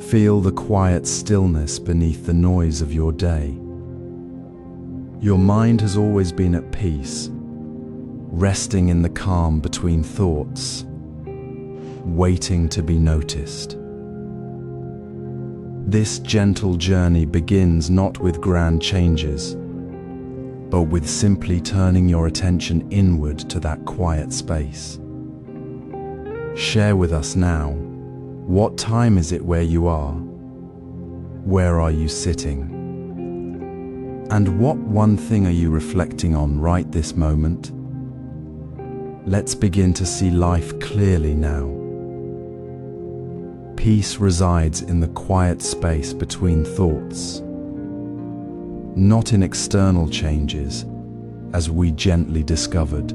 Feel the quiet stillness beneath the noise of your day. Your mind has always been at peace, resting in the calm between thoughts, waiting to be noticed. This gentle journey begins not with grand changes, but with simply turning your attention inward to that quiet space. Share with us now, what time is it where you are? Where are you sitting? And what one thing are you reflecting on right this moment? Let's begin to see life clearly now. Peace resides in the quiet space between thoughts, not in external changes, as we gently discovered.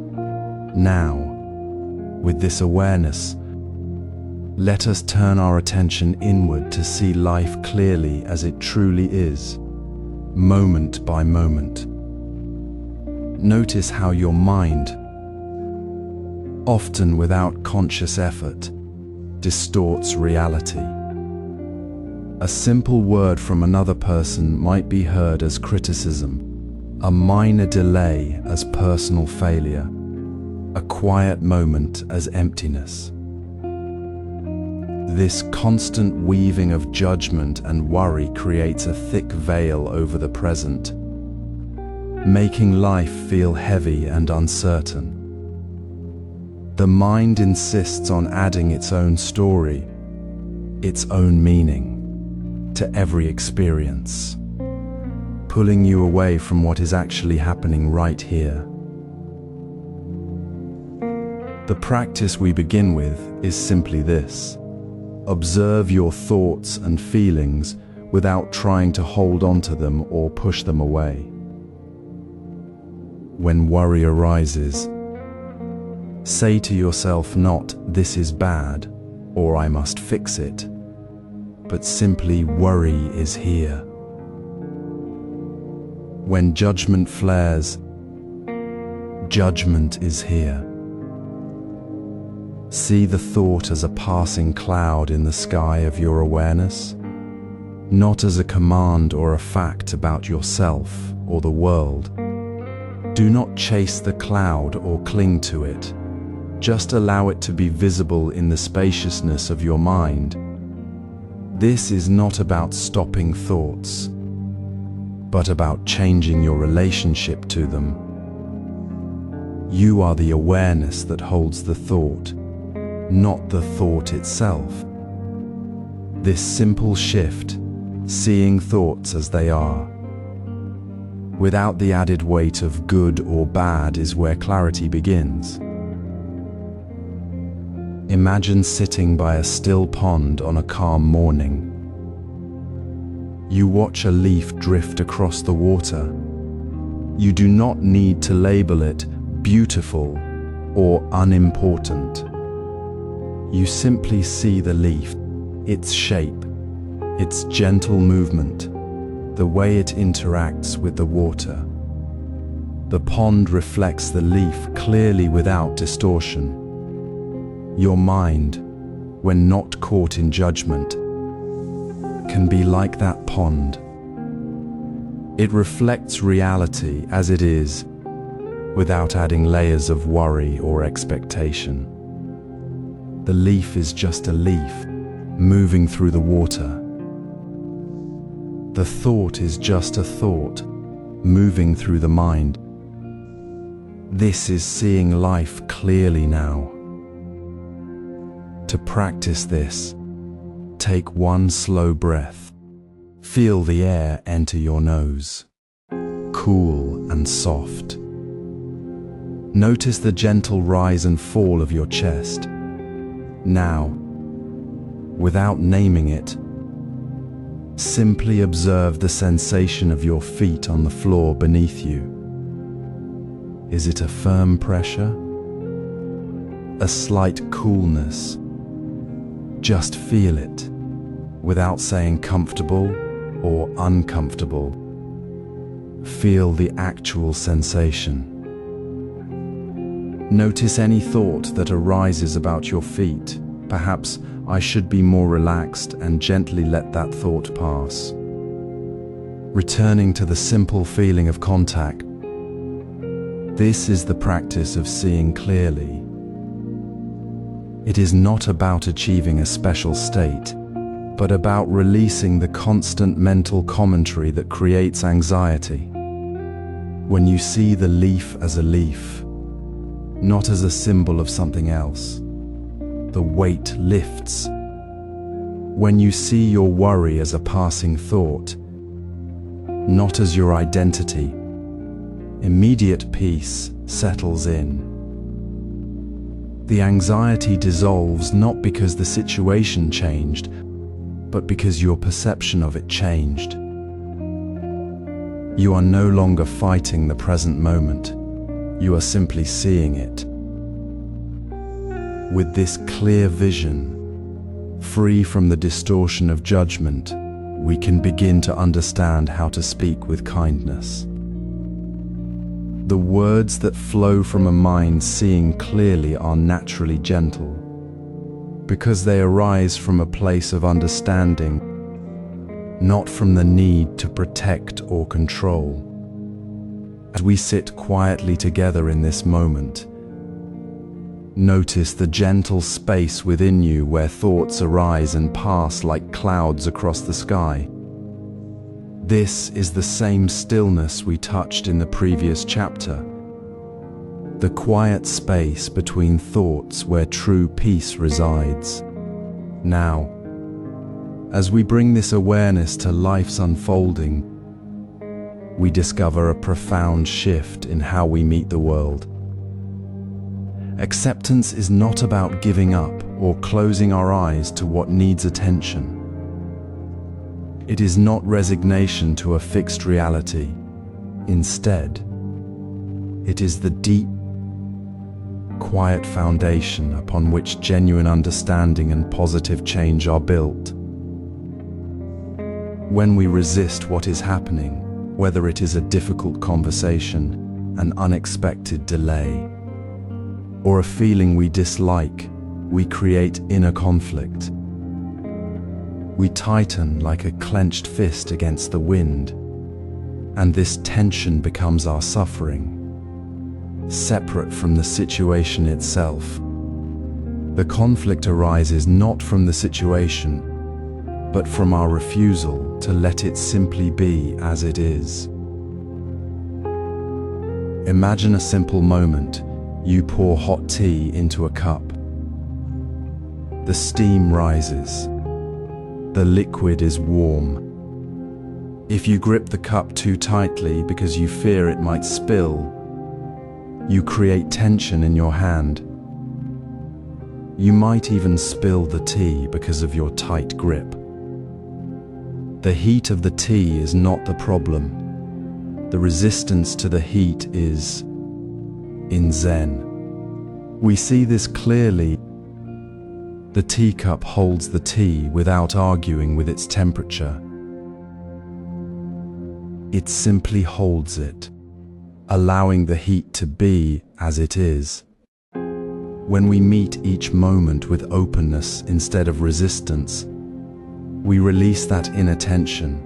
Now, with this awareness, let us turn our attention inward to see life clearly as it truly is, moment by moment. Notice how your mind, often without conscious effort, distorts reality. A simple word from another person might be heard as criticism, a minor delay as personal failure, a quiet moment as emptiness. This constant weaving of judgment and worry creates a thick veil over the present, making life feel heavy and uncertain. The mind insists on adding its own story, its own meaning, to every experience, pulling you away from what is actually happening right here. The practice we begin with is simply this. Observe your thoughts and feelings without trying to hold on to them or push them away. When worry arises, say to yourself not, "This is bad," or "I must fix it," but simply, "Worry is here." When judgment flares, judgment is here. See the thought as a passing cloud in the sky of your awareness, not as a command or a fact about yourself or the world. Do not chase the cloud or cling to it. Just allow it to be visible in the spaciousness of your mind. This is not about stopping thoughts, but about changing your relationship to them. You are the awareness that holds the thought, not the thought itself. This simple shift, seeing thoughts as they are, without the added weight of good or bad, is where clarity begins. Imagine sitting by a still pond on a calm morning. You watch a leaf drift across the water. You do not need to label it beautiful or unimportant. You simply see the leaf, its shape, its gentle movement, the way it interacts with the water. The pond reflects the leaf clearly without distortion. Your mind, when not caught in judgment, can be like that pond. It reflects reality as it is, without adding layers of worry or expectation. The leaf is just a leaf, moving through the water. The thought is just a thought, moving through the mind. This is seeing life clearly now. To practice this, take one slow breath. Feel the air enter your nose, cool and soft. Notice the gentle rise and fall of your chest. Now, without naming it, simply observe the sensation of your feet on the floor beneath you. Is it a firm pressure? A slight coolness? Just feel it, without saying comfortable or uncomfortable. Feel the actual sensation. Notice any thought that arises about your feet, perhaps I should be more relaxed, and gently let that thought pass. Returning to the simple feeling of contact. This is the practice of seeing clearly. It is not about achieving a special state, but about releasing the constant mental commentary that creates anxiety. When you see the leaf as a leaf, not as a symbol of something else, the weight lifts. When you see your worry as a passing thought, not as your identity, immediate peace settles in. The anxiety dissolves not because the situation changed, but because your perception of it changed. You are no longer fighting the present moment. You are simply seeing it. With this clear vision, free from the distortion of judgment, we can begin to understand how to speak with kindness. The words that flow from a mind seeing clearly are naturally gentle, because they arise from a place of understanding, not from the need to protect or control. As we sit quietly together in this moment, notice the gentle space within you where thoughts arise and pass like clouds across the sky. This is the same stillness we touched in the previous chapter, the quiet space between thoughts where true peace resides. Now, as we bring this awareness to life's unfolding, we discover a profound shift in how we meet the world. Acceptance is not about giving up or closing our eyes to what needs attention. It is not resignation to a fixed reality. Instead, it is the deep, quiet foundation upon which genuine understanding and positive change are built. When we resist what is happening, whether it is a difficult conversation, an unexpected delay, or a feeling we dislike, we create inner conflict. We tighten like a clenched fist against the wind, and this tension becomes our suffering, separate from the situation itself. The conflict arises not from the situation, but from our refusal to let it simply be as it is. Imagine a simple moment. You pour hot tea into a cup. The steam rises. The liquid is warm. If you grip the cup too tightly because you fear it might spill, you create tension in your hand. You might even spill the tea because of your tight grip. The heat of the tea is not the problem. The resistance to the heat is. In Zen, we see this clearly. The teacup holds the tea without arguing with its temperature. It simply holds it, allowing the heat to be as it is. When we meet each moment with openness instead of resistance, we release that inner tension.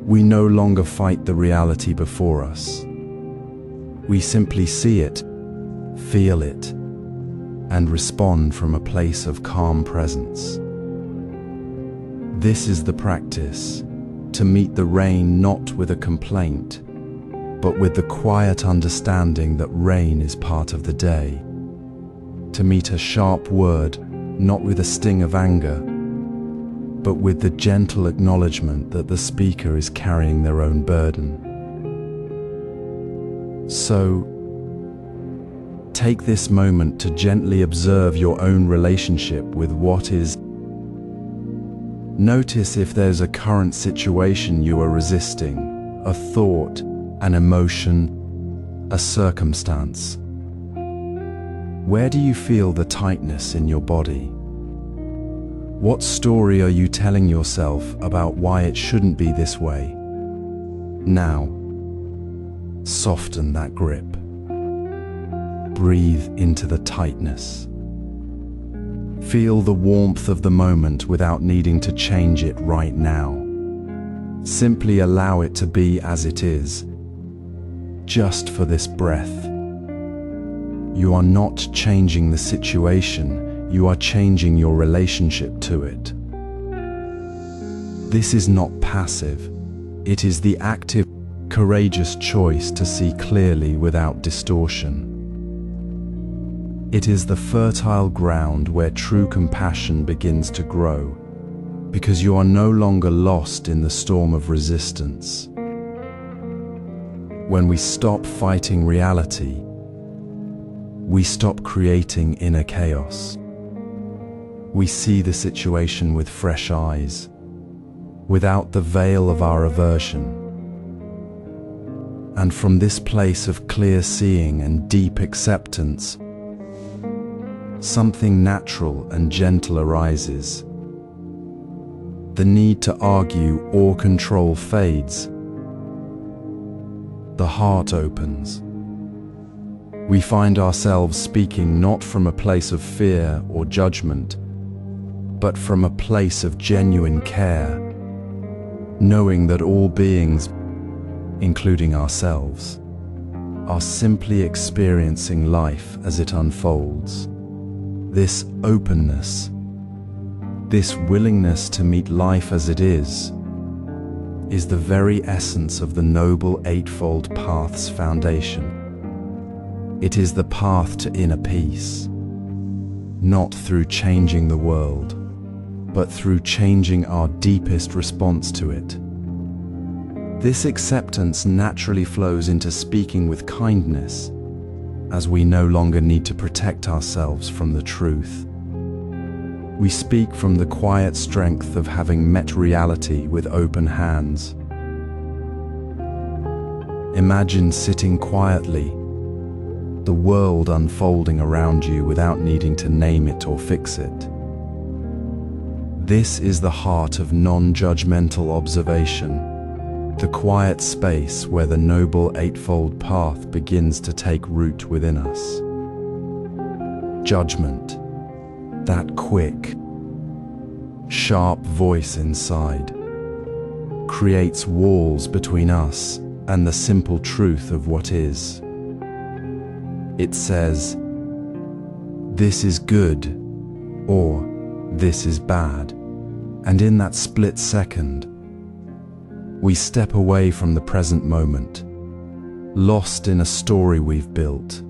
We no longer fight the reality before us. We simply see it, feel it, and respond from a place of calm presence. This is the practice, to meet the rain not with a complaint, but with the quiet understanding that rain is part of the day. To meet a sharp word not with a sting of anger, but with the gentle acknowledgement that the speaker is carrying their own burden. So, take this moment to gently observe your own relationship with what is. Notice if there's a current situation you are resisting, a thought, an emotion, a circumstance. Where do you feel the tightness in your body? What story are you telling yourself about why it shouldn't be this way? Now, soften that grip. Breathe into the tightness. Feel the warmth of the moment without needing to change it right now. Simply allow it to be as it is, just for this breath. You are not changing the situation, you are changing your relationship to it. This is not passive, it is the active, courageous choice to see clearly without distortion. It is the fertile ground where true compassion begins to grow, because you are no longer lost in the storm of resistance. When we stop fighting reality, we stop creating inner chaos. We see the situation with fresh eyes, without the veil of our aversion. And from this place of clear seeing and deep acceptance, something natural and gentle arises. The need to argue or control fades. The heart opens. We find ourselves speaking not from a place of fear or judgment, but from a place of genuine care, knowing that all beings, including ourselves, are simply experiencing life as it unfolds. This openness, this willingness to meet life as it is the very essence of the Noble Eightfold Path's foundation. It is the path to inner peace, not through changing the world, but through changing our deepest response to it. This acceptance naturally flows into speaking with kindness, as we no longer need to protect ourselves from the truth. We speak from the quiet strength of having met reality with open hands. Imagine sitting quietly, the world unfolding around you without needing to name it or fix it. This is the heart of non-judgmental observation, the quiet space where the Noble Eightfold Path begins to take root within us. Judgment, that quick, sharp voice inside, creates walls between us and the simple truth of what is. It says, "This is good," or "This is bad," and in that split second, we step away from the present moment, lost in a story we've built.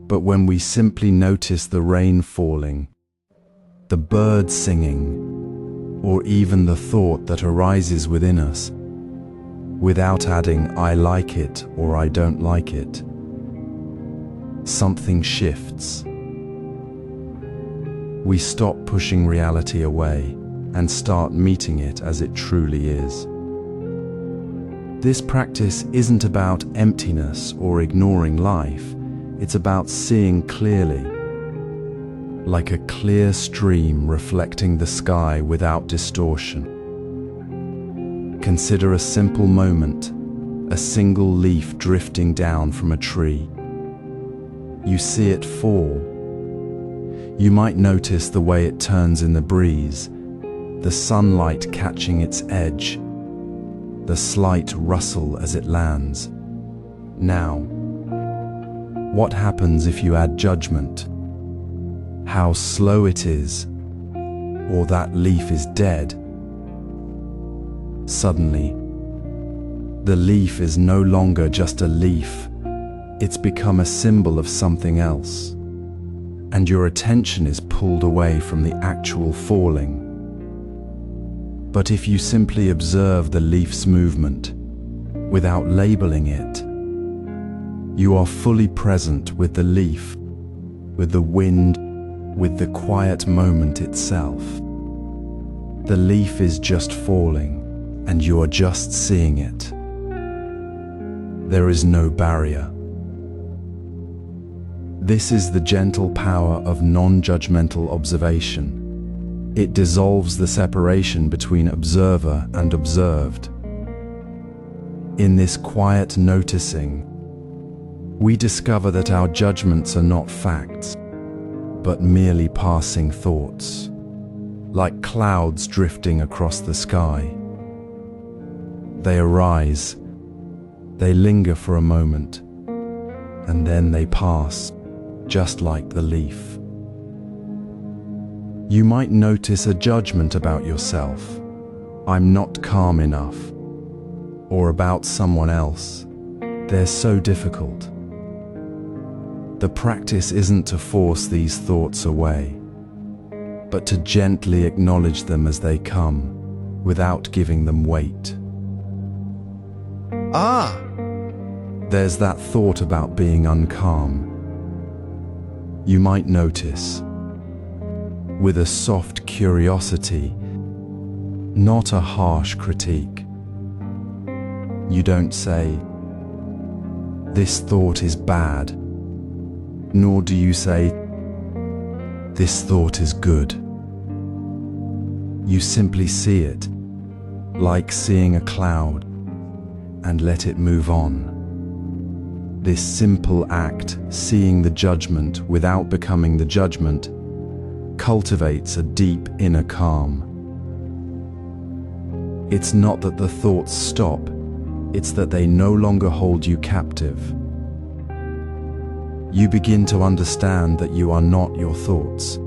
But when we simply notice the rain falling, the birds singing, or even the thought that arises within us, without adding "I like it" or "I don't like it," something shifts. We stop pushing reality away and start meeting it as it truly is. This practice isn't about emptiness or ignoring life, it's about seeing clearly, like a clear stream reflecting the sky without distortion. Consider a simple moment, a single leaf drifting down from a tree. You see it fall. You might notice the way it turns in the breeze, the sunlight catching its edge, the slight rustle as it lands. Now, what happens if you add judgment? How slow it is, or that leaf is dead. Suddenly, the leaf is no longer just a leaf, it's become a symbol of something else, and your attention is pulled away from the actual falling. But if you simply observe the leaf's movement, without labeling it, you are fully present with the leaf, with the wind, with the quiet moment itself. The leaf is just falling, and you are just seeing it. There is no barrier. This is the gentle power of non-judgmental observation. It dissolves the separation between observer and observed. In this quiet noticing, we discover that our judgments are not facts. but merely passing thoughts, like clouds drifting across the sky. They arise, they linger for a moment, and then they pass, just like the leaf. You might notice a judgment about yourself. I'm not calm enough. Or about someone else. They're so difficult. The practice isn't to force these thoughts away, but to gently acknowledge them as they come, without giving them weight. There's that thought about being uncalm. You might notice, with a soft curiosity, not a harsh critique. You don't say, "This thought is bad," nor do you say, "This thought is good." You simply see it, like seeing a cloud, and let it move on. This simple act, seeing the judgment without becoming the judgment, cultivates a deep inner calm. It's not that the thoughts stop, it's that they no longer hold you captive. You begin to understand that you are not your thoughts,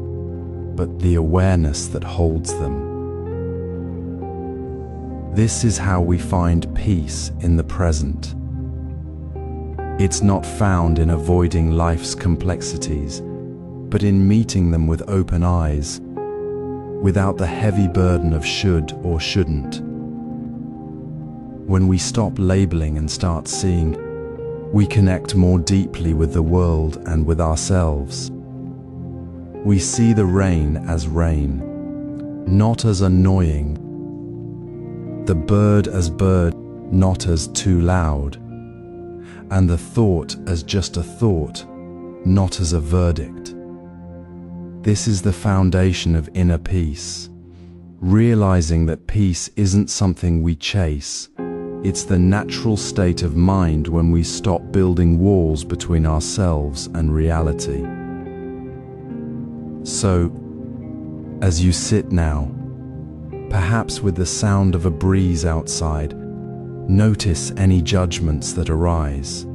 but the awareness that holds them. This is how we find peace in the present. It's not found in avoiding life's complexities, but in meeting them with open eyes, without the heavy burden of should or shouldn't. When we stop labeling and start seeing, we connect more deeply with the world and with ourselves. We see the rain as rain, not as annoying, the bird as bird, not as too loud, and the thought as just a thought, not as a verdict. This is the foundation of inner peace, realizing that peace isn't something we chase. It's the natural state of mind when we stop building walls between ourselves and reality. So, as you sit now, perhaps with the sound of a breeze outside, notice any judgments that arise.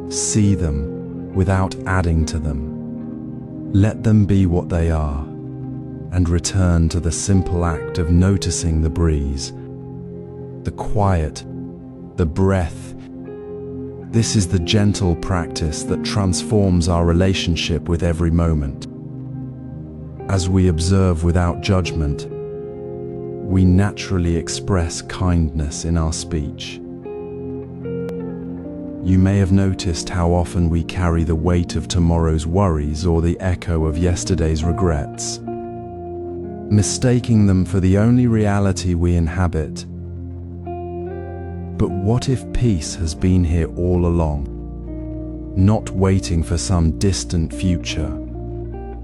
See them without adding to them. Let them be what they are, and return to the simple act of noticing the breeze, the quiet, the breath. This is the gentle practice that transforms our relationship with every moment. As we observe without judgment, we naturally express kindness in our speech. You may have noticed how often we carry the weight of tomorrow's worries or the echo of yesterday's regrets, mistaking them for the only reality we inhabit. But what if peace has been here all along, not waiting for some distant future,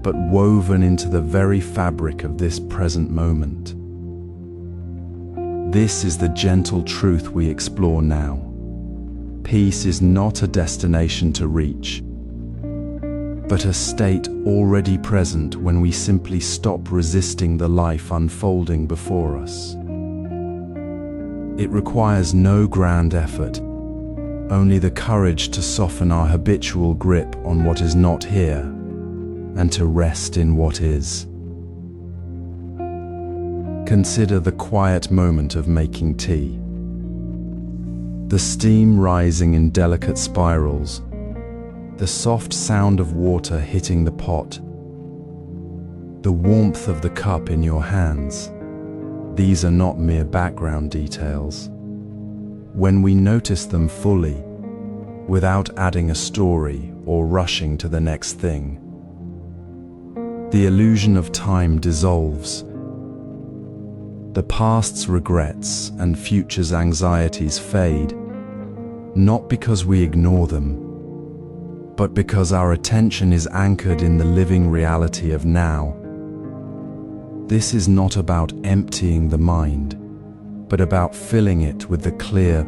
but woven into the very fabric of this present moment? This is the gentle truth we explore now. Peace is not a destination to reach, but a state already present when we simply stop resisting the life unfolding before us. It requires no grand effort, only the courage to soften our habitual grip on what is not here and to rest in what is. Consider the quiet moment of making tea. The steam rising in delicate spirals, the soft sound of water hitting the pot, the warmth of the cup in your hands. These are not mere background details. When we notice them fully, without adding a story or rushing to the next thing, the illusion of time dissolves. The past's regrets and future's anxieties fade, not because we ignore them, but because our attention is anchored in the living reality of now. This is not about emptying the mind, but about filling it with the clear,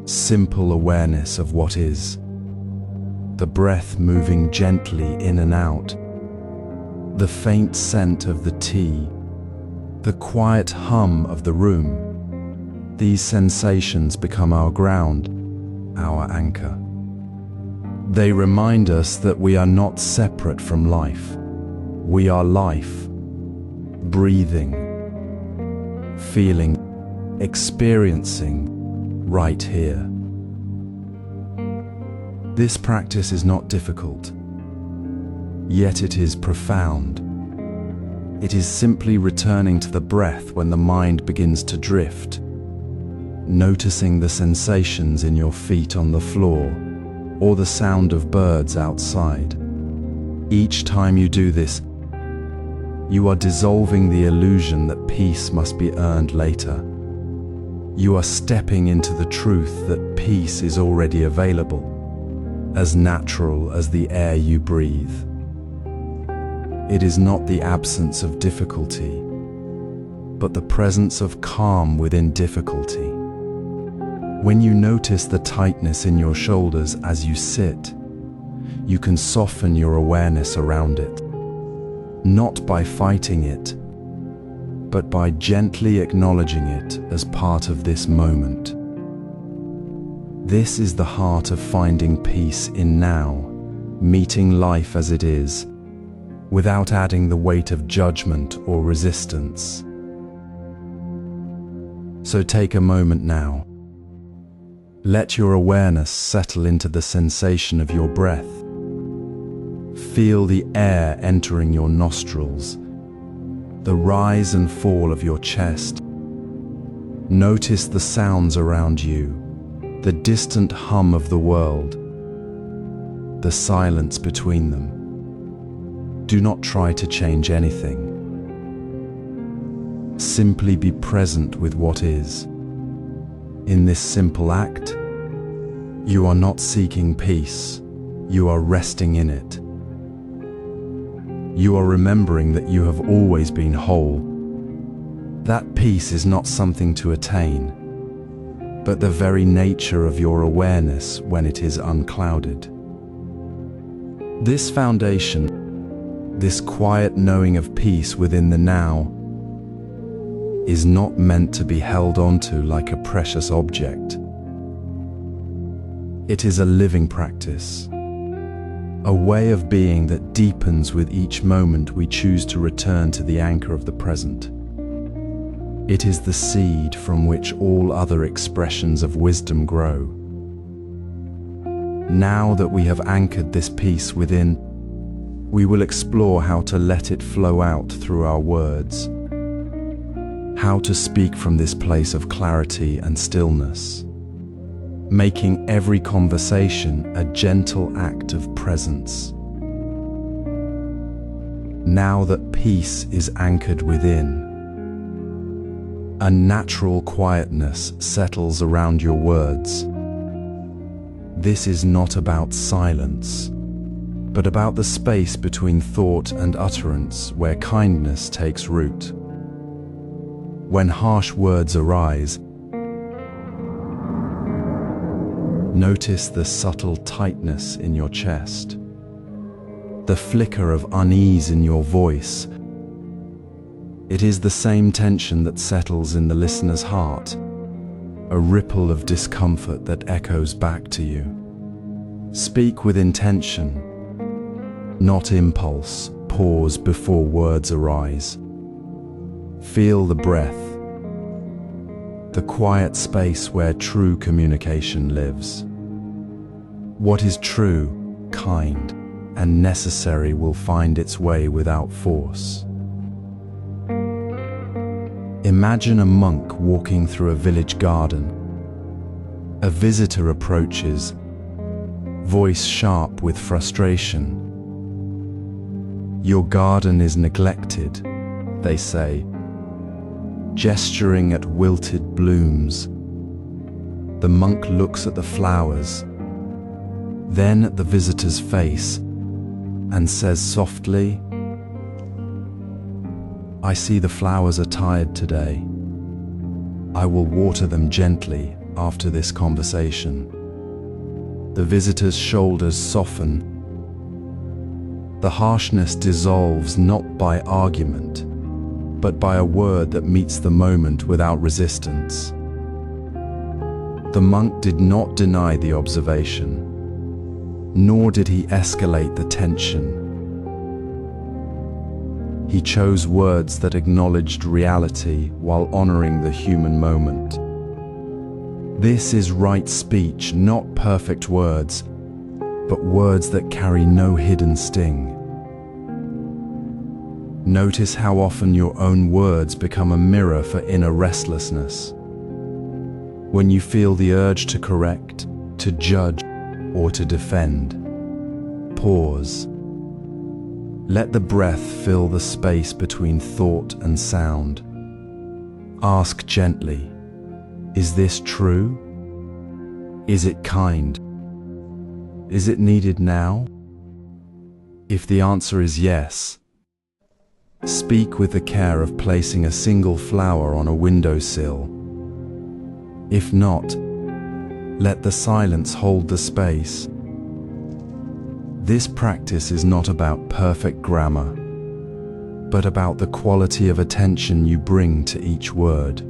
simple awareness of what is. The breath moving gently in and out, the faint scent of the tea, the quiet hum of the room. These sensations become our ground, our anchor. They remind us that we are not separate from life. We are life, breathing, feeling, experiencing right here. This practice is not difficult, yet it is profound. It is simply returning to the breath when the mind begins to drift, noticing the sensations in your feet on the floor or the sound of birds outside. Each time you do this, you are dissolving the illusion that peace must be earned later. You are stepping into the truth that peace is already available, as natural as the air you breathe. It is not the absence of difficulty, but the presence of calm within difficulty. When you notice the tightness in your shoulders as you sit, you can soften your awareness around it, not by fighting it, but by gently acknowledging it as part of this moment. This is the heart of finding peace in now, meeting life as it is, without adding the weight of judgment or resistance. So take a moment now. Let your awareness settle into the sensation of your breath. Feel the air entering your nostrils, the rise and fall of your chest. Notice the sounds around you, the distant hum of the world, the silence between them. Do not try to change anything. Simply be present with what is. In this simple act, you are not seeking peace, you are resting in it. You are remembering that you have always been whole. That peace is not something to attain, but the very nature of your awareness when it is unclouded. This foundation, this quiet knowing of peace within the now, is not meant to be held onto like a precious object. It is a living practice, a way of being that deepens with each moment we choose to return to the anchor of the present. It is the seed from which all other expressions of wisdom grow. Now that we have anchored this peace within, we will explore how to let it flow out through our words, how to speak from this place of clarity and stillness, making every conversation a gentle act of presence. Now that peace is anchored within, a natural quietness settles around your words. This is not about silence, but about the space between thought and utterance where kindness takes root. When harsh words arise, notice the subtle tightness in your chest, the flicker of unease in your voice. It is the same tension that settles in the listener's heart, a ripple of discomfort that echoes back to you. Speak with intention, not impulse. Pause before words arise. Feel the breath, the quiet space where true communication lives. What is true, kind, and necessary will find its way without force. Imagine a monk walking through a village garden. A visitor approaches, voice sharp with frustration. "Your garden is neglected," they say, gesturing at wilted blooms. The monk looks at the flowers, then at the visitor's face, and says softly, "I see the flowers are tired today. I will water them gently after this conversation." The visitor's shoulders soften, The harshness dissolves not by argument, but by a word that meets the moment without resistance. The monk did not deny the observation, nor did he escalate the tension. He chose words that acknowledged reality while honoring the human moment. This is right speech, not perfect words, but words that carry no hidden sting. Notice how often your own words become a mirror for inner restlessness. When you feel the urge to correct, to judge, or to defend, pause. Let the breath fill the space between thought and sound. Ask gently, is this true? Is it kind? Is it needed now? If the answer is yes, speak with the care of placing a single flower on a windowsill. If not, let the silence hold the space. This practice is not about perfect grammar, but about the quality of attention you bring to each word.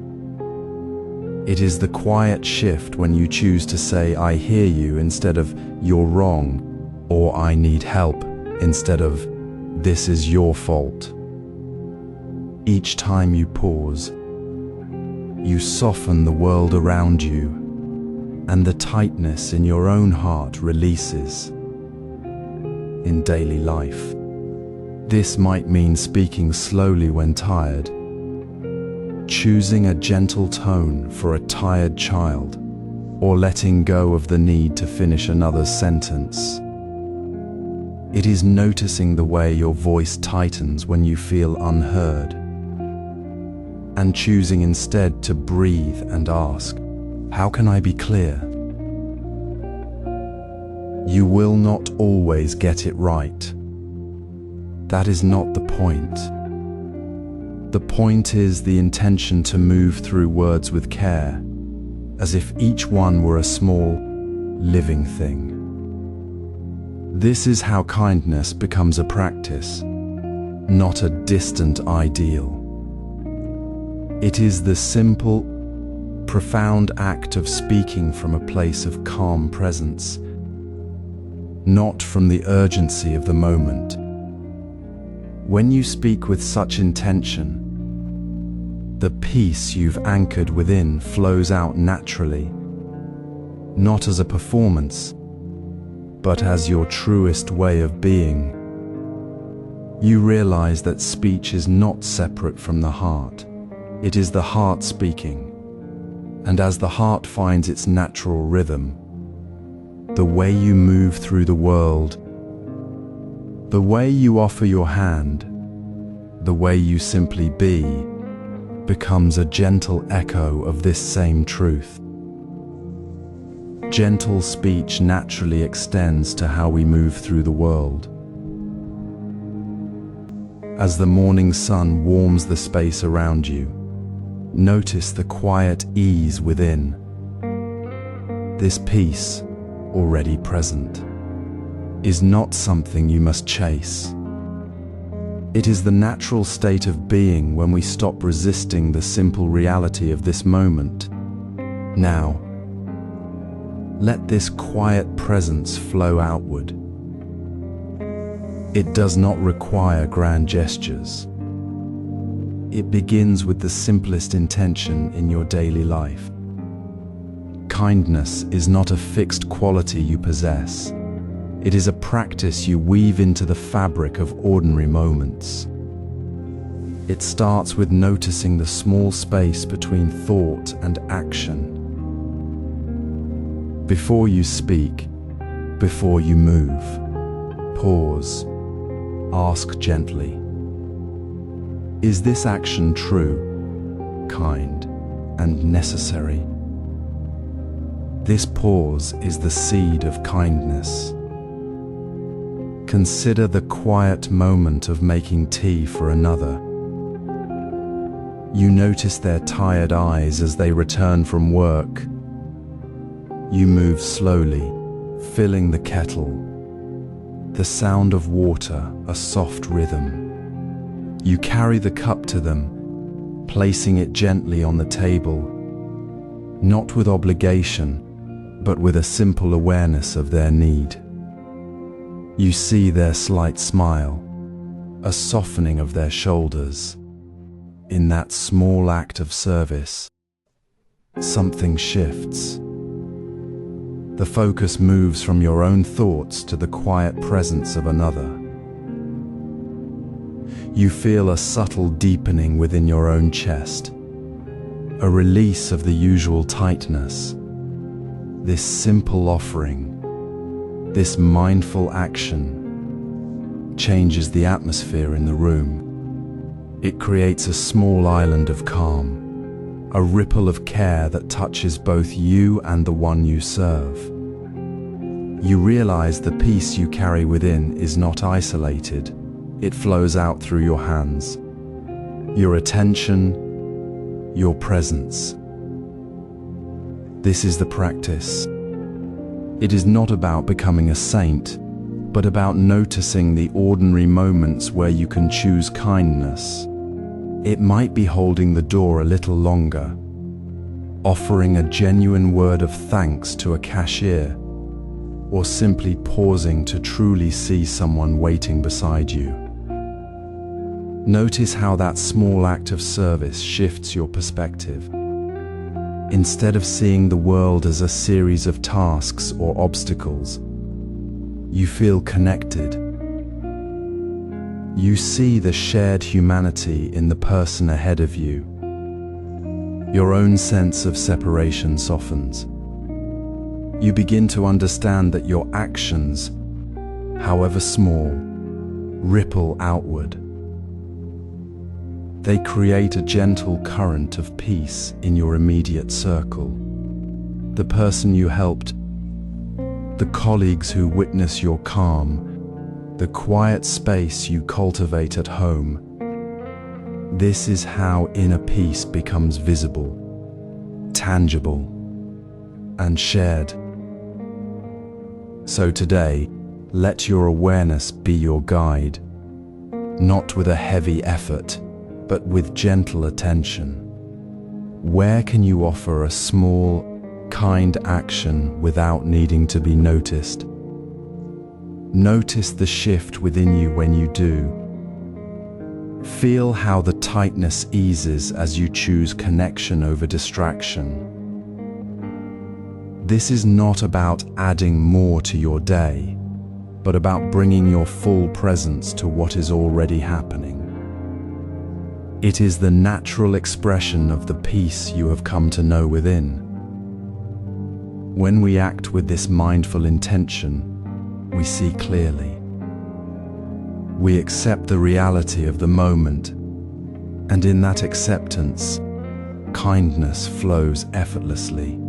It is the quiet shift when you choose to say, I hear you, instead of, you're wrong, or I need help, instead of, this is your fault. Each time you pause, you soften the world around you, and the tightness in your own heart releases. In daily life, this might mean speaking slowly when tired, choosing a gentle tone for a tired child, or letting go of the need to finish another sentence. It is noticing the way your voice tightens when you feel unheard, and choosing instead to breathe and ask, how can I be clear? You will not always get it right. That is not the point. The point is the intention to move through words with care, as if each one were a small, living thing. This is how kindness becomes a practice, not a distant ideal. It is the simple, profound act of speaking from a place of calm presence, not from the urgency of the moment. When you speak with such intention, the peace you've anchored within flows out naturally, not as a performance, but as your truest way of being. You realize that speech is not separate from the heart. It is the heart speaking, and as the heart finds its natural rhythm, the way you move through the world, the way you offer your hand, the way you simply be, becomes a gentle echo of this same truth. Gentle speech naturally extends to how we move through the world. As the morning sun warms the space around you, notice the quiet ease within. This peace, already present, is not something you must chase. It is the natural state of being when we stop resisting the simple reality of this moment. Now, let this quiet presence flow outward. It does not require grand gestures. It begins with the simplest intention in your daily life. Kindness is not a fixed quality you possess. It is a practice you weave into the fabric of ordinary moments. It starts with noticing the small space between thought and action. Before you speak, before you move, pause, ask gently, is this action true, kind, and necessary? This pause is the seed of kindness. Consider the quiet moment of making tea for another. You notice their tired eyes as they return from work. You move slowly, filling the kettle, The sound of water, a soft rhythm. You carry the cup to them, placing it gently on the table, not with obligation, but with a simple awareness of their need. You see their slight smile, a softening of their shoulders. In that small act of service, something shifts. The focus moves from your own thoughts to the quiet presence of another. You feel a subtle deepening within your own chest, a release of the usual tightness. This simple offering, this mindful action, changes the atmosphere in the room. It creates a small island of calm, a ripple of care that touches both you and the one you serve. You realize the peace you carry within is not isolated. It flows out through your hands, your attention, your presence. This is the practice. It is not about becoming a saint, but about noticing the ordinary moments where you can choose kindness. It might be holding the door a little longer, offering a genuine word of thanks to a cashier, or simply pausing to truly see someone waiting beside you. Notice how that small act of service shifts your perspective. Instead of seeing the world as a series of tasks or obstacles, you feel connected. You see the shared humanity in the person ahead of you. Your own sense of separation softens. You begin to understand that your actions, however small, ripple outward. They create a gentle current of peace in your immediate circle. The person you helped, the colleagues who witness your calm, the quiet space you cultivate at home. This is how inner peace becomes visible, tangible, and shared. So today, let your awareness be your guide, not with a heavy effort, but with gentle attention. Where can you offer a small, kind action without needing to be noticed? Notice the shift within you when you do. Feel how the tightness eases as you choose connection over distraction. This is not about adding more to your day, but about bringing your full presence to what is already happening. It is the natural expression of the peace you have come to know within. When we act with this mindful intention, we see clearly. We accept the reality of the moment, and in that acceptance, kindness flows effortlessly.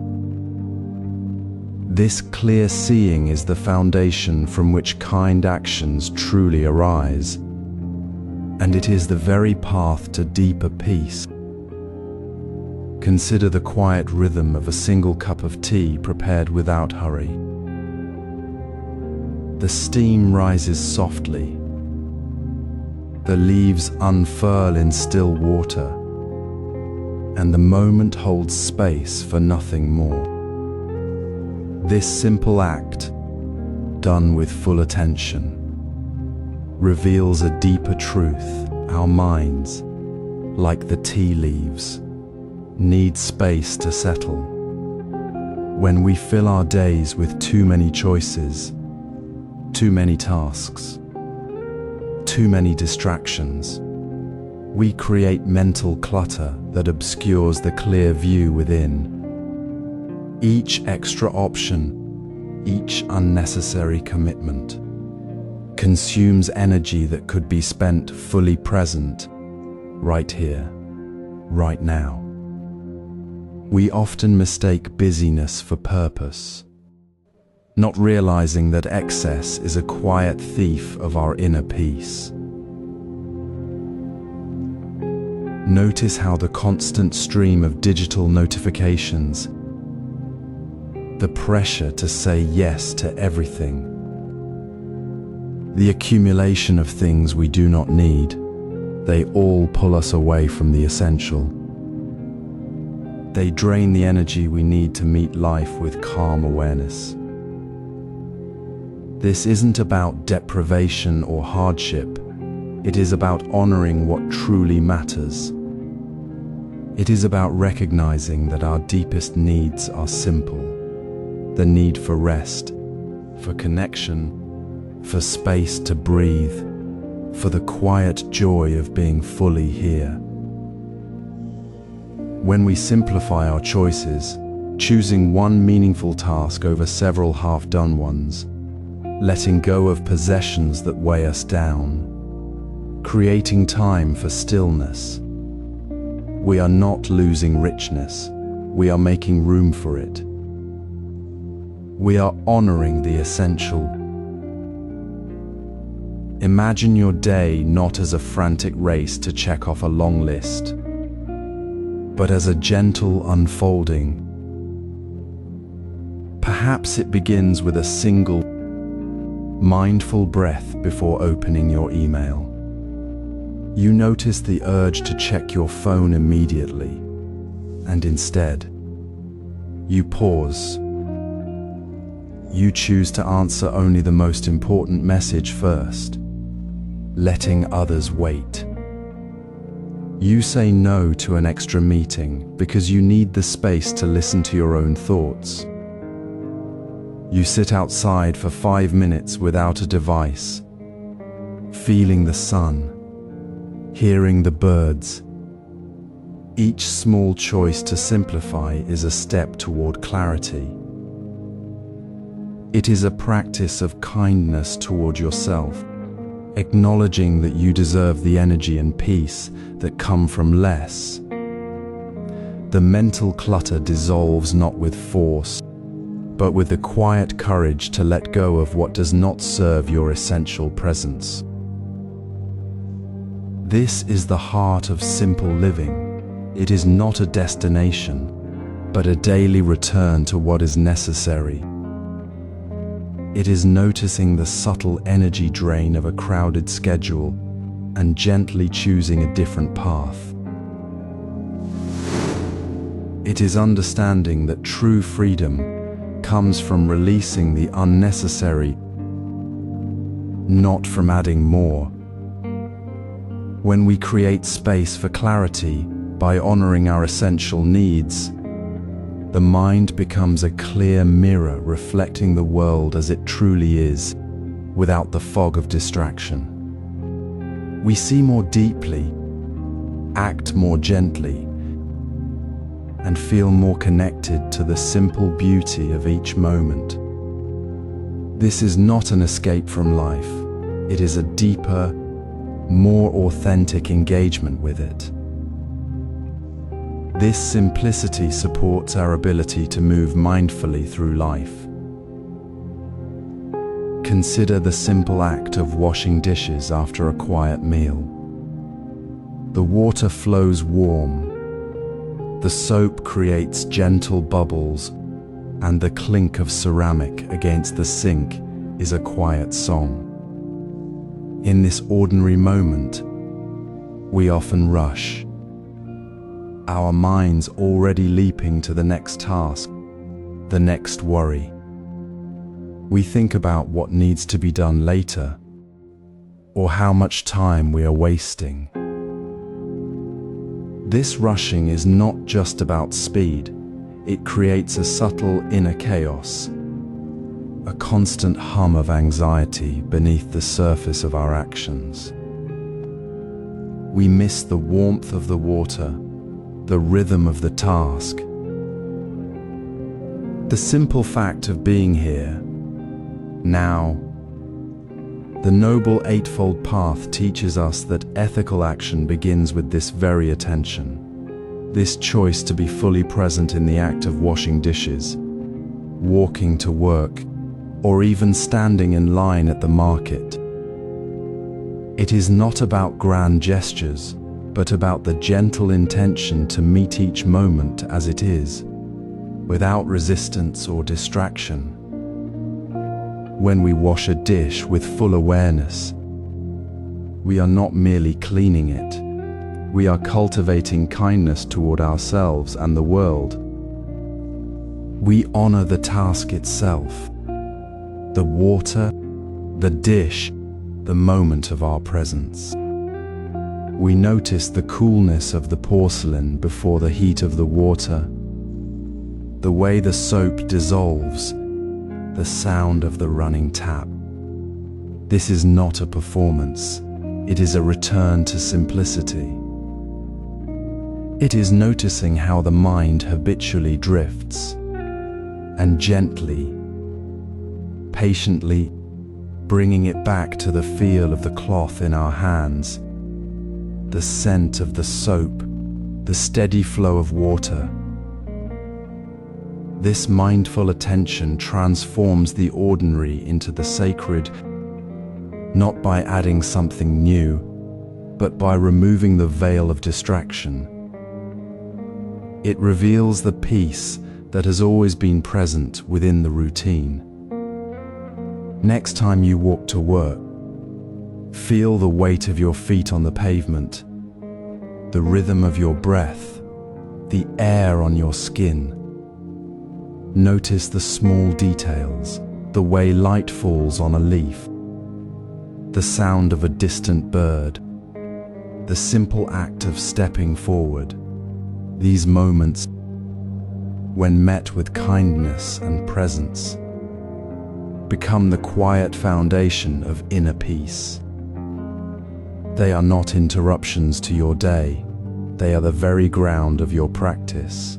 This clear seeing is the foundation from which kind actions truly arise, and it is the very path to deeper peace. Consider the quiet rhythm of a single cup of tea prepared without hurry. The steam rises softly. The leaves unfurl in still water, and the moment holds space for nothing more. This simple act, done with full attention, reveals a deeper truth. Our minds, like the tea leaves, need space to settle. When we fill our days with too many choices, too many tasks, too many distractions, we create mental clutter that obscures the clear view within. Each extra option, each unnecessary commitment, consumes energy that could be spent fully present, right here, right now. We often mistake busyness for purpose, not realizing that excess is a quiet thief of our inner peace. Notice how the constant stream of digital notifications, the pressure to say yes to everything, The accumulation of things we do not need, they all pull us away from the essential. They drain the energy we need to meet life with calm awareness. This isn't about deprivation or hardship. It is about honoring what truly matters. It is about recognizing that our deepest needs are simple. The need for rest, for connection, for space to breathe, for the quiet joy of being fully here. When we simplify our choices, choosing one meaningful task over several half-done ones, letting go of possessions that weigh us down, creating time for stillness, we are not losing richness, we are making room for it. We are honoring the essential. Imagine your day not as a frantic race to check off a long list, but as a gentle unfolding. Perhaps it begins with a single mindful breath before opening your email. You notice the urge to check your phone immediately, and instead, you pause. You choose to answer only the most important message first, letting others wait. You say no to an extra meeting because you need the space to listen to your own thoughts. You sit outside for 5 minutes without a device, feeling the sun, hearing the birds. Each small choice to simplify is a step toward clarity. It is a practice of kindness toward yourself, acknowledging that you deserve the energy and peace that come from less. The mental clutter dissolves not with force, but with the quiet courage to let go of what does not serve your essential presence. This is the heart of simple living. It is not a destination, but a daily return to what is necessary. It is noticing the subtle energy drain of a crowded schedule and gently choosing a different path. It is understanding that true freedom comes from releasing the unnecessary, not from adding more. When we create space for clarity by honoring our essential needs, the mind becomes a clear mirror reflecting the world as it truly is, without the fog of distraction. We see more deeply, act more gently, and feel more connected to the simple beauty of each moment. This is not an escape from life. It is a deeper, more authentic engagement with it. This simplicity supports our ability to move mindfully through life. Consider the simple act of washing dishes after a quiet meal. The water flows warm, the soap creates gentle bubbles, and the clink of ceramic against the sink is a quiet song. In this ordinary moment, we often rush, our minds already leaping to the next task, the next worry. We think about what needs to be done later, or how much time we are wasting. This rushing is not just about speed. It creates a subtle inner chaos, a constant hum of anxiety beneath the surface of our actions. We miss the warmth of the water, the rhythm of the task. The simple fact of being here, now. The Noble Eightfold Path teaches us that ethical action begins with this very attention, this choice to be fully present in the act of washing dishes, walking to work, or even standing in line at the market. It is not about grand gestures, but about the gentle intention to meet each moment as it is, without resistance or distraction. When we wash a dish with full awareness, we are not merely cleaning it. We are cultivating kindness toward ourselves and the world. We honor the task itself, the water, the dish, the moment of our presence. We notice the coolness of the porcelain before the heat of the water, the way the soap dissolves, the sound of the running tap. This is not a performance. It is a return to simplicity. It is noticing how the mind habitually drifts, and gently, patiently bringing it back to the feel of the cloth in our hands, the scent of the soap, the steady flow of water. This mindful attention transforms the ordinary into the sacred, not by adding something new, but by removing the veil of distraction. It reveals the peace that has always been present within the routine. Next time you walk to work, feel the weight of your feet on the pavement, the rhythm of your breath, the air on your skin. Notice the small details, the way light falls on a leaf, the sound of a distant bird, the simple act of stepping forward. These moments, when met with kindness and presence, become the quiet foundation of inner peace. They are not interruptions to your day. They are the very ground of your practice.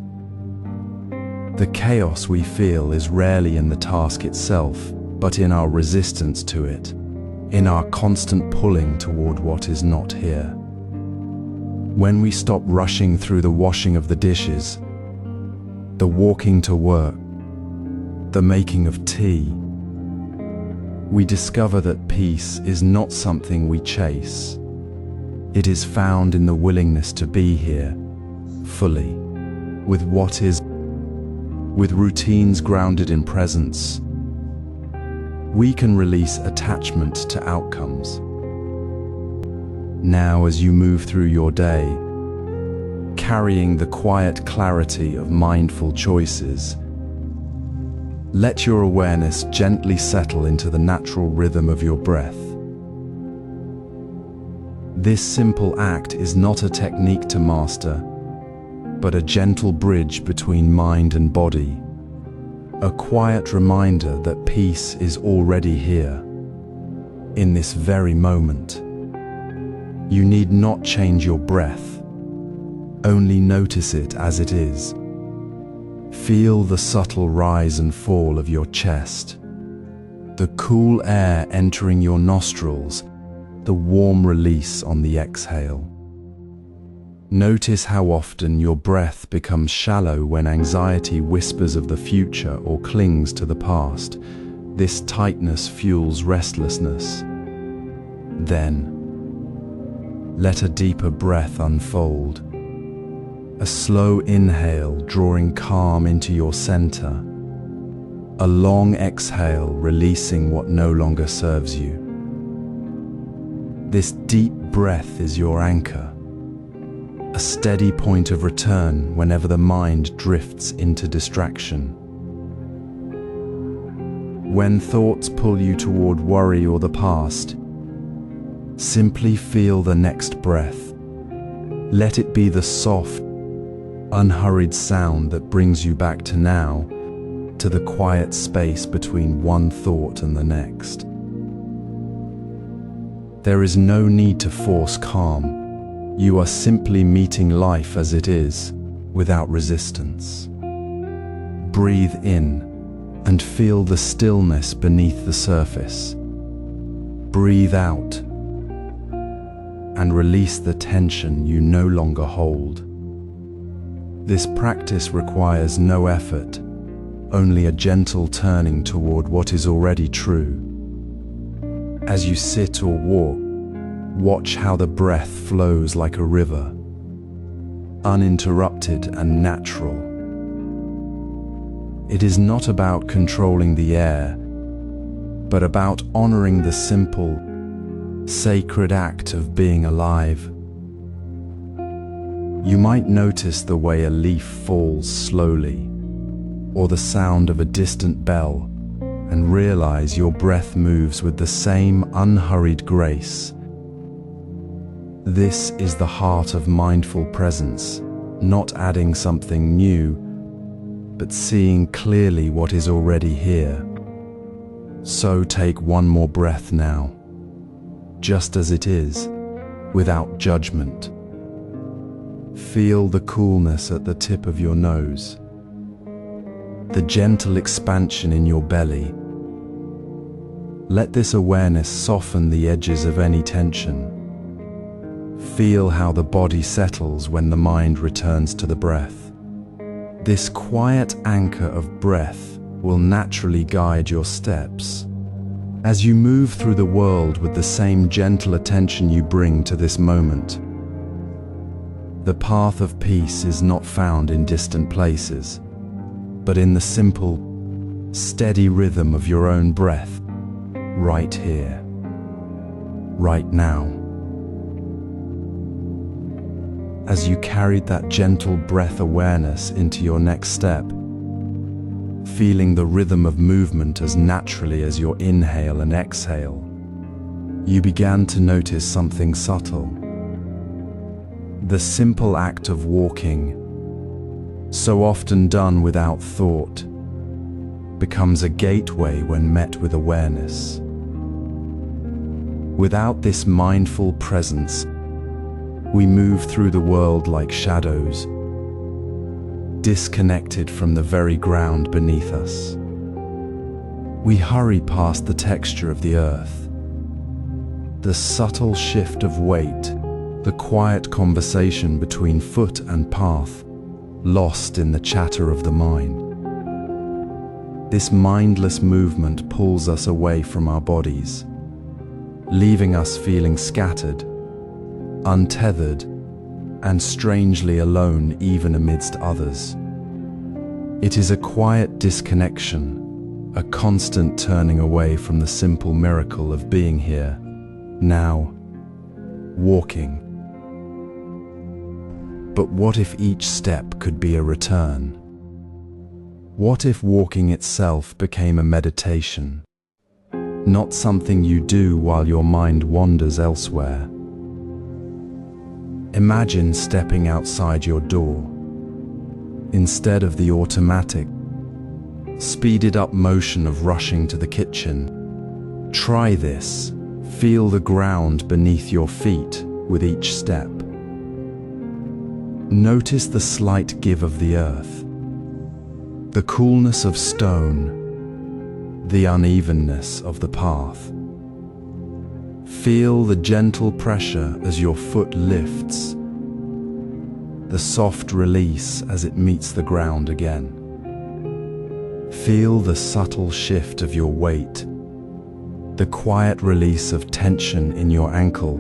The chaos we feel is rarely in the task itself, but in our resistance to it, in our constant pulling toward what is not here. When we stop rushing through the washing of the dishes, the walking to work, the making of tea, we discover that peace is not something we chase. It is found in the willingness to be here, fully, with what is, with routines grounded in presence. We can release attachment to outcomes. Now, as you move through your day, carrying the quiet clarity of mindful choices, let your awareness gently settle into the natural rhythm of your breath. This simple act is not a technique to master, but a gentle bridge between mind and body, a quiet reminder that peace is already here, in this very moment. You need not change your breath, only notice it as it is. Feel the subtle rise and fall of your chest, the cool air entering your nostrils, the warm release on the exhale. Notice how often your breath becomes shallow when anxiety whispers of the future or clings to the past. This tightness fuels restlessness. Then, let a deeper breath unfold. A slow inhale drawing calm into your center. A long exhale releasing what no longer serves you. This deep breath is your anchor, a steady point of return whenever the mind drifts into distraction. When thoughts pull you toward worry or the past, simply feel the next breath. Let it be the soft, unhurried sound that brings you back to now, to the quiet space between one thought and the next. There is no need to force calm. You are simply meeting life as it is, without resistance. Breathe in and feel the stillness beneath the surface. Breathe out and release the tension you no longer hold. This practice requires no effort, only a gentle turning toward what is already true. As you sit or walk, watch how the breath flows like a river, uninterrupted and natural. It is not about controlling the air, but about honoring the simple, sacred act of being alive. You might notice the way a leaf falls slowly, or the sound of a distant bell, and realize your breath moves with the same unhurried grace. This is the heart of mindful presence, not adding something new, but seeing clearly what is already here. So take one more breath now, just as it is, without judgment. Feel the coolness at the tip of your nose, the gentle expansion in your belly. Let this awareness soften the edges of any tension. Feel how the body settles when the mind returns to the breath. This quiet anchor of breath will naturally guide your steps. As you move through the world with the same gentle attention you bring to this moment, the path of peace is not found in distant places, but in the simple, steady rhythm of your own breath, right here, right now. As you carried that gentle breath awareness into your next step, feeling the rhythm of movement as naturally as your inhale and exhale, you began to notice something subtle. The simple act of walking, so often done without thought, becomes a gateway when met with awareness. Without this mindful presence, we move through the world like shadows, disconnected from the very ground beneath us. We hurry past the texture of the earth, the subtle shift of weight, the quiet conversation between foot and path, lost in the chatter of the mind. This mindless movement pulls us away from our bodies, leaving us feeling scattered, untethered, and strangely alone even amidst others. It is a quiet disconnection, a constant turning away from the simple miracle of being here, now, walking. But what if each step could be a return? What if walking itself became a meditation, not something you do while your mind wanders elsewhere? Imagine stepping outside your door. Instead of the automatic, speeded up motion of rushing to the kitchen, try this. Feel the ground beneath your feet with each step. Notice the slight give of the earth, the coolness of stone, the unevenness of the path. Feel the gentle pressure as your foot lifts, the soft release as it meets the ground again. Feel the subtle shift of your weight, the quiet release of tension in your ankle,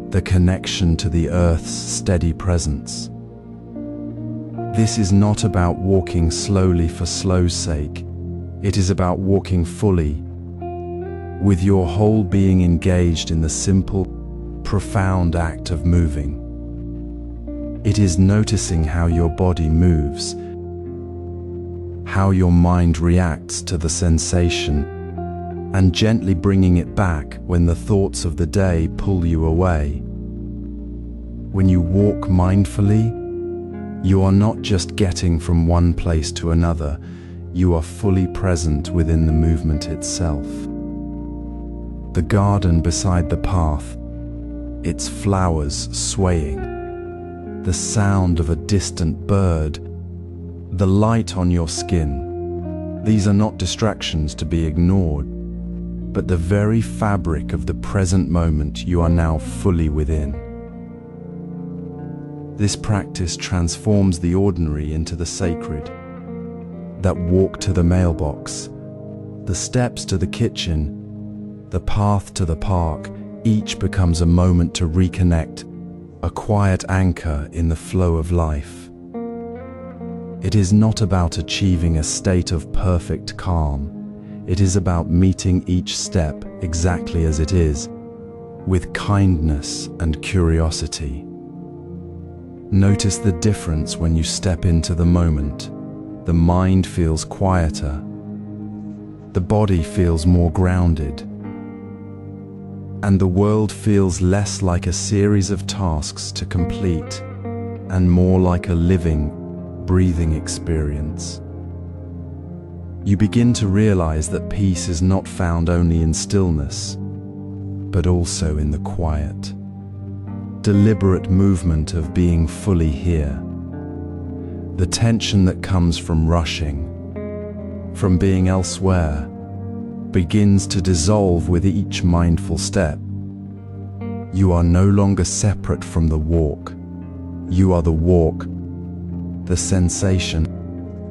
the connection to the earth's steady presence. This is not about walking slowly for slow's sake. It is about walking fully, with your whole being engaged in the simple, profound act of moving. It is noticing how your body moves, how your mind reacts to the sensation, and gently bringing it back when the thoughts of the day pull you away. When you walk mindfully, you are not just getting from one place to another, you are fully present within the movement itself. The garden beside the path, its flowers swaying, the sound of a distant bird, the light on your skin. These are not distractions to be ignored, but the very fabric of the present moment you are now fully within. This practice transforms the ordinary into the sacred. That walk to the mailbox, the steps to the kitchen, the path to the park, each becomes a moment to reconnect, a quiet anchor in the flow of life. It is not about achieving a state of perfect calm. It is about meeting each step exactly as it is, with kindness and curiosity. Notice the difference when you step into the moment. The mind feels quieter. The body feels more grounded. And the world feels less like a series of tasks to complete and more like a living, breathing experience. You begin to realize that peace is not found only in stillness, but also in the quiet, deliberate movement of being fully here. The tension that comes from rushing, from being elsewhere, begins to dissolve with each mindful step. You are no longer separate from the walk. You are the walk, the sensation,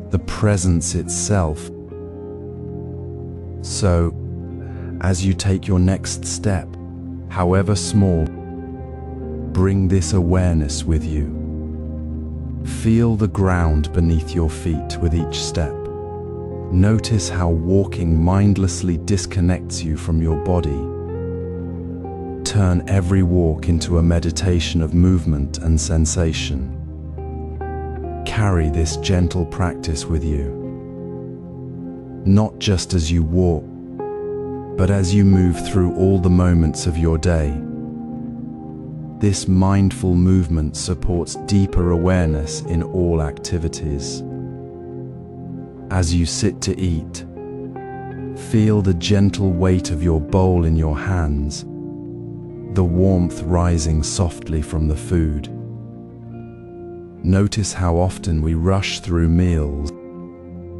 the presence itself. So, as you take your next step, however small, bring this awareness with you. Feel the ground beneath your feet with each step. Notice how walking mindlessly disconnects you from your body. Turn every walk into a meditation of movement and sensation. Carry this gentle practice with you, not just as you walk, but as you move through all the moments of your day. This mindful movement supports deeper awareness in all activities. As you sit to eat, feel the gentle weight of your bowl in your hands, the warmth rising softly from the food. Notice how often we rush through meals,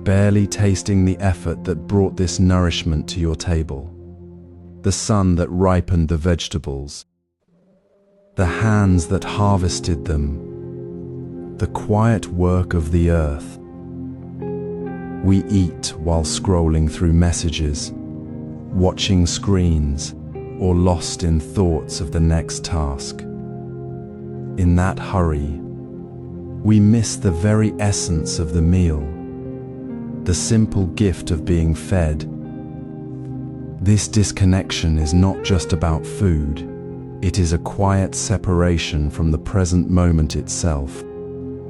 barely tasting the effort that brought this nourishment to your table, the sun that ripened the vegetables, the hands that harvested them, the quiet work of the earth. We eat while scrolling through messages, watching screens, or lost in thoughts of the next task. In that hurry, we miss the very essence of the meal, the simple gift of being fed. This disconnection is not just about food, it is a quiet separation from the present moment itself,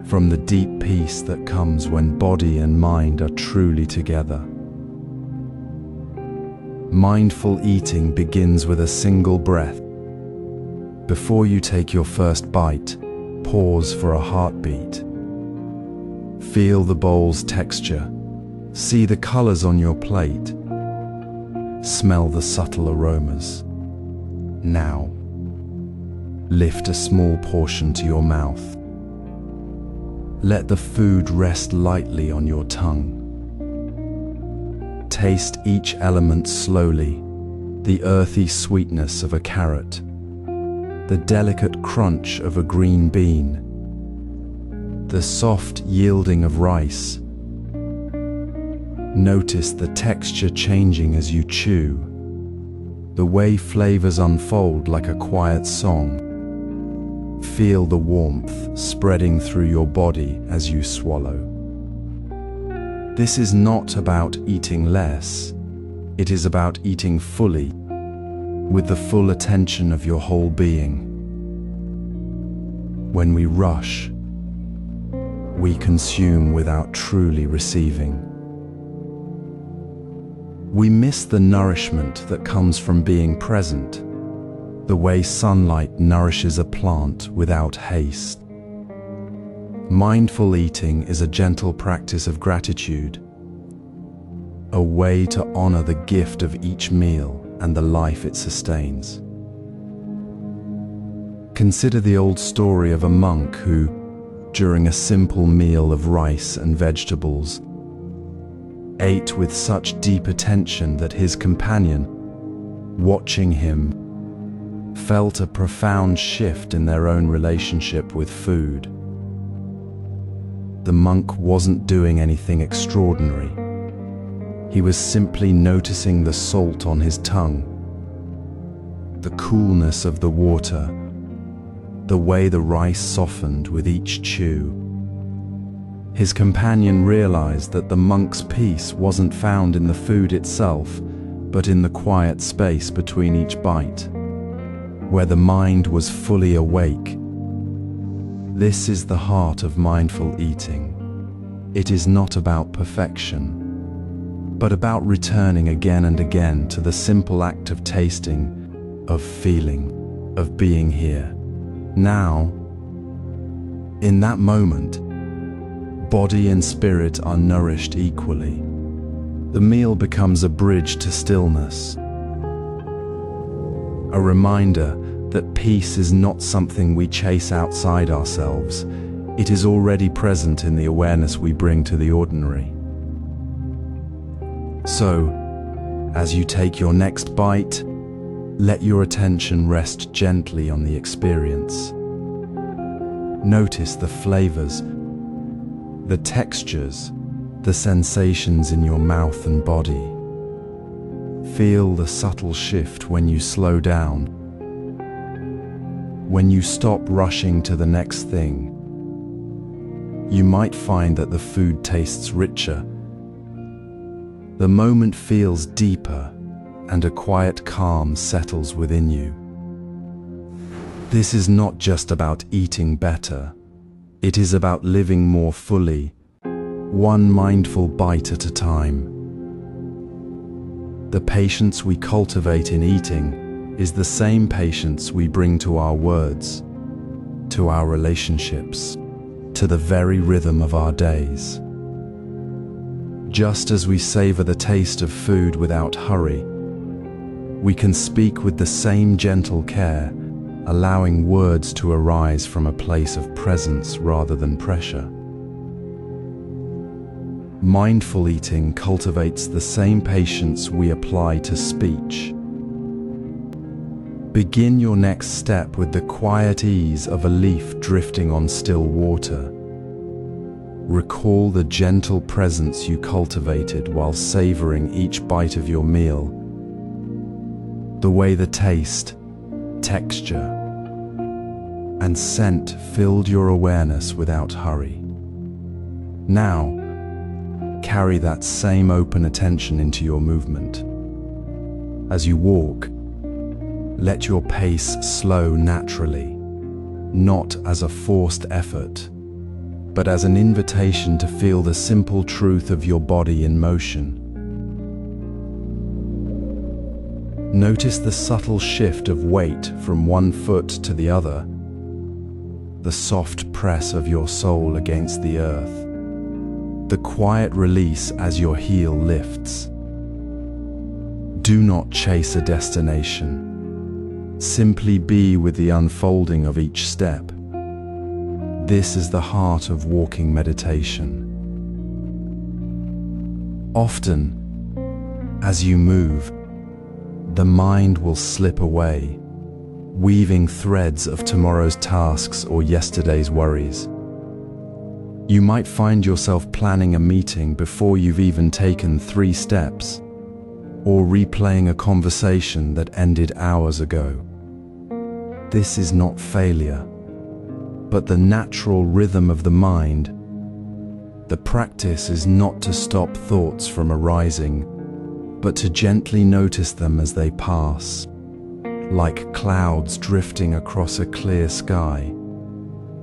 from the deep peace that comes when body and mind are truly together. Mindful eating begins with a single breath. Before you take your first bite, pause for a heartbeat. Feel the bowl's texture. See the colors on your plate. Smell the subtle aromas. Now, lift a small portion to your mouth. Let the food rest lightly on your tongue. Taste each element slowly, the earthy sweetness of a carrot, the delicate crunch of a green bean, the soft yielding of rice. Notice the texture changing as you chew, the way flavors unfold like a quiet song. Feel the warmth spreading through your body as you swallow. This is not about eating less, it is about eating fully, with the full attention of your whole being. When we rush, we consume without truly receiving. We miss the nourishment that comes from being present, the way sunlight nourishes a plant without haste. Mindful eating is a gentle practice of gratitude, a way to honor the gift of each meal and the life it sustains. Consider the old story of a monk who, during a simple meal of rice and vegetables, ate with such deep attention that his companion, watching him, felt a profound shift in their own relationship with food. The monk wasn't doing anything extraordinary. He was simply noticing the salt on his tongue, the coolness of the water, the way the rice softened with each chew. His companion realized that the monk's peace wasn't found in the food itself, but in the quiet space between each bite, where the mind was fully awake. This is the heart of mindful eating. It is not about perfection, but about returning again and again to the simple act of tasting, of feeling, of being here. Now, in that moment, body and spirit are nourished equally. The meal becomes a bridge to stillness, a reminder that peace is not something we chase outside ourselves. It is already present in the awareness we bring to the ordinary. So, as you take your next bite, let your attention rest gently on the experience. Notice the flavors, the textures, the sensations in your mouth and body. Feel the subtle shift when you slow down, when you stop rushing to the next thing. You might find that the food tastes richer. The moment feels deeper, and a quiet calm settles within you. This is not just about eating better. It is about living more fully, one mindful bite at a time. The patience we cultivate in eating is the same patience we bring to our words, to our relationships, to the very rhythm of our days. Just as we savor the taste of food without hurry, we can speak with the same gentle care, allowing words to arise from a place of presence rather than pressure. Mindful eating cultivates the same patience we apply to speech. Begin your next step with the quiet ease of a leaf drifting on still water. Recall the gentle presence you cultivated while savoring each bite of your meal. The way the taste, texture, and scent filled your awareness without hurry. Now, carry that same open attention into your movement. As you walk, let your pace slow naturally, not as a forced effort, but as an invitation to feel the simple truth of your body in motion. Notice the subtle shift of weight from one foot to the other, the soft press of your soul against the earth, the quiet release as your heel lifts. Do not chase a destination. Simply be with the unfolding of each step. This is the heart of walking meditation. Often, as you move, the mind will slip away, weaving threads of tomorrow's tasks or yesterday's worries. You might find yourself planning a meeting before you've even taken 3 steps, or replaying a conversation that ended hours ago. This is not failure, but the natural rhythm of the mind. The practice is not to stop thoughts from arising, but to gently notice them as they pass, like clouds drifting across a clear sky,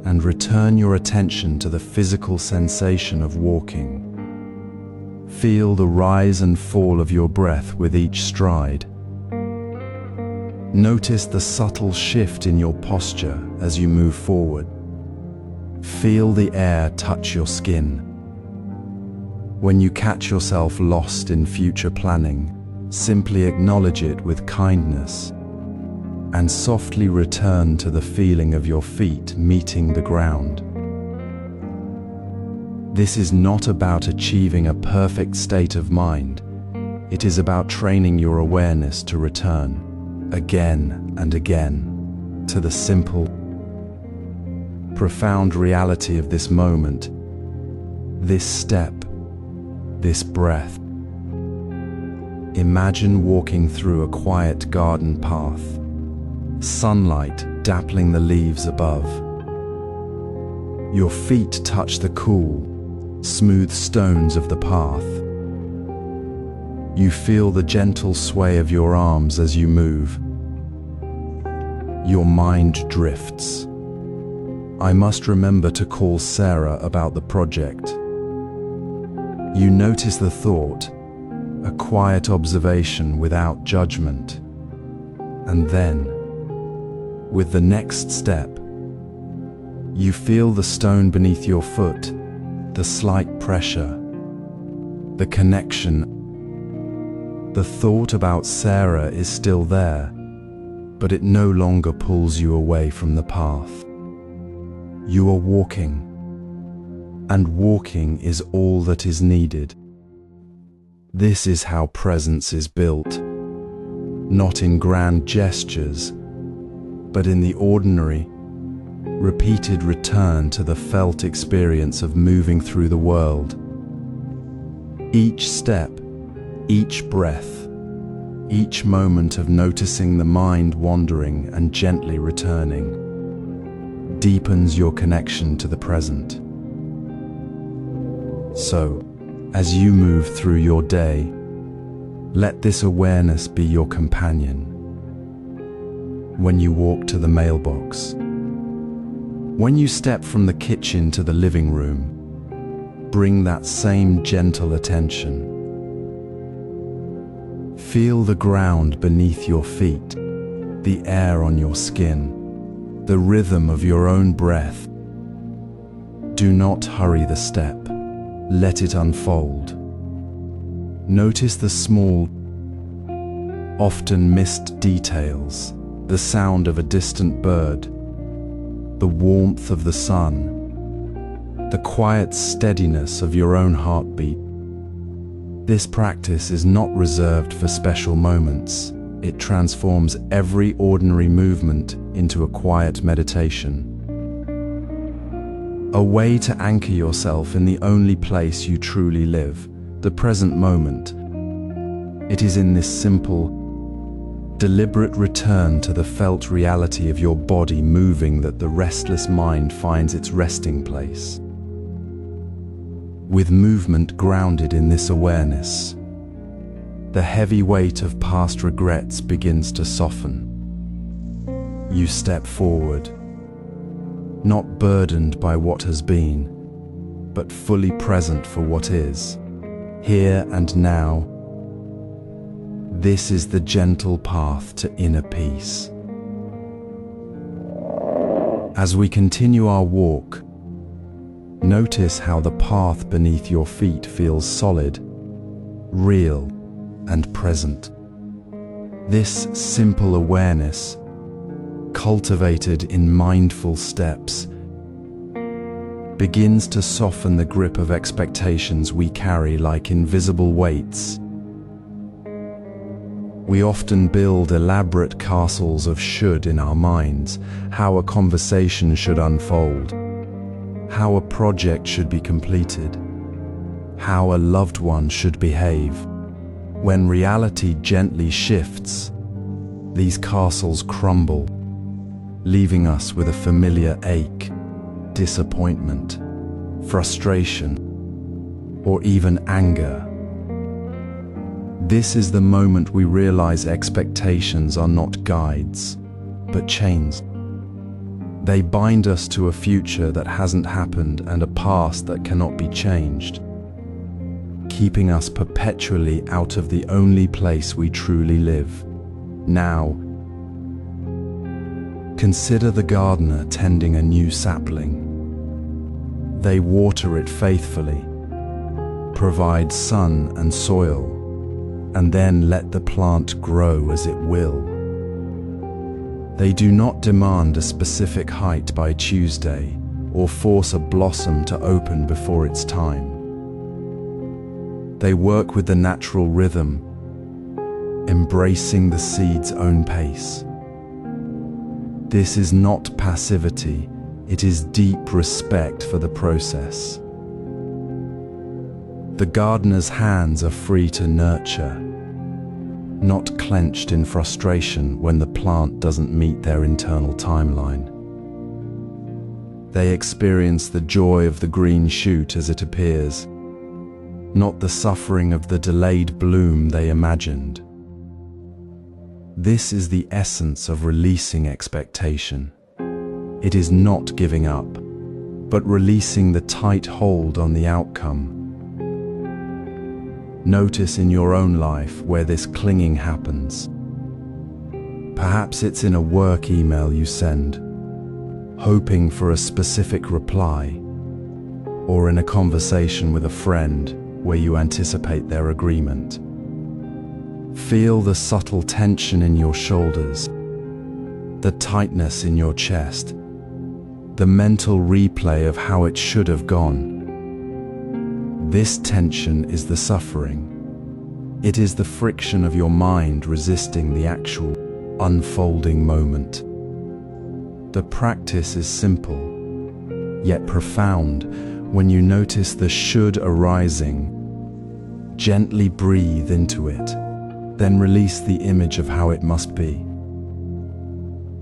and return your attention to the physical sensation of walking. Feel the rise and fall of your breath with each stride. Notice the subtle shift in your posture as you move forward. Feel the air touch your skin. When you catch yourself lost in future planning, simply acknowledge it with kindness and softly return to the feeling of your feet meeting the ground. This is not about achieving a perfect state of mind. It is about training your awareness to return, again and again, to the simple, profound reality of this moment, this step, this breath. Imagine walking through a quiet garden path, sunlight dappling the leaves above. Your feet touch the cool, smooth stones of the path. You feel the gentle sway of your arms as you move. Your mind drifts. I must remember to call Sarah about the project. You notice the thought, a quiet observation without judgment. And then, with the next step, you feel the stone beneath your foot, the slight pressure, the connection. The thought about Sarah is still there, but it no longer pulls you away from the path. You are walking, and walking is all that is needed. This is how presence is built, not in grand gestures, but in the ordinary, repeated return to the felt experience of moving through the world. Each step, each breath, each moment of noticing the mind wandering and gently returning, deepens your connection to the present. So, as you move through your day, let this awareness be your companion. When you walk to the mailbox, when you step from the kitchen to the living room, bring that same gentle attention. Feel the ground beneath your feet, the air on your skin, the rhythm of your own breath. Do not hurry the step. Let it unfold. Notice the small, often missed details, the sound of a distant bird, the warmth of the sun, the quiet steadiness of your own heartbeat. This practice is not reserved for special moments. It transforms every ordinary movement into a quiet meditation. A way to anchor yourself in the only place you truly live, the present moment. It is in this simple, deliberate return to the felt reality of your body moving that the restless mind finds its resting place. With movement grounded in this awareness, the heavy weight of past regrets begins to soften. You step forward, not burdened by what has been, but fully present for what is, here and now. This is the gentle path to inner peace. As we continue our walk, notice how the path beneath your feet feels solid, real, and present. This simple awareness, cultivated in mindful steps, begins to soften the grip of expectations we carry like invisible weights. We often build elaborate castles of should in our minds, how a conversation should unfold, how a project should be completed, how a loved one should behave. When reality gently shifts, these castles crumble, leaving us with a familiar ache, disappointment, frustration, or even anger. This is the moment we realize expectations are not guides, but chains. They bind us to a future that hasn't happened and a past that cannot be changed, keeping us perpetually out of the only place we truly live, now. Consider the gardener tending a new sapling. They water it faithfully, provide sun and soil, and then let the plant grow as it will. They do not demand a specific height by Tuesday or force a blossom to open before its time. They work with the natural rhythm, embracing the seed's own pace. This is not passivity, it is deep respect for the process. The gardener's hands are free to nurture, not clenched in frustration when the plant doesn't meet their internal timeline. They experience the joy of the green shoot as it appears, not the suffering of the delayed bloom they imagined. This is the essence of releasing expectation. It is not giving up, but releasing the tight hold on the outcome. Notice in your own life where this clinging happens. Perhaps it's in a work email you send, hoping for a specific reply, or in a conversation with a friend where you anticipate their agreement. Feel the subtle tension in your shoulders, the tightness in your chest, the mental replay of how it should have gone. This tension is the suffering. It is the friction of your mind resisting the actual unfolding moment. The practice is simple, yet profound. When you notice the should arising, gently breathe into it, then release the image of how it must be.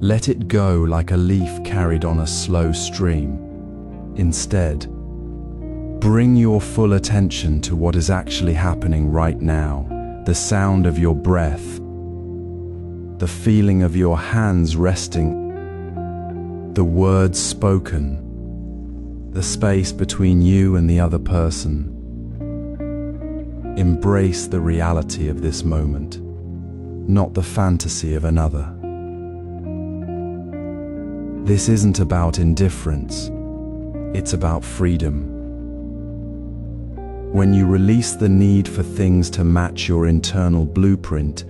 Let it go like a leaf carried on a slow stream. Instead, bring your full attention to what is actually happening right now, the sound of your breath, the feeling of your hands resting, the words spoken, the space between you and the other person. Embrace the reality of this moment, not the fantasy of another. This isn't about indifference, it's about freedom. When you release the need for things to match your internal blueprint,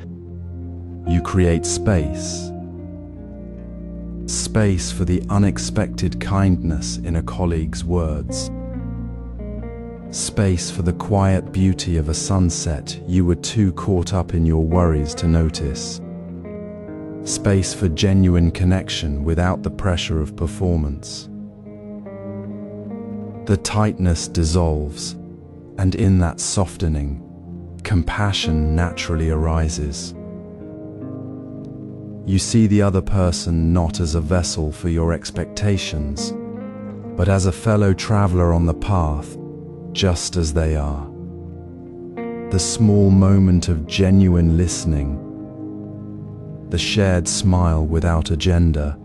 you create space. Space for the unexpected kindness in a colleague's words. Space for the quiet beauty of a sunset you were too caught up in your worries to notice. Space for genuine connection without the pressure of performance. The tightness dissolves, and in that softening, compassion naturally arises. You see the other person not as a vessel for your expectations, but as a fellow traveler on the path, just as they are. The small moment of genuine listening, the shared smile without agenda,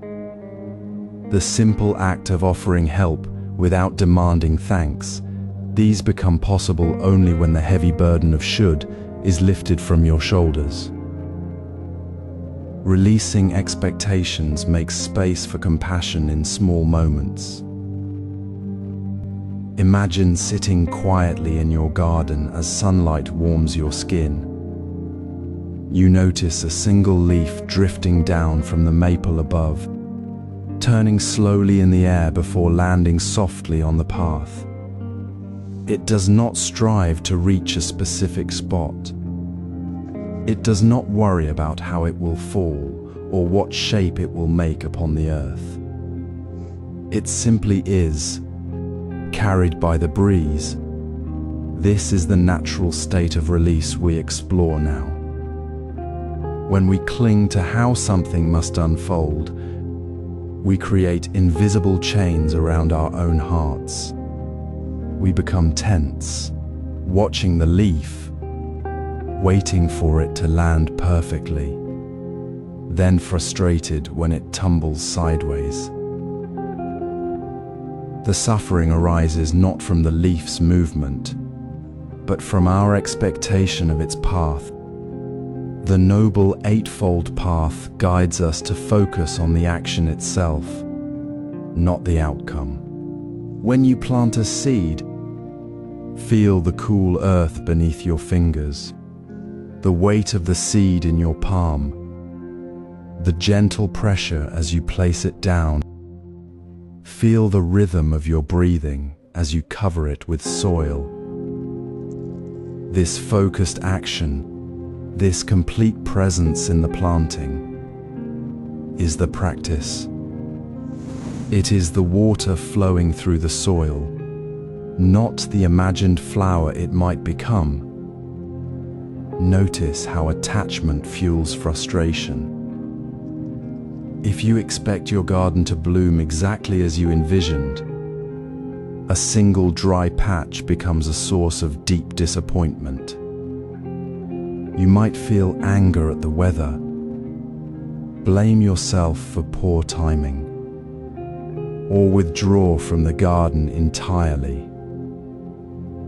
the simple act of offering help without demanding thanks, these become possible only when the heavy burden of should is lifted from your shoulders. Releasing expectations makes space for compassion in small moments. Imagine sitting quietly in your garden as sunlight warms your skin. You notice a single leaf drifting down from the maple above, turning slowly in the air before landing softly on the path. It does not strive to reach a specific spot. It does not worry about how it will fall or what shape it will make upon the earth. It simply is, carried by the breeze. This is the natural state of release we explore now. When we cling to how something must unfold, we create invisible chains around our own hearts. We become tense, watching the leaf, waiting for it to land perfectly, then frustrated when it tumbles sideways. The suffering arises not from the leaf's movement, but from our expectation of its path. The Noble Eightfold Path guides us to focus on the action itself, not the outcome. When you plant a seed, feel the cool earth beneath your fingers, the weight of the seed in your palm, the gentle pressure as you place it down. Feel the rhythm of your breathing as you cover it with soil. This focused action, this complete presence in the planting, is the practice. It is the water flowing through the soil, not the imagined flower it might become. Notice how attachment fuels frustration. If you expect your garden to bloom exactly as you envisioned, a single dry patch becomes a source of deep disappointment. You might feel anger at the weather, blame yourself for poor timing, or withdraw from the garden entirely.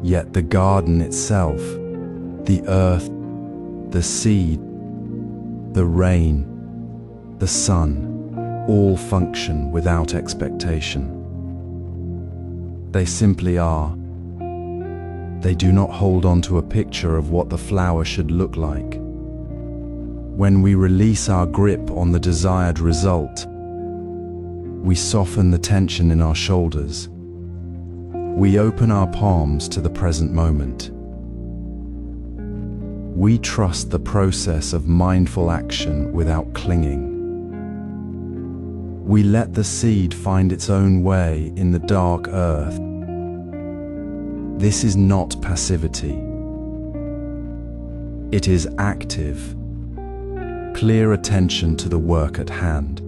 Yet the garden itself, the earth, the seed, the rain, the sun, all function without expectation. They simply are. They do not hold on to a picture of what the flower should look like. When we release our grip on the desired result, we soften the tension in our shoulders. We open our palms to the present moment. We trust the process of mindful action without clinging. We let the seed find its own way in the dark earth. This is not passivity. It is active, clear attention to the work at hand.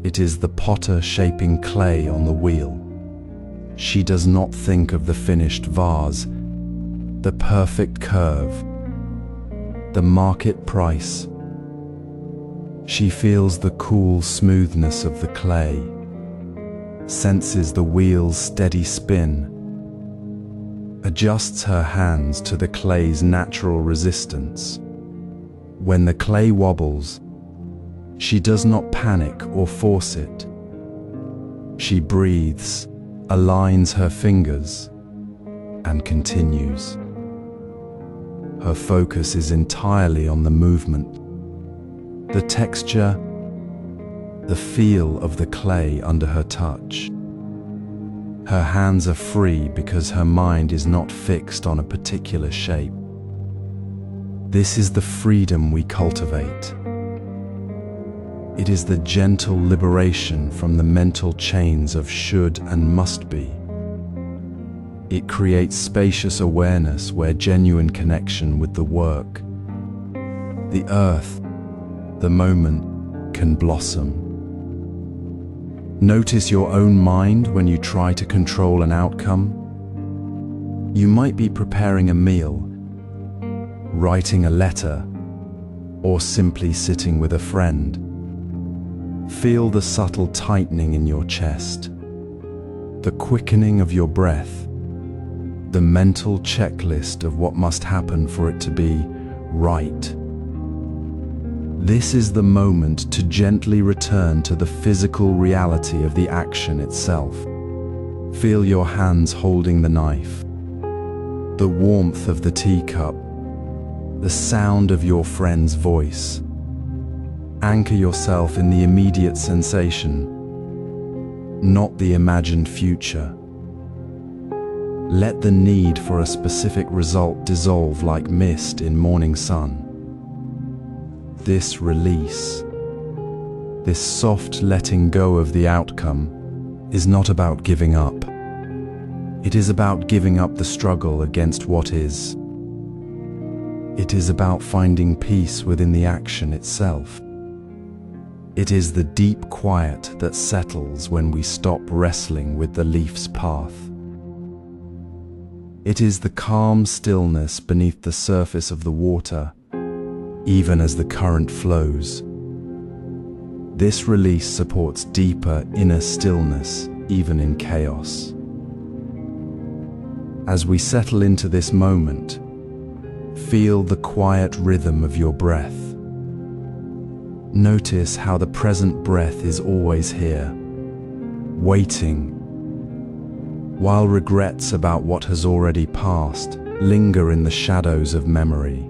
It is the potter shaping clay on the wheel. She does not think of the finished vase, the perfect curve, the market price. She feels the cool smoothness of the clay, senses the wheel's steady spin, adjusts her hands to the clay's natural resistance. When the clay wobbles, she does not panic or force it. She breathes, aligns her fingers, and continues. Her focus is entirely on the movement, the texture, the feel of the clay under her touch. Her hands are free because her mind is not fixed on a particular shape. This is the freedom we cultivate. It is the gentle liberation from the mental chains of should and must be. It creates spacious awareness where genuine connection with the work, the earth, the moment can blossom. Notice your own mind when you try to control an outcome. You might be preparing a meal, writing a letter, or simply sitting with a friend. Feel the subtle tightening in your chest, the quickening of your breath, the mental checklist of what must happen for it to be right. This is the moment to gently return to the physical reality of the action itself. Feel your hands holding the knife, the warmth of the teacup, the sound of your friend's voice. Anchor yourself in the immediate sensation, not the imagined future. Let the need for a specific result dissolve like mist in morning sun. This release, this soft letting go of the outcome, is not about giving up. It is about giving up the struggle against what is. It is about finding peace within the action itself. It is the deep quiet that settles when we stop wrestling with the leaf's path. It is the calm stillness beneath the surface of the water, even as the current flows. This release supports deeper inner stillness, even in chaos. As we settle into this moment, feel the quiet rhythm of your breath. Notice how the present breath is always here, waiting, while regrets about what has already passed linger in the shadows of memory.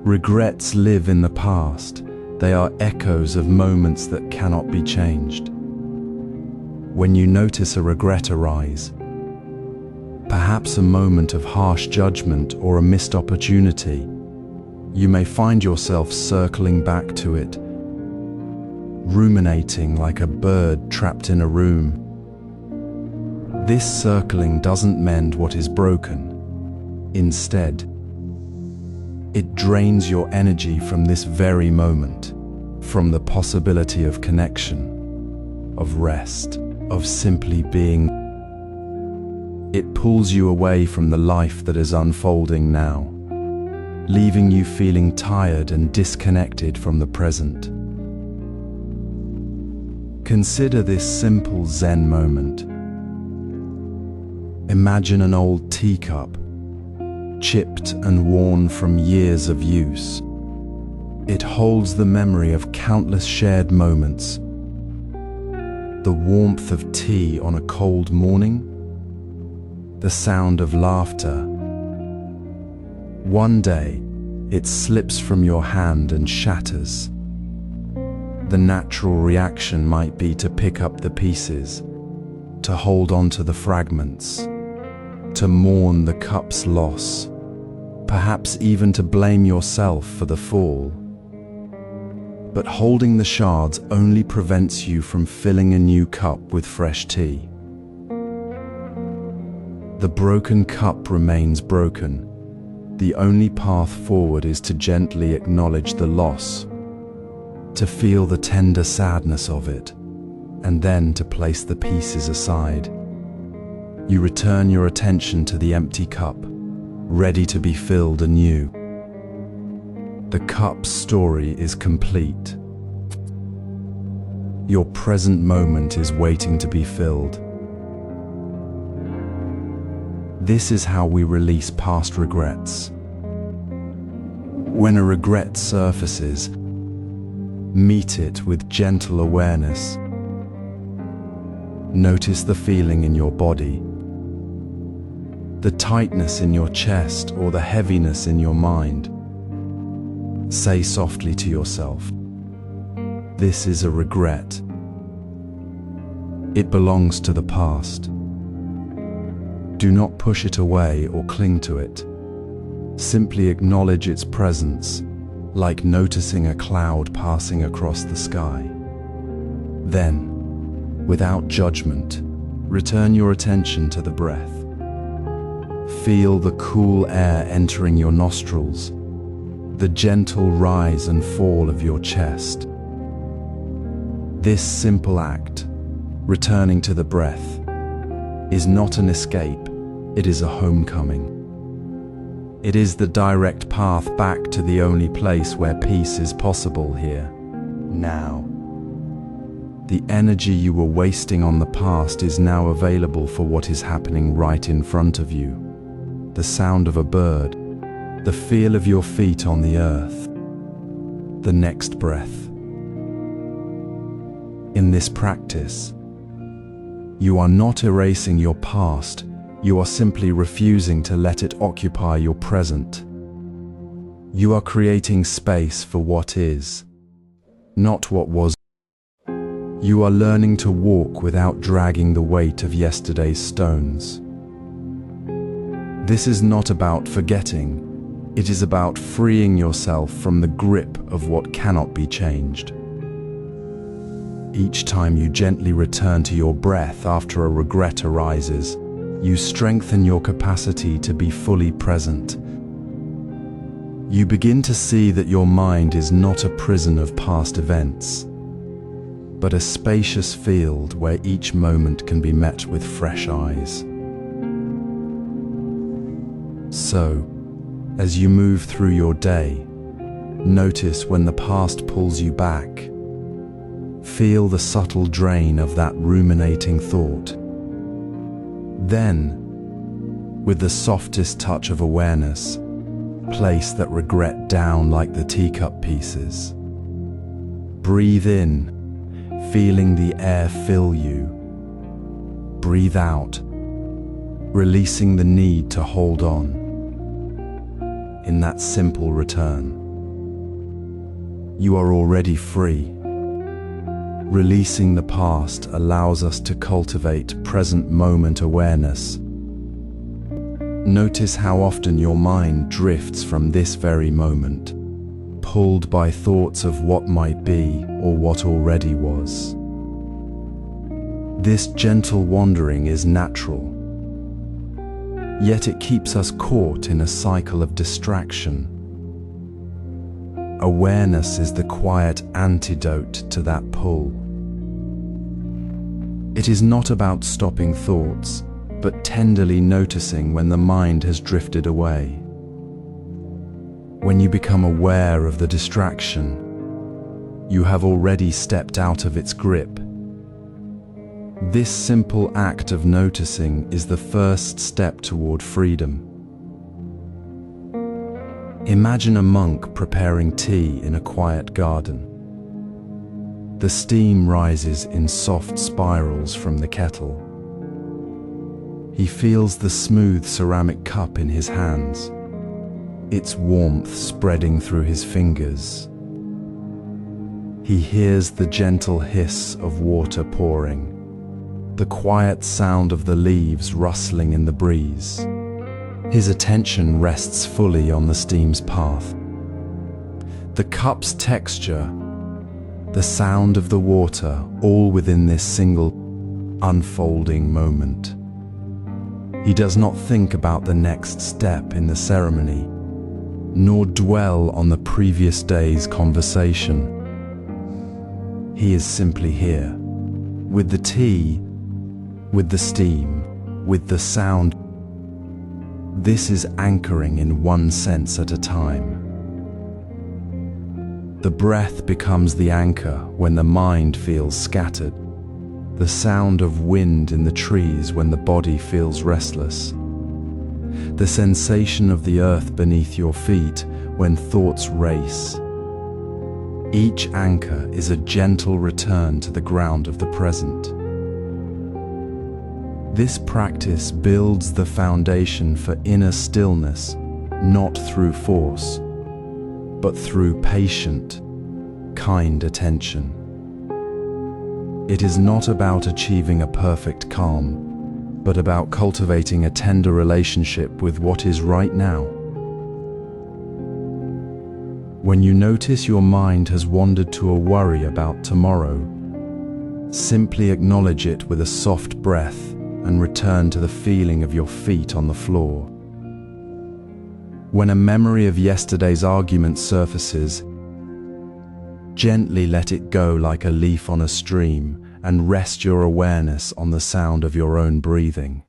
Regrets live in the past. They are echoes of moments that cannot be changed. When you notice a regret arise, perhaps a moment of harsh judgment or a missed opportunity, you may find yourself circling back to it, ruminating like a bird trapped in a room. This circling doesn't mend what is broken. Instead, it drains your energy from this very moment. from the possibility of connection, of rest, of simply being. It pulls you away from the life that is unfolding now, leaving you feeling tired and disconnected from the present. Consider this simple Zen moment. Imagine an old teacup, chipped and worn from years of use. It holds the memory of countless shared moments. The warmth of tea on a cold morning, the sound of laughter. One day, it slips from your hand and shatters. The natural reaction might be to pick up the pieces, to hold on to the fragments, to mourn the cup's loss, perhaps even to blame yourself for the fall. But holding the shards only prevents you from filling a new cup with fresh tea. The broken cup remains broken. The only path forward is to gently acknowledge the loss, to feel the tender sadness of it, and then to place the pieces aside. You return your attention to the empty cup, ready to be filled anew. The cup's story is complete. Your present moment is waiting to be filled. This is how we release past regrets. When a regret surfaces, meet it with gentle awareness. Notice the feeling in your body, the tightness in your chest or the heaviness in your mind. Say softly to yourself, "This is a regret. It belongs to the past." Do not push it away or cling to it. Simply acknowledge its presence, like noticing a cloud passing across the sky. Then, without judgment, return your attention to the breath. Feel the cool air entering your nostrils, the gentle rise and fall of your chest. This simple act, returning to the breath, is not an escape, it is a homecoming. It is the direct path back to the only place where peace is possible here, now. The energy you were wasting on the past is now available for what is happening right in front of you. The sound of a bird, the feel of your feet on the earth, the next breath. In this practice, you are not erasing your past, you are simply refusing to let it occupy your present. You are creating space for what is, not what was. You are learning to walk without dragging the weight of yesterday's stones. This is not about forgetting, it is about freeing yourself from the grip of what cannot be changed. Each time you gently return to your breath after a regret arises, you strengthen your capacity to be fully present. You begin to see that your mind is not a prison of past events, but a spacious field where each moment can be met with fresh eyes. So, as you move through your day, notice when the past pulls you back. Feel the subtle drain of that ruminating thought. Then, with the softest touch of awareness, place that regret down like the teacup pieces. Breathe in, feeling the air fill you. Breathe out, releasing the need to hold on. In that simple return, you are already free. Releasing the past allows us to cultivate present moment awareness. Notice how often your mind drifts from this very moment, pulled by thoughts of what might be or what already was. This gentle wandering is natural, yet it keeps us caught in a cycle of distraction. Awareness is the quiet antidote to that pull. It is not about stopping thoughts, but tenderly noticing when the mind has drifted away. When you become aware of the distraction, you have already stepped out of its grip. This simple act of noticing is the first step toward freedom. Imagine a monk preparing tea in a quiet garden. The steam rises in soft spirals from the kettle. He feels the smooth ceramic cup in his hands, its warmth spreading through his fingers. He hears the gentle hiss of water pouring, the quiet sound of the leaves rustling in the breeze. His attention rests fully on the steam's path. The cup's texture, the sound of the water, all within this single unfolding moment. He does not think about the next step in the ceremony, nor dwell on the previous day's conversation. He is simply here, with the tea, with the steam, with the sound. This is anchoring in one sense at a time. The breath becomes the anchor when the mind feels scattered, the sound of wind in the trees when the body feels restless, the sensation of the earth beneath your feet when thoughts race. Each anchor is a gentle return to the ground of the present. This practice builds the foundation for inner stillness, not through force, but through patient, kind attention. It is not about achieving a perfect calm, but about cultivating a tender relationship with what is right now. When you notice your mind has wandered to a worry about tomorrow, simply acknowledge it with a soft breath and return to the feeling of your feet on the floor. When a memory of yesterday's argument surfaces, gently let it go like a leaf on a stream and rest your awareness on the sound of your own breathing.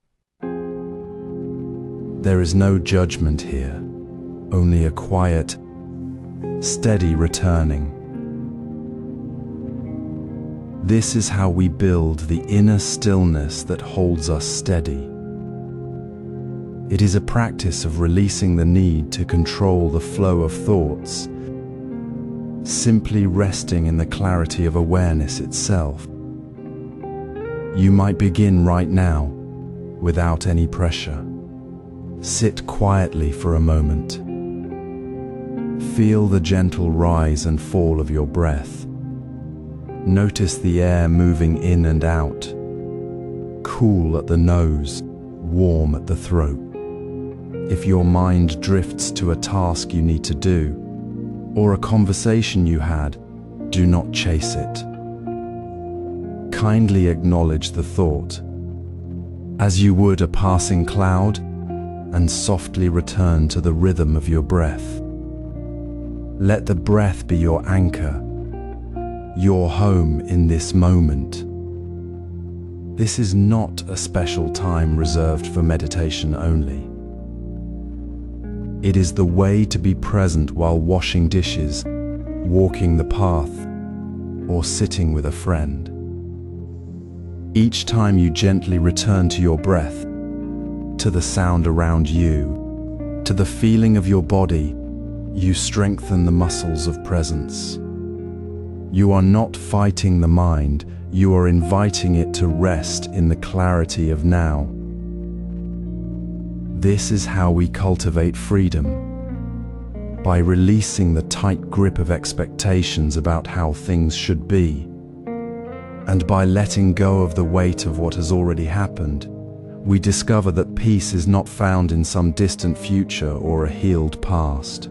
There is no judgment here, only a quiet, steady returning. This is how we build the inner stillness that holds us steady. It is a practice of releasing the need to control the flow of thoughts, simply resting in the clarity of awareness itself. You might begin right now, without any pressure. Sit quietly for a moment. Feel the gentle rise and fall of your breath. Notice the air moving in and out, cool at the nose, warm at the throat. If your mind drifts to a task you need to do, or a conversation you had, do not chase it. Kindly acknowledge the thought, as you would a passing cloud, and softly return to the rhythm of your breath. Let the breath be your anchor, your home in this moment. This is not a special time reserved for meditation only. It is the way to be present while washing dishes, walking the path, or sitting with a friend. Each time you gently return to your breath, to the sound around you, to the feeling of your body, you strengthen the muscles of presence. You are not fighting the mind, you are inviting it to rest in the clarity of now. This is how we cultivate freedom, by releasing the tight grip of expectations about how things should be, and by letting go of the weight of what has already happened. We discover that peace is not found in some distant future or a healed past.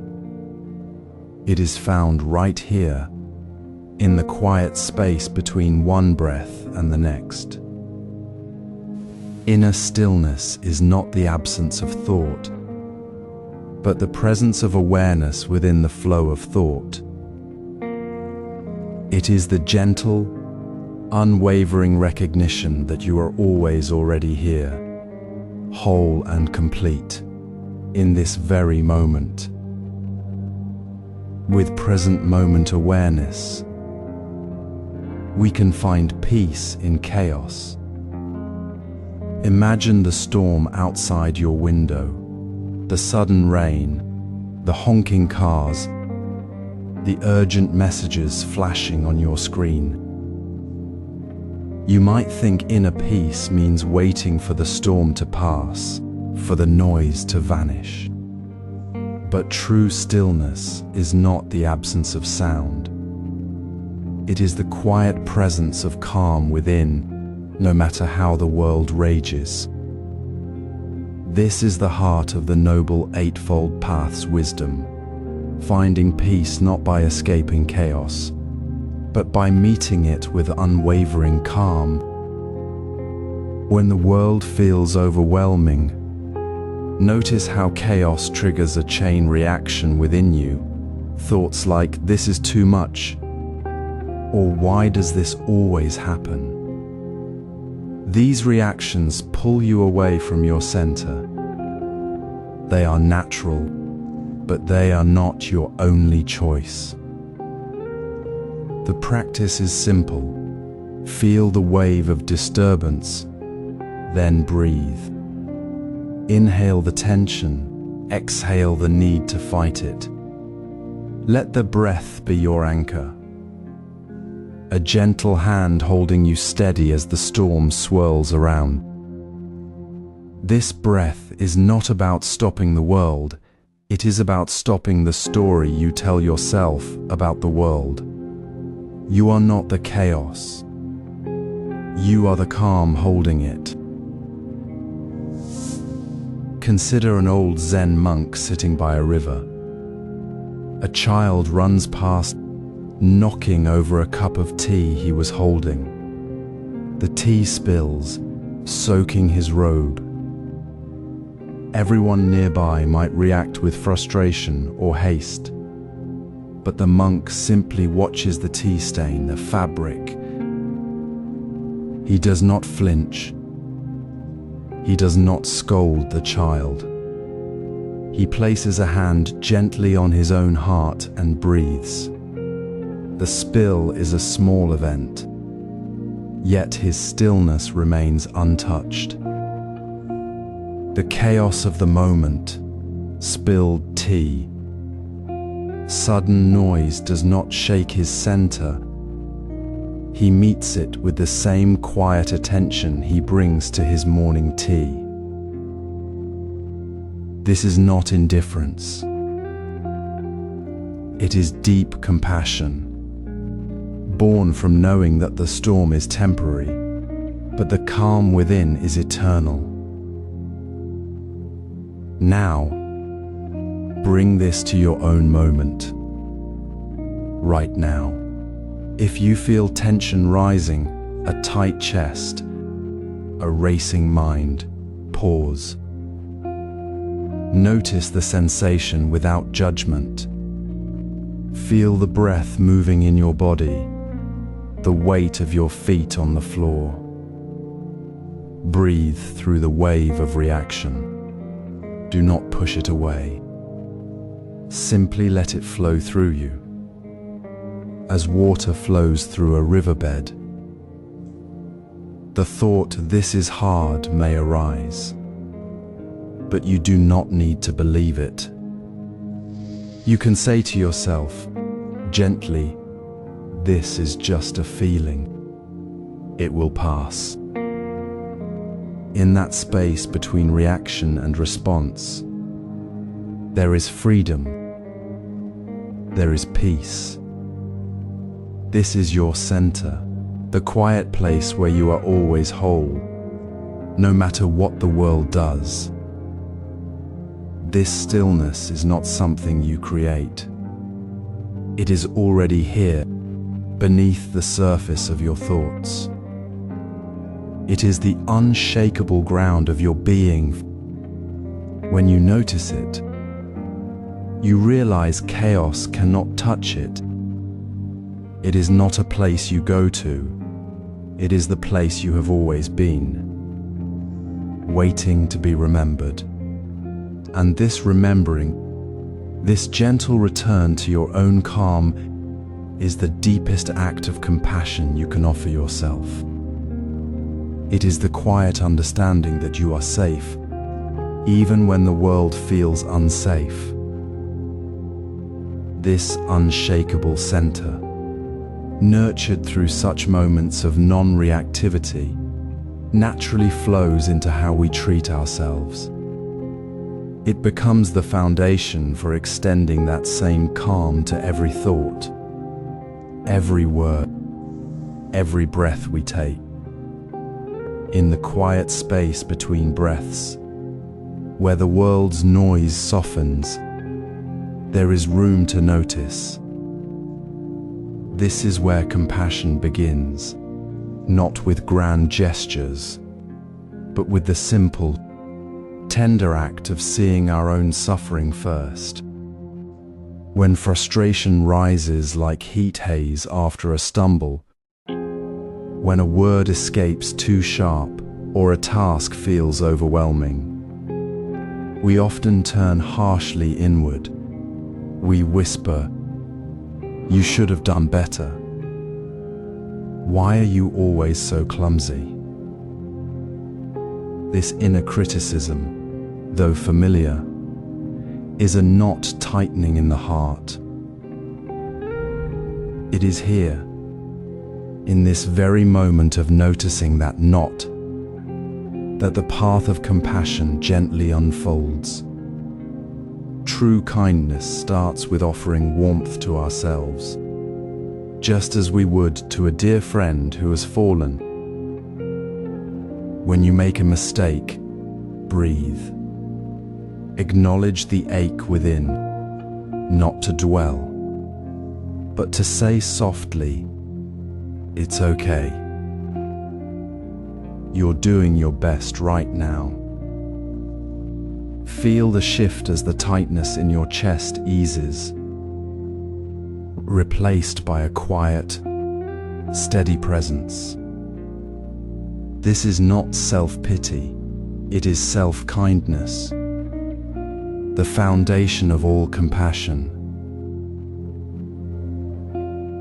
It is found right here, in the quiet space between one breath and the next. Inner stillness is not the absence of thought, but the presence of awareness within the flow of thought. It is the gentle, unwavering recognition that you are always already here, whole and complete, in this very moment. With present moment awareness, we can find peace in chaos. Imagine the storm outside your window, the sudden rain, the honking cars, the urgent messages flashing on your screen. You might think inner peace means waiting for the storm to pass, for the noise to vanish. But true stillness is not the absence of sound. It is the quiet presence of calm within, no matter how the world rages. This is the heart of the Noble Eightfold Path's wisdom, finding peace not by escaping chaos, but by meeting it with unwavering calm. When the world feels overwhelming, notice how chaos triggers a chain reaction within you. Thoughts like, "This is too much," or "Why does this always happen?" These reactions pull you away from your center. They are natural, but they are not your only choice. The practice is simple. Feel the wave of disturbance, then breathe. Inhale the tension, exhale the need to fight it. Let the breath be your anchor, a gentle hand holding you steady as the storm swirls around. This breath is not about stopping the world, it is about stopping the story you tell yourself about the world. You are not the chaos. You are the calm holding it. Consider an old Zen monk sitting by a river. A child runs past, knocking over a cup of tea he was holding. The tea spills, soaking his robe. Everyone nearby might react with frustration or haste, but the monk simply watches the tea stain, the fabric. He does not flinch. He does not scold the child. He places a hand gently on his own heart and breathes. The spill is a small event, yet his stillness remains untouched. The chaos of the moment, spilled tea, sudden noise does not shake his center. He meets it with the same quiet attention he brings to his morning tea. This is not indifference. It is deep compassion, born from knowing that the storm is temporary, but the calm within is eternal. Now, bring this to your own moment. Right now. If you feel tension rising, a tight chest, a racing mind, pause. Notice the sensation without judgment. Feel the breath moving in your body, the weight of your feet on the floor. Breathe through the wave of reaction. Do not push it away. Simply let it flow through you, as water flows through a riverbed. The thought, "This is hard," may arise, but you do not need to believe it. You can say to yourself, gently, "This is just a feeling. It will pass." In that space between reaction and response, there is freedom. There is peace. This is your center, the quiet place where you are always whole, no matter what the world does. This stillness is not something you create. It is already here, beneath the surface of your thoughts. It is the unshakable ground of your being. When you notice it, you realize chaos cannot touch it. It is not a place you go to, it is the place you have always been, waiting to be remembered. And this remembering, this gentle return to your own calm, is the deepest act of compassion you can offer yourself. It is the quiet understanding that you are safe, even when the world feels unsafe. This unshakable center, nurtured through such moments of non-reactivity, naturally flows into how we treat ourselves. It becomes the foundation for extending that same calm to every thought, every word, every breath we take. In the quiet space between breaths, where the world's noise softens, there is room to notice. This is where compassion begins, not with grand gestures, but with the simple, tender act of seeing our own suffering first. When frustration rises like heat haze after a stumble, when a word escapes too sharp or a task feels overwhelming, we often turn harshly inward. We whisper, "You should have done better. Why are you always so clumsy?" This inner criticism, though familiar, is a knot tightening in the heart. It is here, in this very moment of noticing that knot, that the path of compassion gently unfolds. True kindness starts with offering warmth to ourselves, just as we would to a dear friend who has fallen. When you make a mistake, breathe. Acknowledge the ache within, not to dwell, but to say softly, "It's okay. You're doing your best right now." Feel the shift as the tightness in your chest eases, replaced by a quiet, steady presence. This is not self-pity, it is self-kindness, the foundation of all compassion.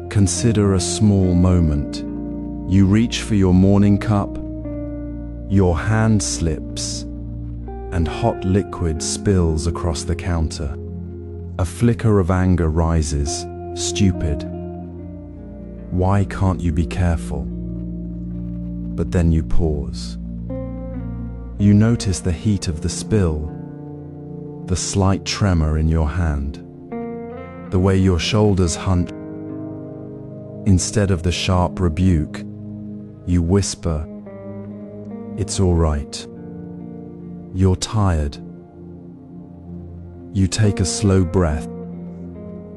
Consider a small moment. You reach for your morning cup, your hand slips, and hot liquid spills across the counter. A flicker of anger rises, stupid. Why can't you be careful? But then you pause. You notice the heat of the spill, the slight tremor in your hand, the way your shoulders hunch. Instead of the sharp rebuke, you whisper, "It's all right. You're tired." You take a slow breath,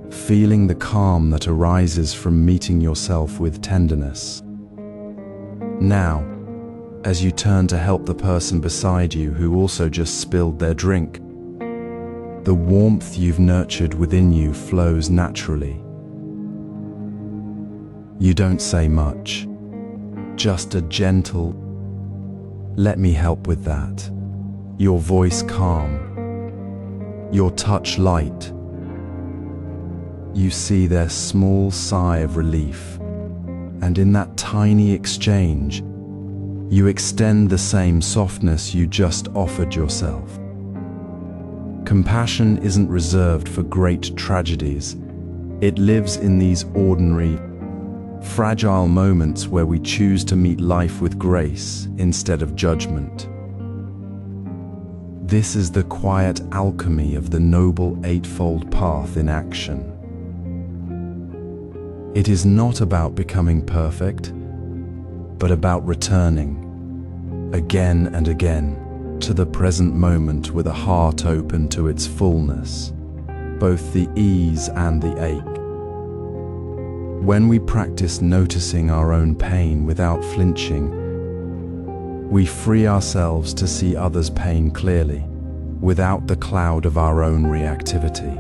feeling the calm that arises from meeting yourself with tenderness. Now, as you turn to help the person beside you who also just spilled their drink, the warmth you've nurtured within you flows naturally. You don't say much, just a gentle, "Let me help with that." Your voice calm, your touch light. You see their small sigh of relief, and in that tiny exchange, you extend the same softness you just offered yourself. Compassion isn't reserved for great tragedies. It lives in these ordinary, fragile moments where we choose to meet life with grace instead of judgment. This is the quiet alchemy of the Noble Eightfold Path in action. It is not about becoming perfect, but about returning, again and again, to the present moment with a heart open to its fullness, both the ease and the ache. When we practice noticing our own pain without flinching, we free ourselves to see others' pain clearly, without the cloud of our own reactivity.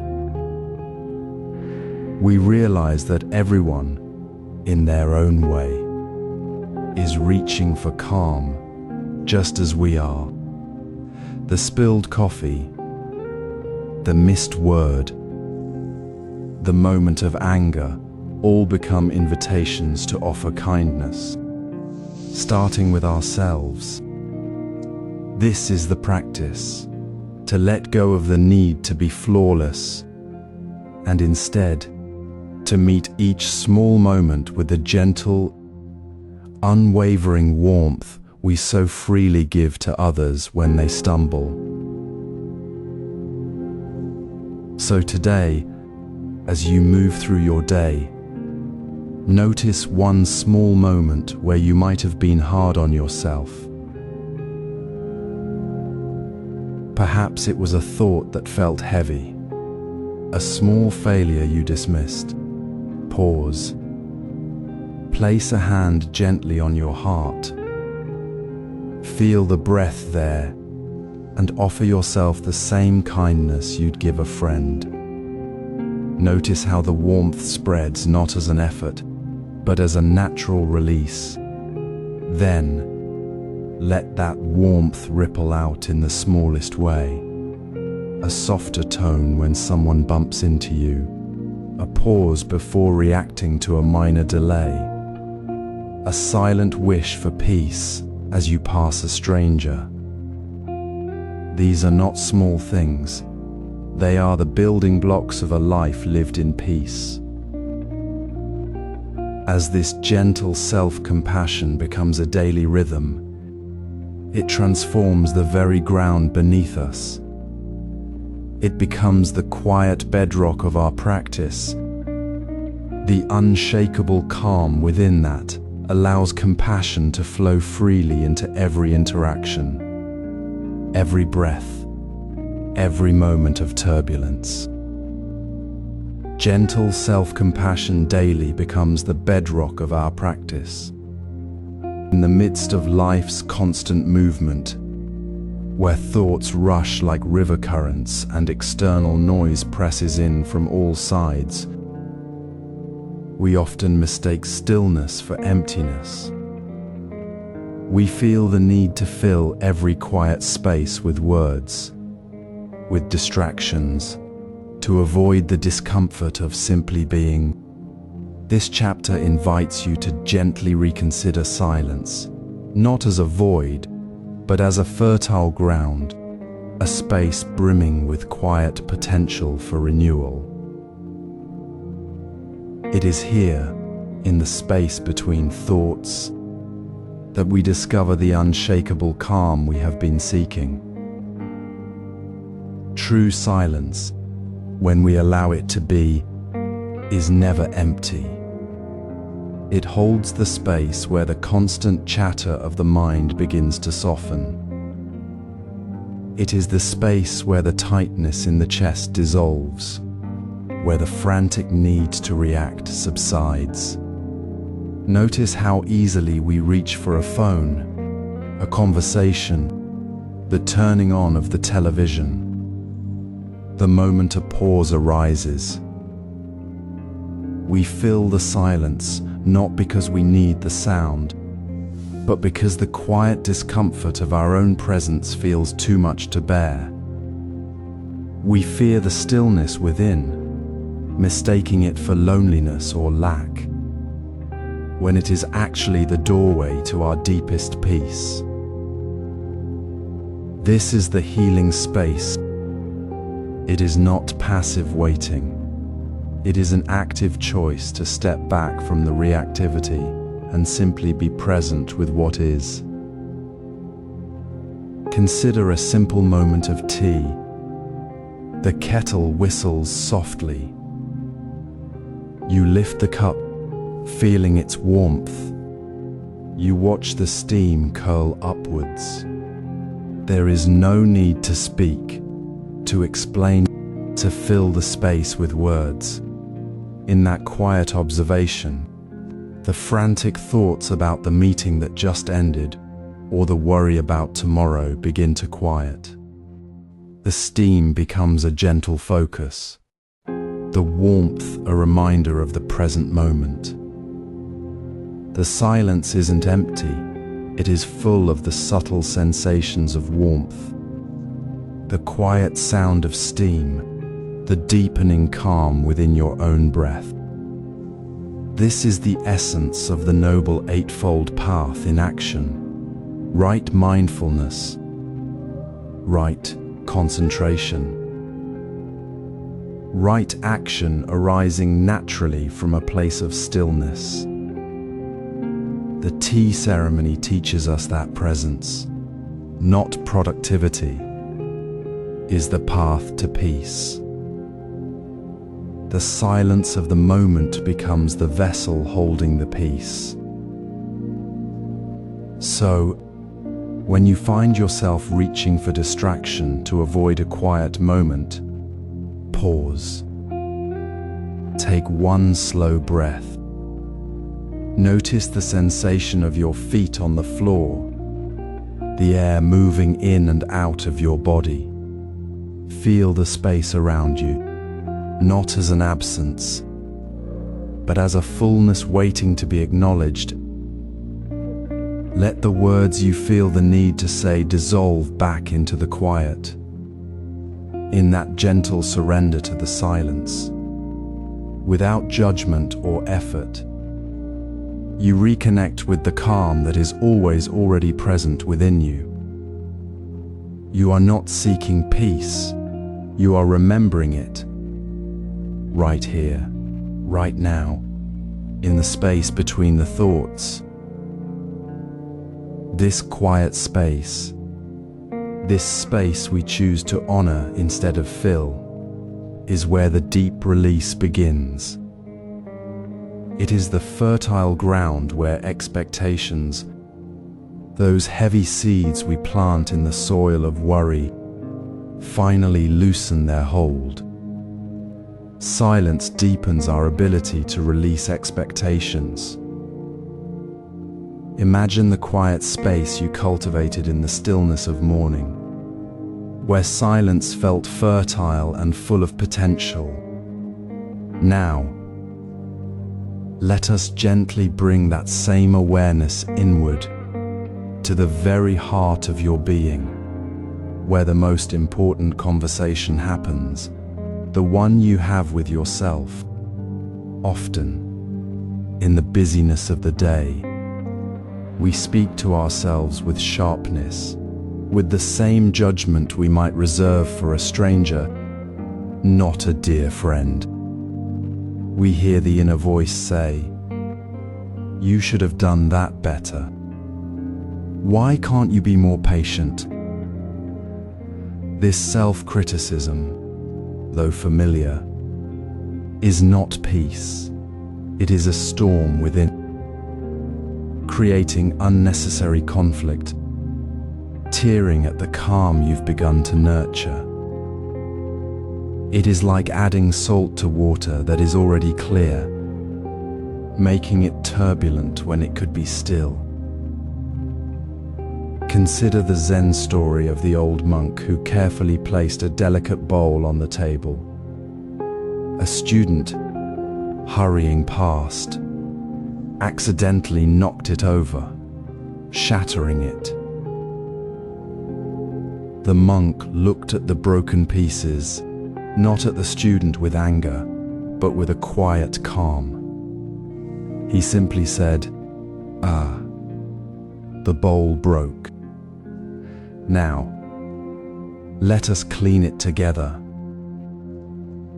We realize that everyone, in their own way, is reaching for calm, just as we are. The spilled coffee, the missed word, the moment of anger, all become invitations to offer kindness, starting with ourselves. This is the practice, to let go of the need to be flawless, and instead, to meet each small moment with the gentle, unwavering warmth we so freely give to others when they stumble. So today, as you move through your day, notice one small moment where you might have been hard on yourself. Perhaps it was a thought that felt heavy, a small failure you dismissed. Pause. Place a hand gently on your heart. Feel the breath there, and offer yourself the same kindness you'd give a friend. Notice how the warmth spreads not as an effort, but as a natural release. Then, let that warmth ripple out in the smallest way. A softer tone when someone bumps into you, a pause before reacting to a minor delay, a silent wish for peace as you pass a stranger. These are not small things. They are the building blocks of a life lived in peace. As this gentle self-compassion becomes a daily rhythm, it transforms the very ground beneath us. It becomes the quiet bedrock of our practice. The unshakable calm within that allows compassion to flow freely into every interaction, every breath, every moment of turbulence. Gentle self-compassion daily becomes the bedrock of our practice. In the midst of life's constant movement, where thoughts rush like river currents and external noise presses in from all sides, we often mistake stillness for emptiness. We feel the need to fill every quiet space with words, with distractions, to avoid the discomfort of simply being. This chapter invites you to gently reconsider silence, not as a void, but as a fertile ground, a space brimming with quiet potential for renewal. It is here, in the space between thoughts, that we discover the unshakable calm we have been seeking. True silence, when we allow it to be, is never empty. It holds the space where the constant chatter of the mind begins to soften. It is the space where the tightness in the chest dissolves, where the frantic need to react subsides. Notice how easily we reach for a phone, a conversation, the turning on of the television. The moment a pause arises, we fill the silence not because we need the sound, but because the quiet discomfort of our own presence feels too much to bear. We fear the stillness within, mistaking it for loneliness or lack, when it is actually the doorway to our deepest peace. This is the healing space. It is not passive waiting. It is an active choice to step back from the reactivity and simply be present with what is. Consider a simple moment of tea. The kettle whistles softly. You lift the cup, feeling its warmth. You watch the steam curl upwards. There is no need to speak, to explain, to fill the space with words. In that quiet observation, the frantic thoughts about the meeting that just ended or the worry about tomorrow begin to quiet. The steam becomes a gentle focus, the warmth a reminder of the present moment. The silence isn't empty, it is full of the subtle sensations of warmth, the quiet sound of steam, the deepening calm within your own breath. This is the essence of the Noble Eightfold Path in action. Right mindfulness, right concentration, right action arising naturally from a place of stillness. The tea ceremony teaches us that presence, not productivity, is the path to peace. The silence of the moment becomes the vessel holding the peace. So, when you find yourself reaching for distraction to avoid a quiet moment, pause. Take one slow breath. Notice the sensation of your feet on the floor, the air moving in and out of your body. Feel the space around you, not as an absence, but as a fullness waiting to be acknowledged. Let the words you feel the need to say dissolve back into the quiet, in that gentle surrender to the silence. Without judgment or effort, you reconnect with the calm that is always already present within you. You are not seeking peace, you are remembering it. Right here, right now, in the space between the thoughts. This quiet space, this space we choose to honor instead of fill, is where the deep release begins. It is the fertile ground where expectations, those heavy seeds we plant in the soil of worry, finally loosen their hold. Silence deepens our ability to release expectations. Imagine the quiet space you cultivated in the stillness of morning, where silence felt fertile and full of potential. Now, let us gently bring that same awareness inward to the very heart of your being, where the most important conversation happens, the one you have with yourself. Often, in the busyness of the day, we speak to ourselves with sharpness, with the same judgment we might reserve for a stranger, not a dear friend. We hear the inner voice say, "You should have done that better. Why can't you be more patient?" This self-criticism, though familiar, is not peace. It is a storm within, creating unnecessary conflict, tearing at the calm you've begun to nurture. It is like adding salt to water that is already clear, making it turbulent when it could be still. Consider the Zen story of the old monk who carefully placed a delicate bowl on the table. A student, hurrying past, accidentally knocked it over, shattering it. The monk looked at the broken pieces, not at the student with anger, but with a quiet calm. He simply said, "Ah, the bowl broke. Now, let us clean it together."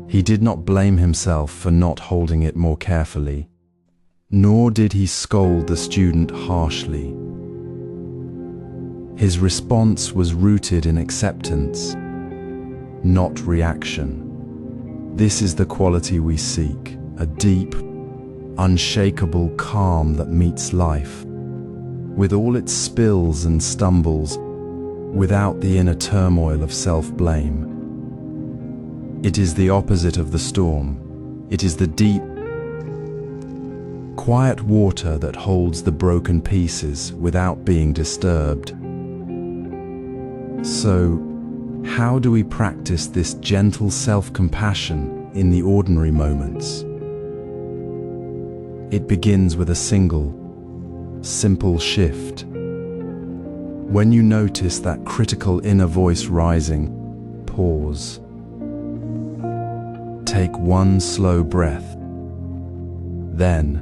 He did not blame himself for not holding it more carefully, nor did he scold the student harshly. His response was rooted in acceptance, not reaction. This is the quality we seek, a deep, unshakable calm that meets life, with all its spills and stumbles, without the inner turmoil of self-blame. It is the opposite of the storm. It is the deep, quiet water that holds the broken pieces without being disturbed. So, how do we practice this gentle self-compassion in the ordinary moments? It begins with a single, simple shift. When you notice that critical inner voice rising, pause. Take one slow breath. Then,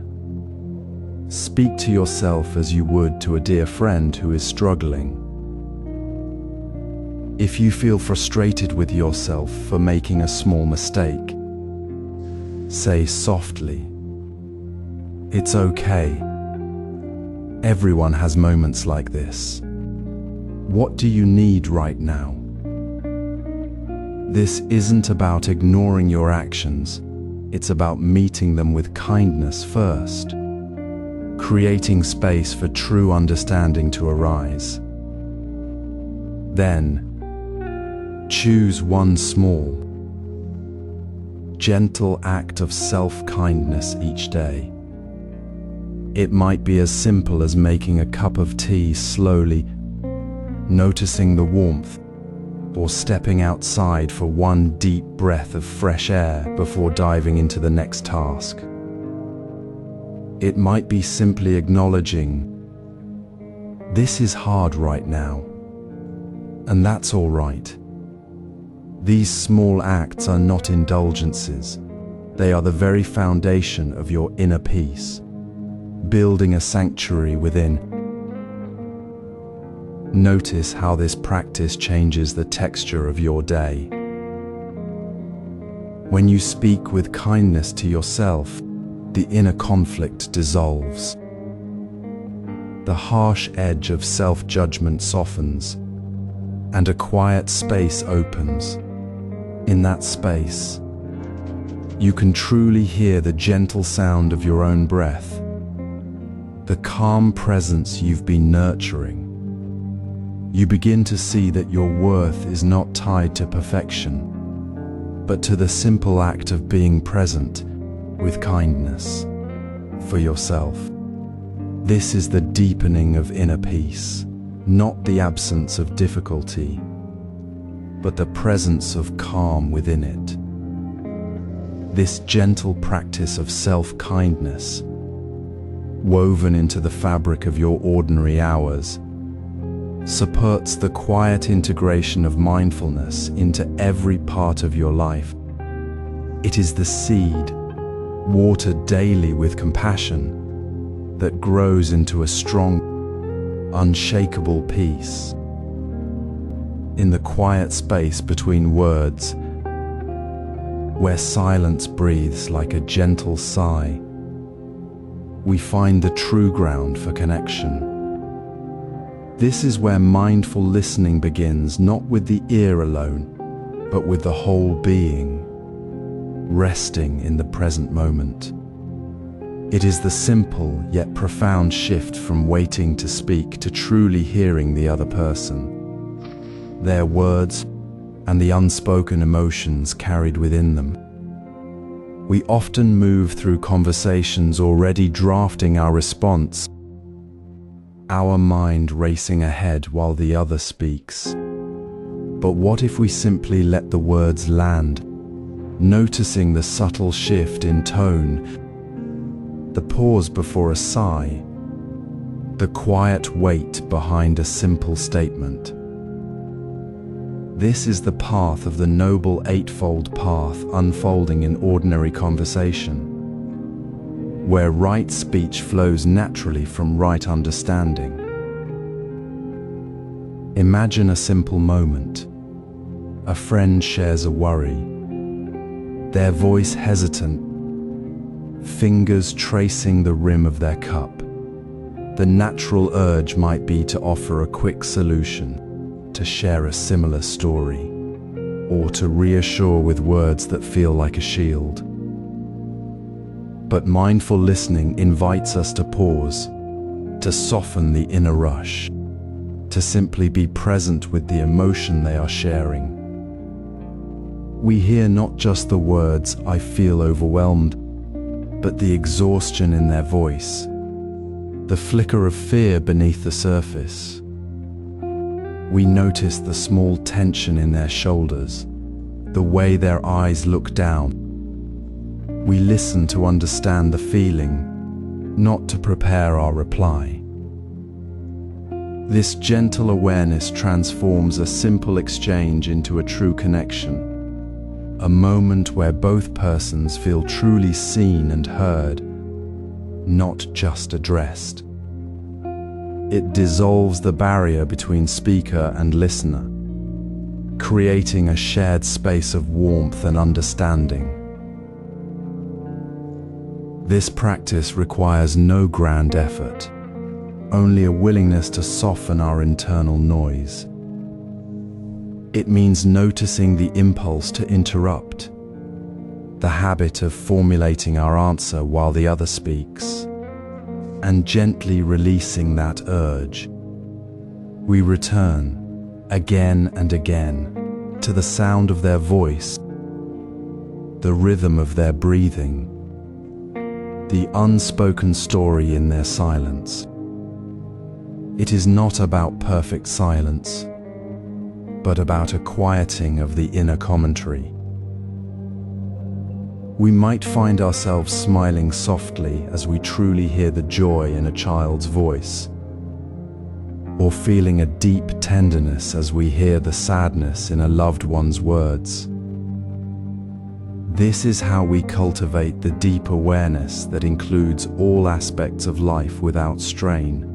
speak to yourself as you would to a dear friend who is struggling. If you feel frustrated with yourself for making a small mistake, say softly, "It's okay. Everyone has moments like this. What do you need right now?" This isn't about ignoring your actions, it's about meeting them with kindness first, creating space for true understanding to arise. Then, choose one small, gentle act of self-kindness each day. It might be as simple as making a cup of tea slowly, noticing the warmth, or stepping outside for one deep breath of fresh air before diving into the next task. It might be simply acknowledging, "This is hard right now, and that's all right." These small acts are not indulgences. They are the very foundation of your inner peace, building a sanctuary within. Notice how this practice changes the texture of your day. When you speak with kindness to yourself, the inner conflict dissolves. The harsh edge of self-judgment softens, and a quiet space opens. In that space, you can truly hear the gentle sound of your own breath, the calm presence you've been nurturing. You begin to see that your worth is not tied to perfection, but to the simple act of being present with kindness for yourself. This is the deepening of inner peace, not the absence of difficulty, but the presence of calm within it. This gentle practice of self-kindness, woven into the fabric of your ordinary hours, supports the quiet integration of mindfulness into every part of your life. It is the seed, watered daily with compassion, that grows into a strong, unshakable peace. In the quiet space between words, where silence breathes like a gentle sigh, we find the true ground for connection. This is where mindful listening begins, not with the ear alone, but with the whole being, resting in the present moment. It is the simple yet profound shift from waiting to speak to truly hearing the other person, their words, and the unspoken emotions carried within them. We often move through conversations already drafting our response, our mind racing ahead while the other speaks. But what if we simply let the words land, noticing the subtle shift in tone, the pause before a sigh, the quiet weight behind a simple statement? This is the path of the Noble Eightfold Path unfolding in ordinary conversation, where right speech flows naturally from right understanding. Imagine a simple moment. A friend shares a worry, their voice hesitant, fingers tracing the rim of their cup. The natural urge might be to offer a quick solution, to share a similar story, or to reassure with words that feel like a shield. But mindful listening invites us to pause, to soften the inner rush, to simply be present with the emotion they are sharing. We hear not just the words, "I feel overwhelmed," but the exhaustion in their voice, the flicker of fear beneath the surface. We notice the small tension in their shoulders, the way their eyes look down. We listen to understand the feeling, not to prepare our reply. This gentle awareness transforms a simple exchange into a true connection, a moment where both persons feel truly seen and heard, not just addressed. It dissolves the barrier between speaker and listener, creating a shared space of warmth and understanding. This practice requires no grand effort, only a willingness to soften our internal noise. It means noticing the impulse to interrupt, the habit of formulating our answer while the other speaks, and gently releasing that urge. We return, again and again, to the sound of their voice, the rhythm of their breathing, the unspoken story in their silence. It is not about perfect silence, but about a quieting of the inner commentary. We might find ourselves smiling softly as we truly hear the joy in a child's voice, or feeling a deep tenderness as we hear the sadness in a loved one's words. This is how we cultivate the deep awareness that includes all aspects of life without strain,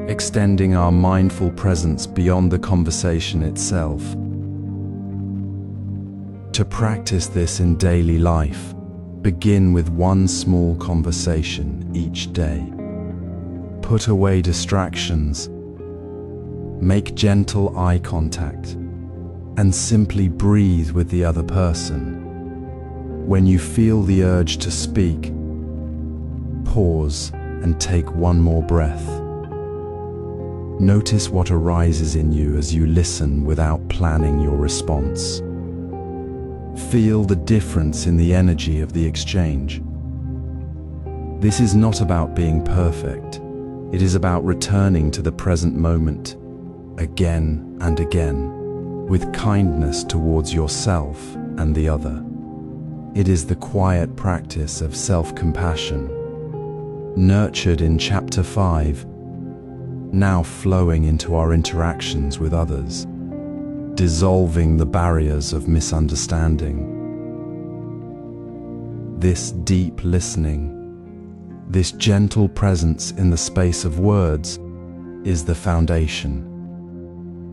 extending our mindful presence beyond the conversation itself. To practice this in daily life, begin with one small conversation each day. Put away distractions, make gentle eye contact, and simply breathe with the other person. When you feel the urge to speak, pause and take one more breath. Notice what arises in you as you listen without planning your response. Feel the difference in the energy of the exchange. This is not about being perfect. It is about returning to the present moment, again and again, with kindness towards yourself and the other. It is the quiet practice of self-compassion, nurtured in Chapter 5, now flowing into our interactions with others, dissolving the barriers of misunderstanding. This deep listening, this gentle presence in the space of words, is the foundation.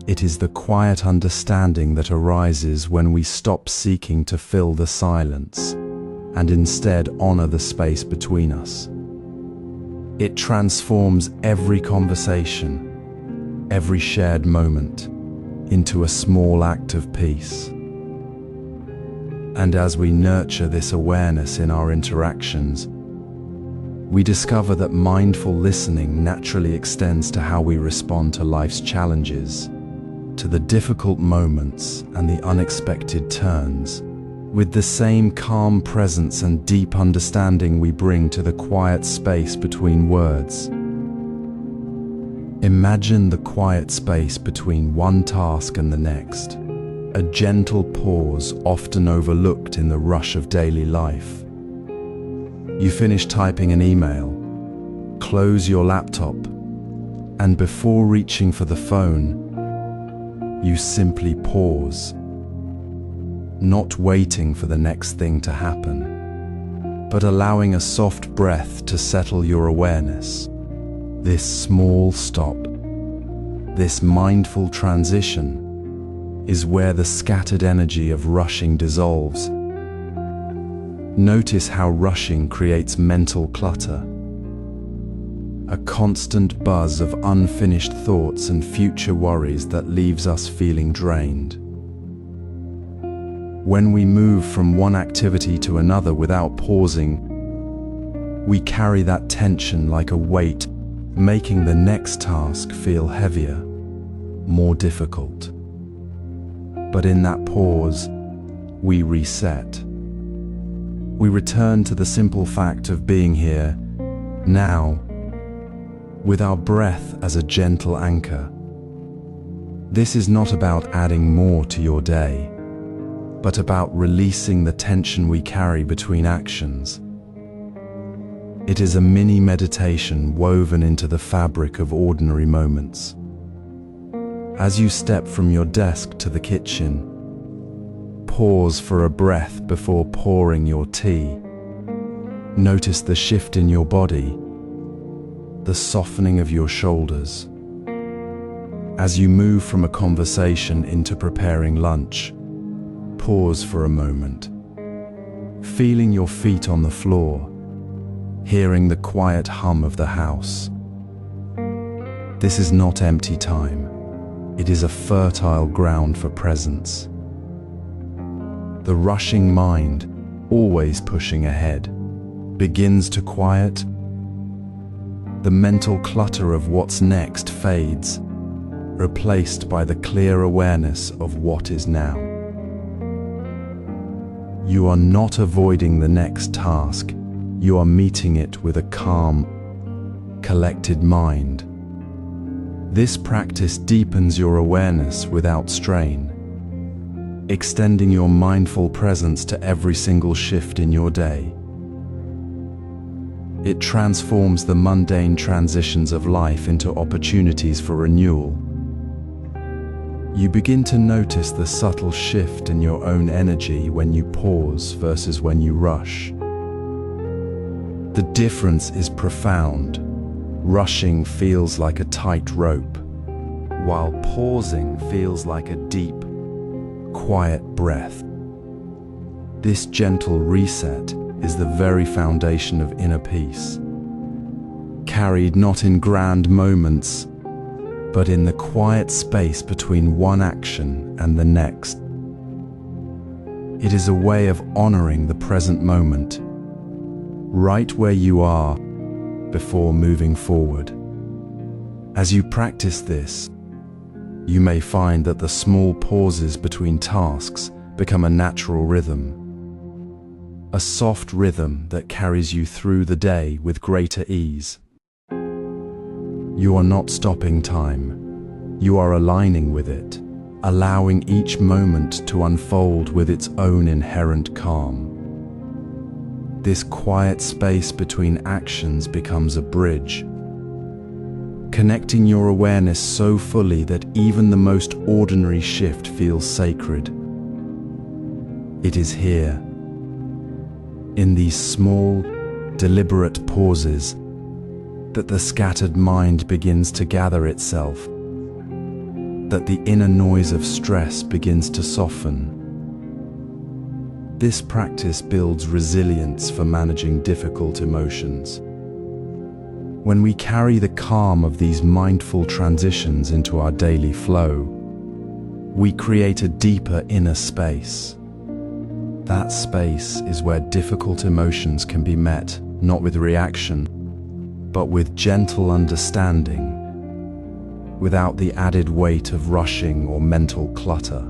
It is the quiet understanding that arises when we stop seeking to fill the silence and instead honor the space between us. It transforms every conversation, every shared moment, into a small act of peace. And as we nurture this awareness in our interactions, we discover that mindful listening naturally extends to how we respond to life's challenges, to the difficult moments and the unexpected turns, with the same calm presence and deep understanding we bring to the quiet space between words. Imagine the quiet space between one task and the next, a gentle pause often overlooked in the rush of daily life. You finish typing an email, close your laptop, and before reaching for the phone, you simply pause, not waiting for the next thing to happen, but allowing a soft breath to settle your awareness. This small stop, this mindful transition, is where the scattered energy of rushing dissolves. Notice how rushing creates mental clutter, a constant buzz of unfinished thoughts and future worries that leaves us feeling drained. When we move from one activity to another without pausing, we carry that tension like a weight, making the next task feel heavier, more difficult. But in that pause, we reset. We return to the simple fact of being here, now, with our breath as a gentle anchor. This is not about adding more to your day, but about releasing the tension we carry between actions. It is a mini meditation woven into the fabric of ordinary moments, As you step from your desk to the kitchen, pause for a breath before pouring your tea. Notice the shift in your body, the softening of your shoulders. As you move from a conversation into preparing lunch, pause for a moment, feeling your feet on the floor, hearing the quiet hum of the house. This is not empty time. It is a fertile ground for presence. The rushing mind, always pushing ahead, begins to quiet. The mental clutter of what's next fades, replaced by the clear awareness of what is now. You are not avoiding the next task. You are meeting it with a calm, collected mind. This practice deepens your awareness without strain, extending your mindful presence to every single shift in your day. It transforms the mundane transitions of life into opportunities for renewal. You begin to notice the subtle shift in your own energy when you pause versus when you rush. The difference is profound. Rushing feels like a tight rope, while pausing feels like a deep, quiet breath. This gentle reset is the very foundation of inner peace, carried not in grand moments, but in the quiet space between one action and the next. It is a way of honoring the present moment, right where you are, before moving forward. As you practice this, you may find that the small pauses between tasks become a natural rhythm, a soft rhythm that carries you through the day with greater ease. You are not stopping time. You are aligning with it, allowing each moment to unfold with its own inherent calm. This quiet space between actions becomes a bridge, connecting your awareness so fully that even the most ordinary shift feels sacred. It is here, in these small, deliberate pauses, that the scattered mind begins to gather itself, that the inner noise of stress begins to soften. This practice builds resilience for managing difficult emotions. When we carry the calm of these mindful transitions into our daily flow, we create a deeper inner space. That space is where difficult emotions can be met, not with reaction, but with gentle understanding, without the added weight of rushing or mental clutter.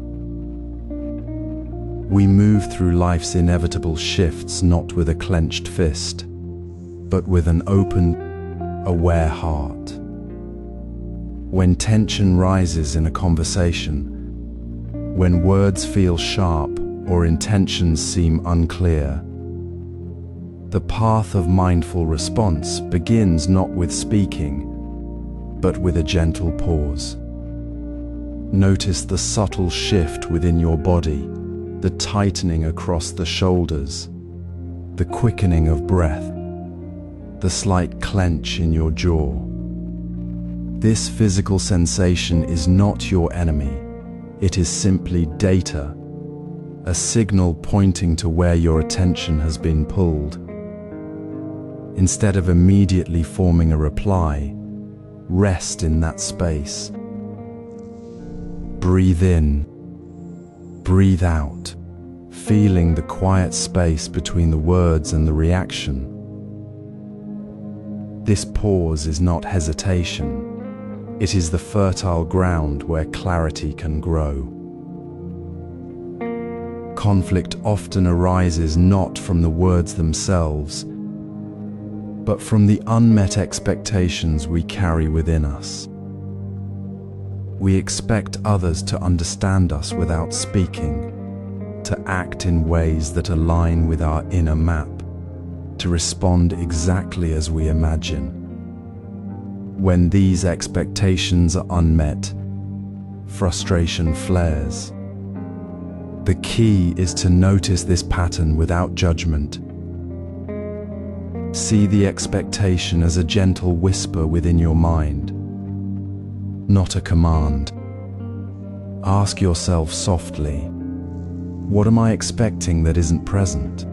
We move through life's inevitable shifts not with a clenched fist, but with an open, aware heart. When tension rises in a conversation, when words feel sharp or intentions seem unclear, the path of mindful response begins not with speaking, but with a gentle pause. Notice the subtle shift within your body, the tightening across the shoulders, the quickening of breath, the slight clench in your jaw. This physical sensation is not your enemy. It is simply data, a signal pointing to where your attention has been pulled. Instead of immediately forming a reply, rest in that space. Breathe in, breathe out, feeling the quiet space between the words and the reaction. This pause is not hesitation. It is the fertile ground where clarity can grow. Conflict often arises not from the words themselves, but from the unmet expectations we carry within us. We expect others to understand us without speaking, to act in ways that align with our inner map, to respond exactly as we imagine. When these expectations are unmet, frustration flares. The key is to notice this pattern without judgment. See the expectation as a gentle whisper within your mind, not a command. Ask yourself softly, what am I expecting that isn't present?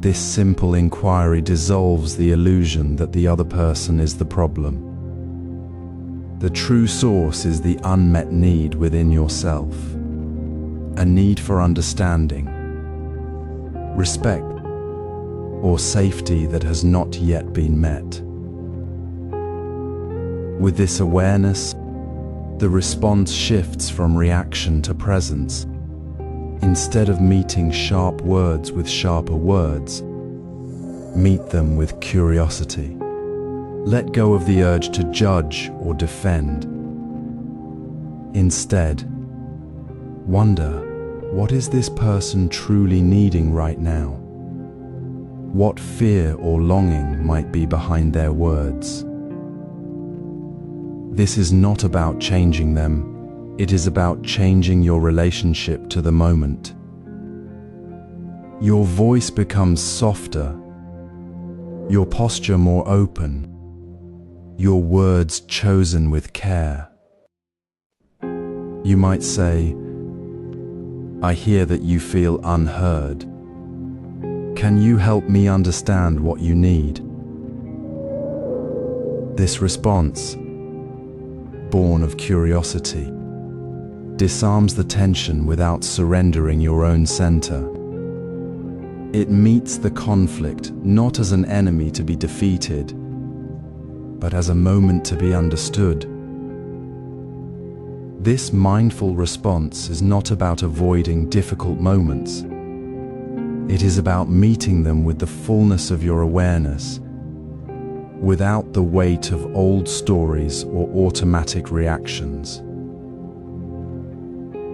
This simple inquiry dissolves the illusion that the other person is the problem. The true source is the unmet need within yourself, a need for understanding, respect, or safety that has not yet been met. With this awareness, the response shifts from reaction to presence. Instead of meeting sharp words with sharper words, meet them with curiosity. Let go of the urge to judge or defend. Instead, wonder, what is this person truly needing right now? What fear or longing might be behind their words? This is not about changing them. It is about changing your relationship to the moment. Your voice becomes softer, your posture more open, your words chosen with care. You might say, I hear that you feel unheard. Can you help me understand what you need? This response, born of curiosity, disarms the tension without surrendering your own center. It meets the conflict not as an enemy to be defeated, but as a moment to be understood. This mindful response is not about avoiding difficult moments. It is about meeting them with the fullness of your awareness, without the weight of old stories or automatic reactions.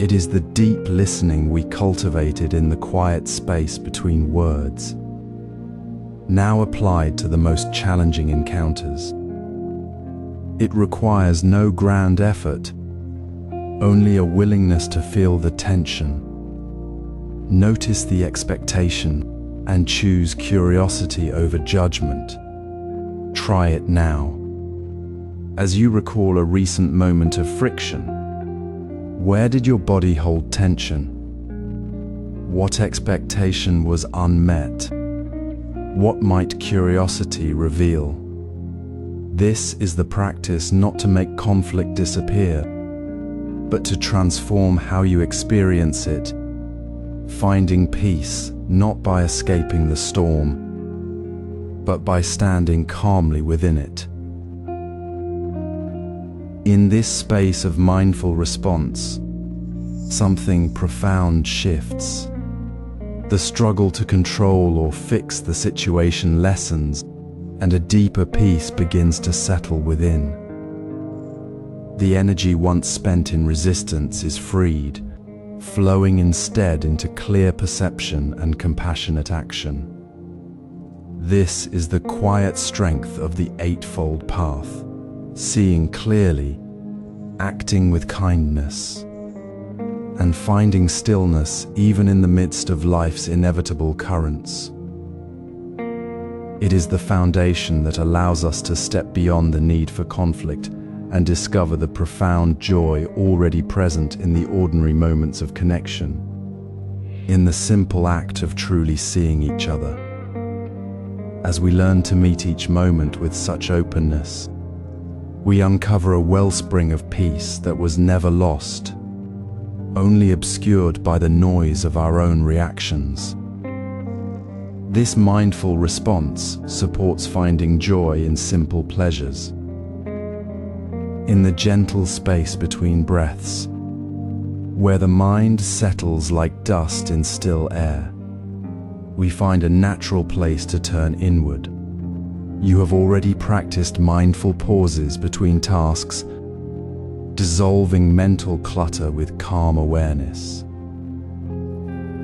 It is the deep listening we cultivated in the quiet space between words, now applied to the most challenging encounters. It requires no grand effort, only a willingness to feel the tension. Notice the expectation and choose curiosity over judgment. Try it now. As you recall a recent moment of friction, where did your body hold tension? What expectation was unmet? What might curiosity reveal? This is the practice not to make conflict disappear, but to transform how you experience it, finding peace not by escaping the storm, but by standing calmly within it. In this space of mindful response, something profound shifts. The struggle to control or fix the situation lessens, and a deeper peace begins to settle within. The energy once spent in resistance is freed, flowing instead into clear perception and compassionate action. This is the quiet strength of the Eightfold Path. Seeing clearly, acting with kindness, and finding stillness even in the midst of life's inevitable currents. It is the foundation that allows us to step beyond the need for conflict and discover the profound joy already present in the ordinary moments of connection, in the simple act of truly seeing each other. As we learn to meet each moment with such openness, we uncover a wellspring of peace that was never lost, only obscured by the noise of our own reactions. This mindful response supports finding joy in simple pleasures. In the gentle space between breaths, where the mind settles like dust in still air, we find a natural place to turn inward. You have already practiced mindful pauses between tasks, dissolving mental clutter with calm awareness.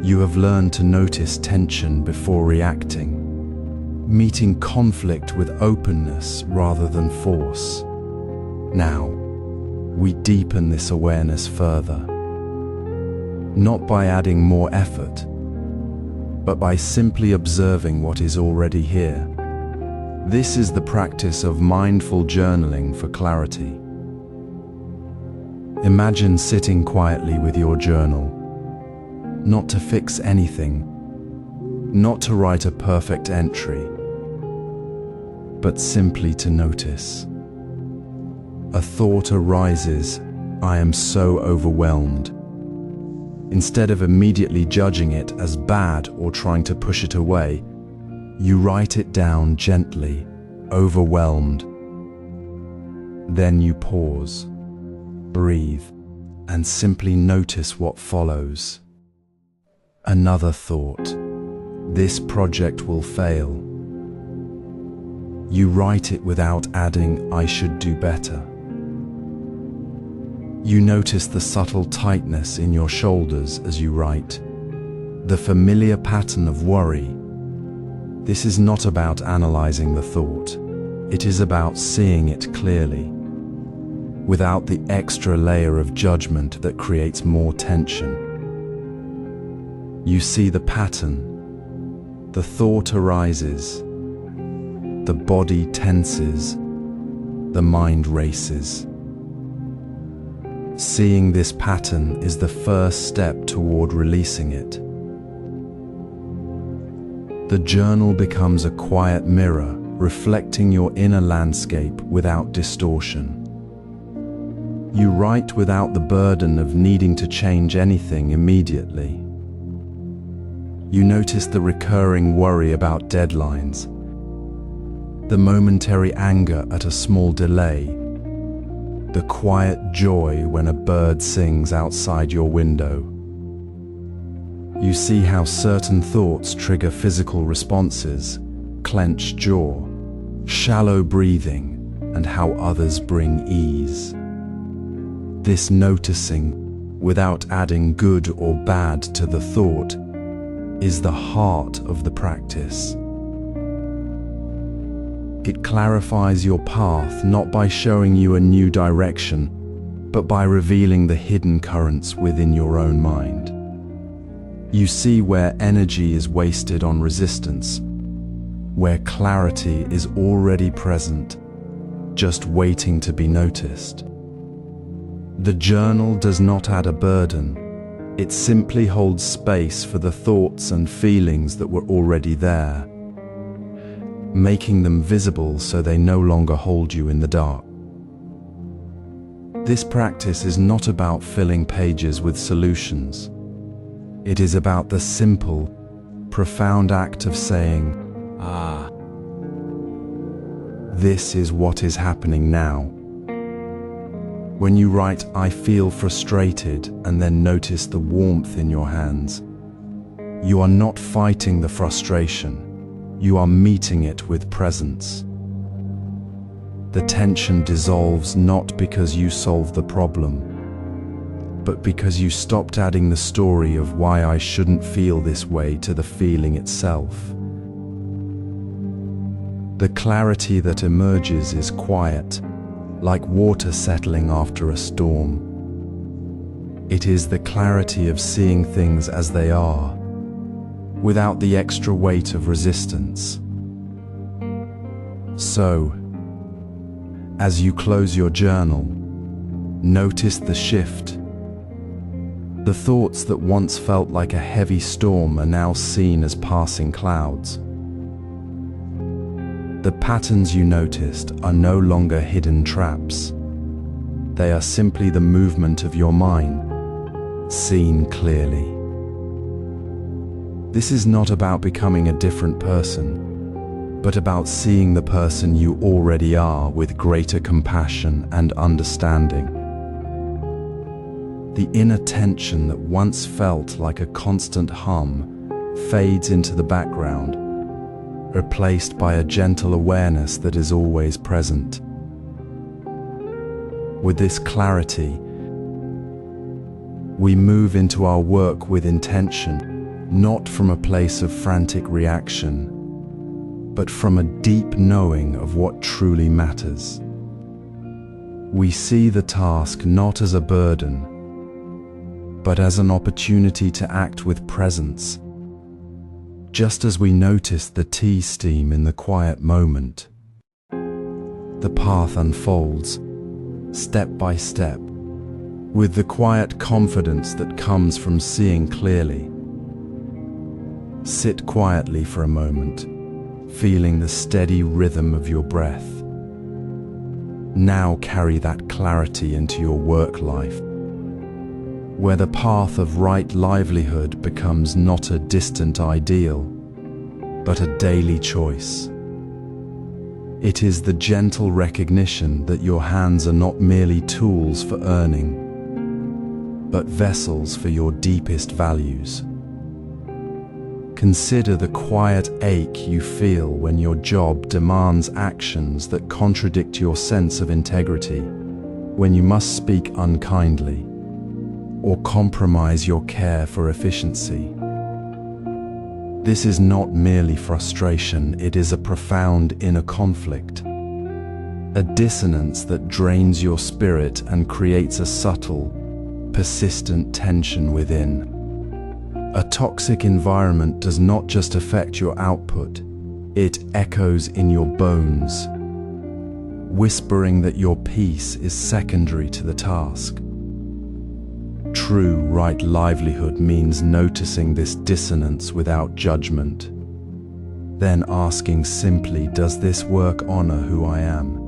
You have learned to notice tension before reacting, meeting conflict with openness rather than force. Now, we deepen this awareness further. Not by adding more effort, but by simply observing what is already here. This is the practice of mindful journaling for clarity. Imagine sitting quietly with your journal, not to fix anything, not to write a perfect entry, but simply to notice. A thought arises, "I am so overwhelmed." Instead of immediately judging it as bad or trying to push it away, you write it down gently, "overwhelmed." Then you pause, breathe, and simply notice what follows. Another thought, "This project will fail." You write it without adding, "I should do better." You notice the subtle tightness in your shoulders as you write, the familiar pattern of worry. This is not about analyzing the thought. It is about seeing it clearly, without the extra layer of judgment that creates more tension. You see the pattern. The thought arises. The body tenses. The mind races. Seeing this pattern is the first step toward releasing it. The journal becomes a quiet mirror, reflecting your inner landscape without distortion. You write without the burden of needing to change anything immediately. You notice the recurring worry about deadlines, the momentary anger at a small delay, the quiet joy when a bird sings outside your window. You see how certain thoughts trigger physical responses, clenched jaw, shallow breathing, and how others bring ease. This noticing, without adding good or bad to the thought, is the heart of the practice. It clarifies your path not by showing you a new direction, but by revealing the hidden currents within your own mind. You see where energy is wasted on resistance, where clarity is already present, just waiting to be noticed. The journal does not add a burden. It simply holds space for the thoughts and feelings that were already there, making them visible so they no longer hold you in the dark. This practice is not about filling pages with solutions. It is about the simple, profound act of saying, "Ah, this is what is happening now." When you write, "I feel frustrated," and then notice the warmth in your hands, you are not fighting the frustration. You are meeting it with presence. The tension dissolves not because you solved the problem, but because you stopped adding the story of why I shouldn't feel this way to the feeling itself. The clarity that emerges is quiet, like water settling after a storm. It is the clarity of seeing things as they are, without the extra weight of resistance. So, as you close your journal, notice the shift. The thoughts that once felt like a heavy storm are now seen as passing clouds. The patterns you noticed are no longer hidden traps. They are simply the movement of your mind, seen clearly. This is not about becoming a different person, but about seeing the person you already are with greater compassion and understanding. The inner tension that once felt like a constant hum fades into the background, replaced by a gentle awareness that is always present. With this clarity, we move into our work with intention, not from a place of frantic reaction, but from a deep knowing of what truly matters. We see the task not as a burden, but as an opportunity to act with presence. Just as we notice the tea steam in the quiet moment, the path unfolds, step by step, with the quiet confidence that comes from seeing clearly. Sit quietly for a moment, feeling the steady rhythm of your breath. Now carry that clarity into your work life, where the path of right livelihood becomes not a distant ideal, but a daily choice. It is the gentle recognition that your hands are not merely tools for earning, but vessels for your deepest values. Consider the quiet ache you feel when your job demands actions that contradict your sense of integrity, when you must speak unkindly, or compromise your care for efficiency. This is not merely frustration, it is a profound inner conflict, a dissonance that drains your spirit and creates a subtle, persistent tension within. A toxic environment does not just affect your output, it echoes in your bones, whispering that your peace is secondary to the task. True right livelihood means noticing this dissonance without judgment, then asking simply, does this work honor who I am?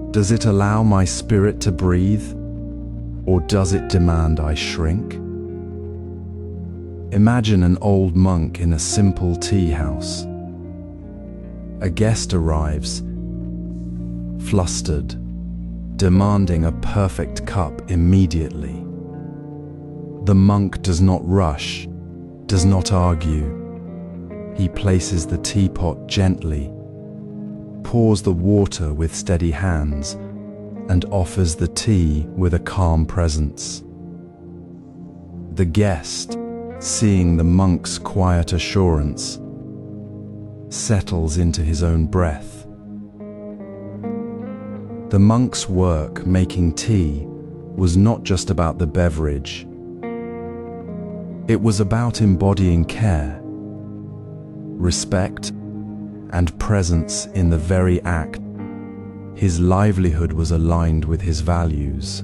Does it allow my spirit to breathe, or does it demand I shrink? Imagine an old monk in a simple tea house. A guest arrives, flustered, demanding a perfect cup immediately. The monk does not rush, does not argue. He places the teapot gently, pours the water with steady hands, and offers the tea with a calm presence. The guest, seeing the monk's quiet assurance, settles into his own breath. The monk's work, making tea, was not just about the beverage. It was about embodying care, respect, and presence in the very act. His livelihood was aligned with his values.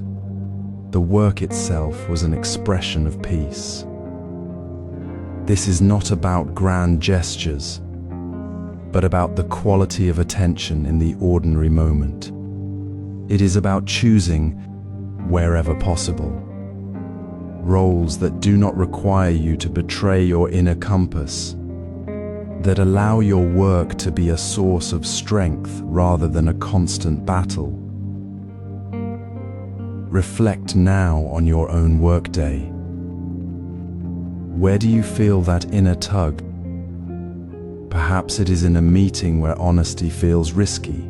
The work itself was an expression of peace. This is not about grand gestures, but about the quality of attention in the ordinary moment. It is about choosing, wherever possible, roles that do not require you to betray your inner compass, that allow your work to be a source of strength rather than a constant battle. Reflect now on your own workday. Where do you feel that inner tug? Perhaps it is in a meeting where honesty feels risky,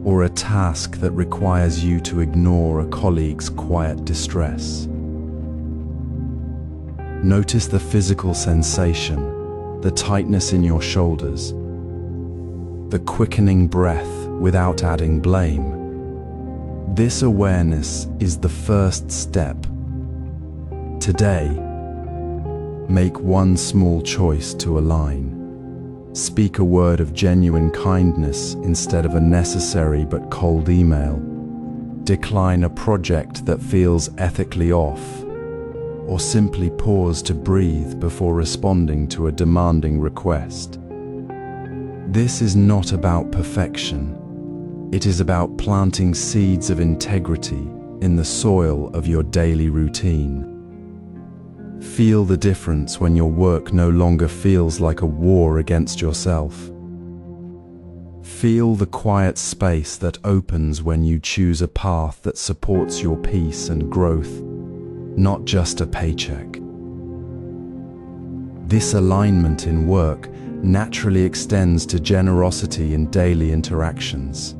or a task that requires you to ignore a colleague's quiet distress. Notice the physical sensation, the tightness in your shoulders, the quickening breath without adding blame. This awareness is the first step. Today, make one small choice to align. Speak a word of genuine kindness instead of a necessary but cold email. Decline a project that feels ethically off, or simply pause to breathe before responding to a demanding request. This is not about perfection. It is about planting seeds of integrity in the soil of your daily routine. Feel the difference when your work no longer feels like a war against yourself. Feel the quiet space that opens when you choose a path that supports your peace and growth, not just a paycheck. This alignment in work naturally extends to generosity in daily interactions.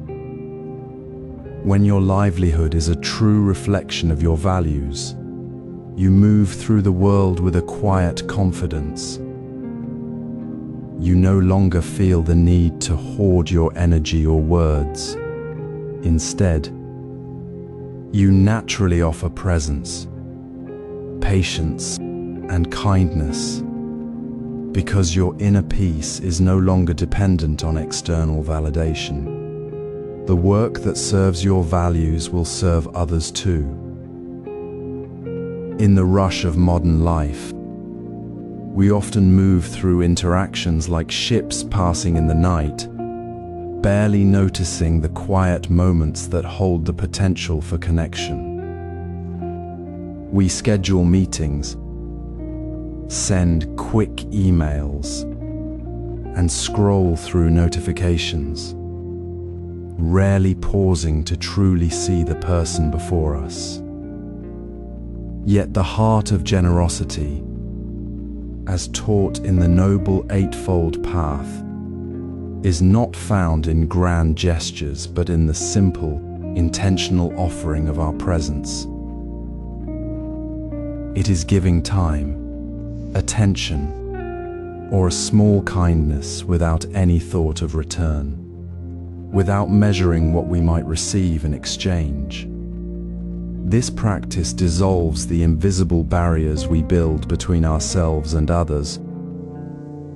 When your livelihood is a true reflection of your values, you move through the world with a quiet confidence. You no longer feel the need to hoard your energy or words. Instead, you naturally offer presence, patience, and kindness, because your inner peace is no longer dependent on external validation. The work that serves your values will serve others too. In the rush of modern life, we often move through interactions like ships passing in the night, barely noticing the quiet moments that hold the potential for connection. We schedule meetings, send quick emails, and scroll through notifications, rarely pausing to truly see the person before us. Yet the heart of generosity, as taught in the Noble Eightfold Path, is not found in grand gestures, but in the simple, intentional offering of our presence. It is giving time, attention, or a small kindness without any thought of return, without measuring what we might receive in exchange. This practice dissolves the invisible barriers we build between ourselves and others,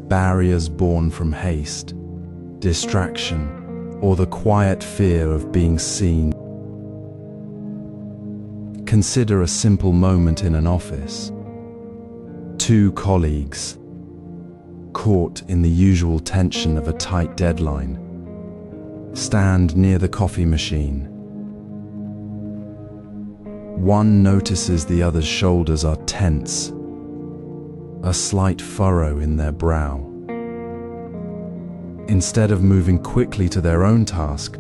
barriers born from haste, distraction, or the quiet fear of being seen. Consider a simple moment in an office. Two colleagues, caught in the usual tension of a tight deadline, stand near the coffee machine. One notices the other's shoulders are tense, a slight furrow in their brow. Instead of moving quickly to their own task,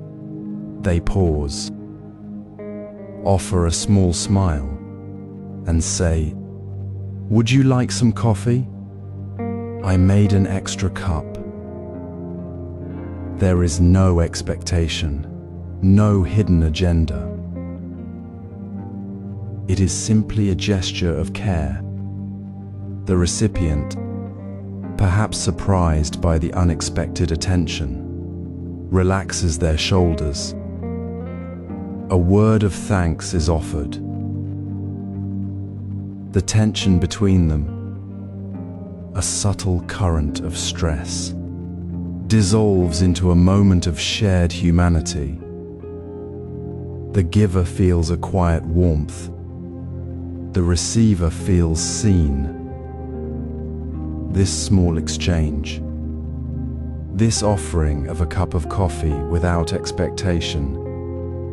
they pause, offer a small smile, and say, "Would you like some coffee? I made an extra cup." There is no expectation, no hidden agenda. It is simply a gesture of care. The recipient, perhaps surprised by the unexpected attention, relaxes their shoulders. A word of thanks is offered. The tension between them, a subtle current of stress, dissolves into a moment of shared humanity. The giver feels a quiet warmth. The receiver feels seen. This small exchange, this offering of a cup of coffee without expectation,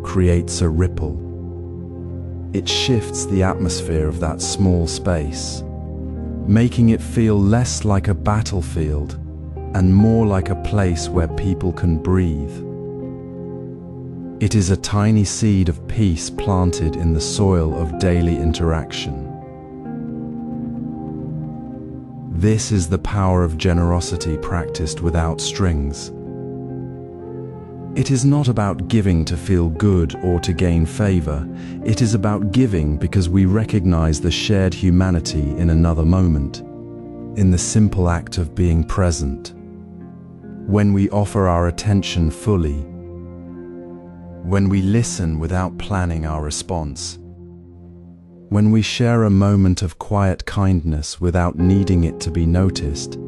creates a ripple. It shifts the atmosphere of that small space, making it feel less like a battlefield and more like a place where people can breathe. It is a tiny seed of peace planted in the soil of daily interaction. This is the power of generosity practiced without strings. It is not about giving to feel good or to gain favor. It is about giving because we recognize the shared humanity in another moment, in the simple act of being present. When we offer our attention fully, when we listen without planning our response, when we share a moment of quiet kindness without needing it to be noticed,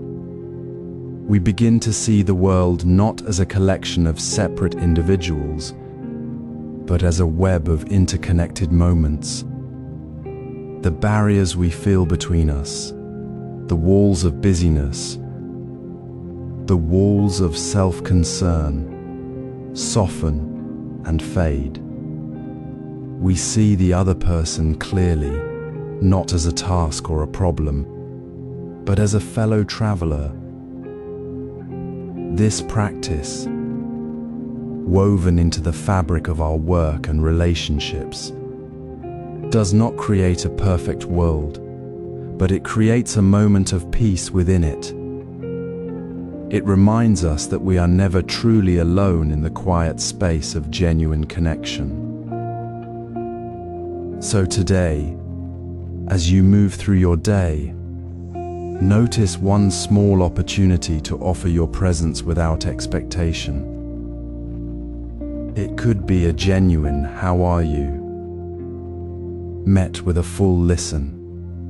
we begin to see the world not as a collection of separate individuals, but as a web of interconnected moments. The barriers we feel between us, the walls of busyness, the walls of self-concern, soften and fade. We see the other person clearly, not as a task or a problem, but as a fellow traveler. This practice, woven into the fabric of our work and relationships, does not create a perfect world, but it creates a moment of peace within it. It reminds us that we are never truly alone in the quiet space of genuine connection. So today, as you move through your day, notice one small opportunity to offer your presence without expectation. It could be a genuine "How are you?" met with a full listen,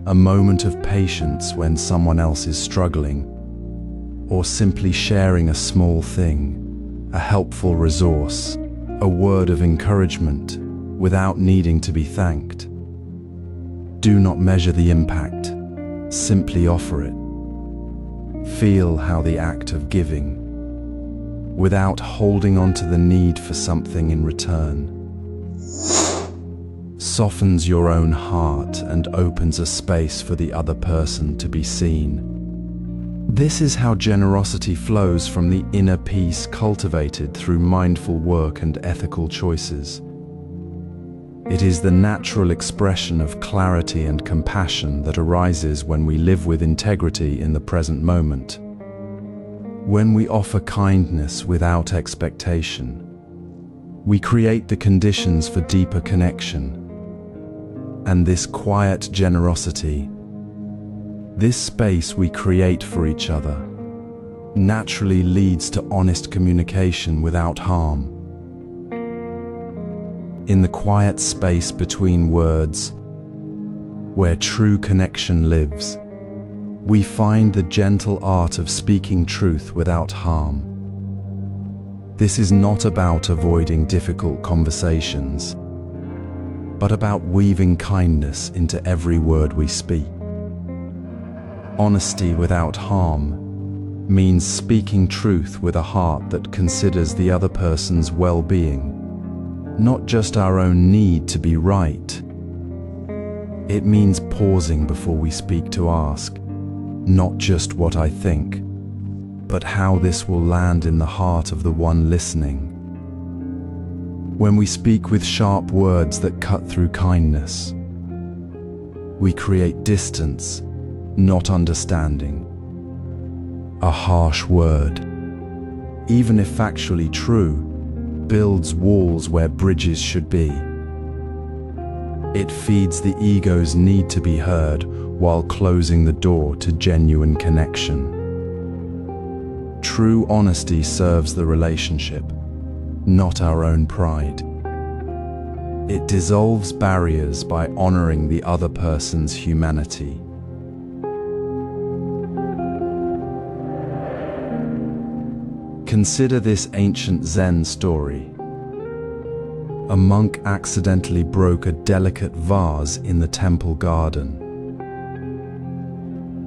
a moment of patience when someone else is struggling, or simply sharing a small thing, a helpful resource, a word of encouragement, without needing to be thanked. Do not measure the impact, simply offer it. Feel how the act of giving, without holding on to the need for something in return, softens your own heart and opens a space for the other person to be seen. This is how generosity flows from the inner peace cultivated through mindful work and ethical choices. It is the natural expression of clarity and compassion that arises when we live with integrity in the present moment. When we offer kindness without expectation, we create the conditions for deeper connection. And this quiet generosity, this space we create for each other, naturally leads to honest communication without harm. In the quiet space between words, where true connection lives, we find the gentle art of speaking truth without harm. This is not about avoiding difficult conversations, but about weaving kindness into every word we speak. Honesty without harm means speaking truth with a heart that considers the other person's well-being, not just our own need to be right. It means pausing before we speak to ask, not just what I think, but how this will land in the heart of the one listening. When we speak with sharp words that cut through kindness, we create distance, not understanding. A harsh word, even if factually true, builds walls where bridges should be. It feeds the ego's need to be heard while closing the door to genuine connection. True honesty serves the relationship, not our own pride. It dissolves barriers by honoring the other person's humanity. Consider this ancient Zen story. A monk accidentally broke a delicate vase in the temple garden.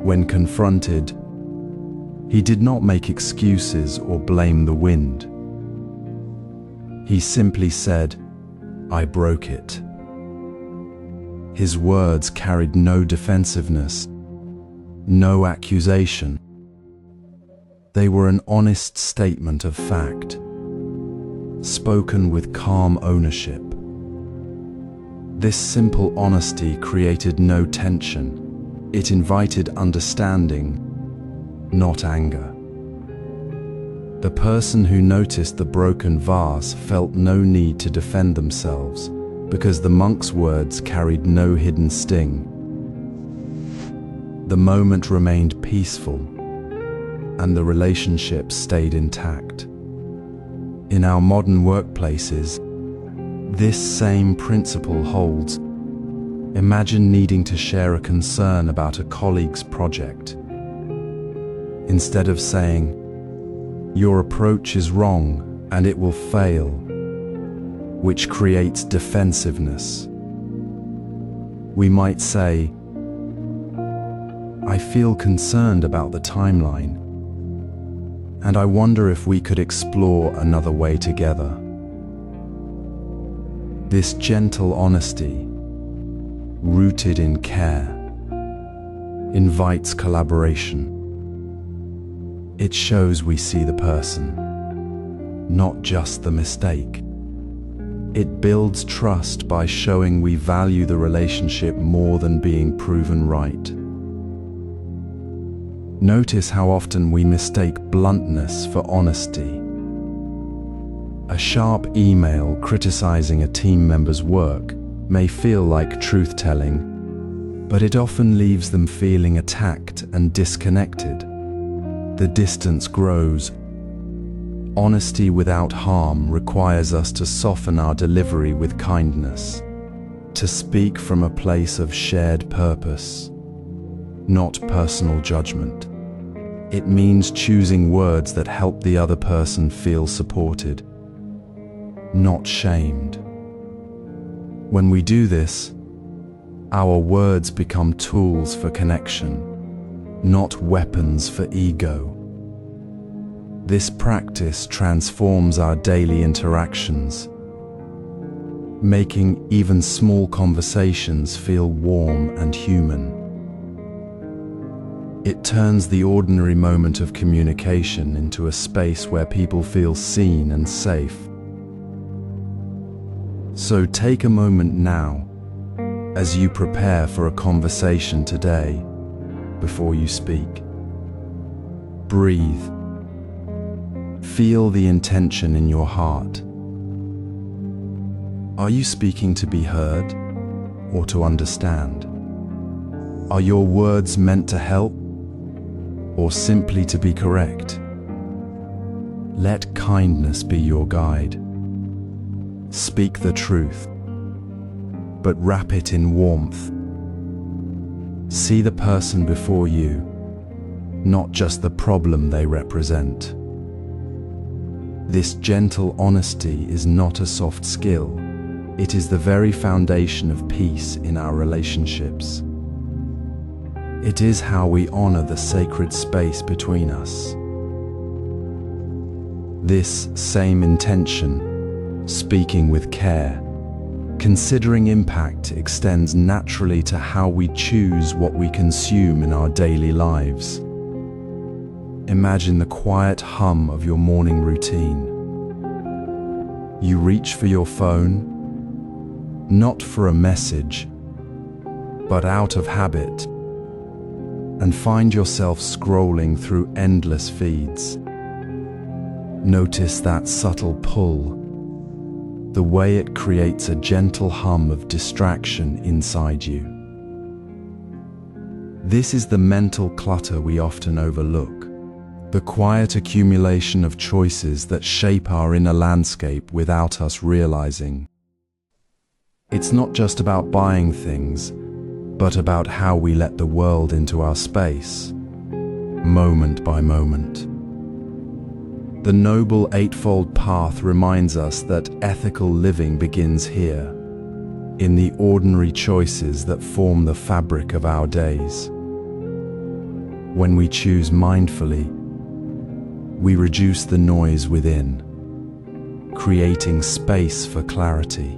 When confronted, he did not make excuses or blame the wind. He simply said, "I broke it." His words carried no defensiveness, no accusation. They were an honest statement of fact, spoken with calm ownership. This simple honesty created no tension. It invited understanding, not anger. The person who noticed the broken vase felt no need to defend themselves because the monk's words carried no hidden sting. The moment remained peaceful, and the relationship stayed intact. In our modern workplaces, this same principle holds. Imagine needing to share a concern about a colleague's project. Instead of saying, "Your approach is wrong and it will fail," which creates defensiveness, we might say, "I feel concerned about the timeline, and I wonder if we could explore another way together." This gentle honesty, rooted in care, invites collaboration. It shows we see the person, not just the mistake. It builds trust by showing we value the relationship more than being proven right. Notice how often we mistake bluntness for honesty. A sharp email criticizing a team member's work may feel like truth-telling, but it often leaves them feeling attacked and disconnected. The distance grows, Honesty without harm requires us to soften our delivery with kindness, to speak from a place of shared purpose, not personal judgment. It means choosing words that help the other person feel supported, not shamed. When we do this, our words become tools for connection, not weapons for ego. This practice transforms our daily interactions, making even small conversations feel warm and human. It turns the ordinary moment of communication into a space where people feel seen and safe. So take a moment now, as you prepare for a conversation today, before you speak. Breathe. Feel the intention in your heart. Are you speaking to be heard or to understand? Are your words meant to help or simply to be correct? Let kindness be your guide. Speak the truth, but wrap it in warmth. See the person before you, not just the problem they represent. This gentle honesty is not a soft skill. It is the very foundation of peace in our relationships. It is how we honor the sacred space between us. This same intention, speaking with care, considering impact, extends naturally to how we choose what we consume in our daily lives. Imagine the quiet hum of your morning routine. You reach for your phone, not for a message, but out of habit, and find yourself scrolling through endless feeds. Notice that subtle pull, the way it creates a gentle hum of distraction inside you. This is the mental clutter we often overlook, the quiet accumulation of choices that shape our inner landscape without us realizing. It's not just about buying things, but about how we let the world into our space, moment by moment. The Noble Eightfold Path reminds us that ethical living begins here, in the ordinary choices that form the fabric of our days. When we choose mindfully, we reduce the noise within, creating space for clarity.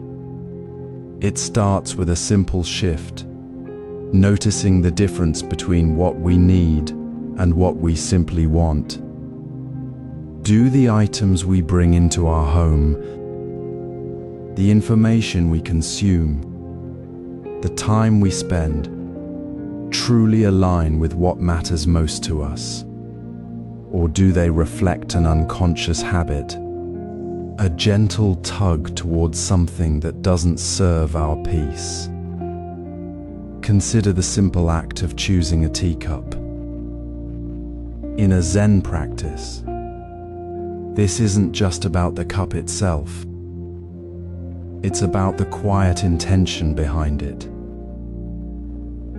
It starts with a simple shift, noticing the difference between what we need and what we simply want. Do the items we bring into our home, the information we consume, the time we spend, truly align with what matters most to us? Or do they reflect an unconscious habit, a gentle tug towards something that doesn't serve our peace? Consider the simple act of choosing a teacup. In a Zen practice, this isn't just about the cup itself. It's about the quiet intention behind it.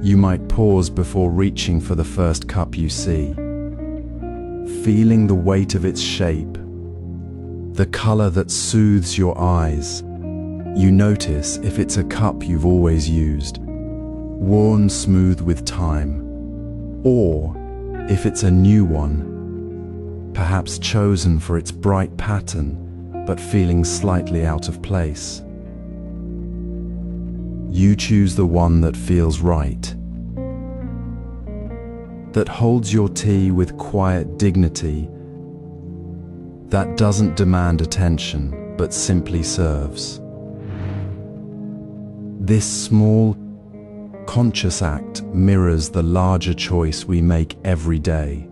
You might pause before reaching for the first cup you see, feeling the weight of its shape, the color that soothes your eyes. You notice if it's a cup you've always used, worn smooth with time, or if it's a new one, perhaps chosen for its bright pattern, but feeling slightly out of place. You choose the one that feels right, that holds your tea with quiet dignity, that doesn't demand attention, but simply serves. This small, conscious act mirrors the larger choice we make every day.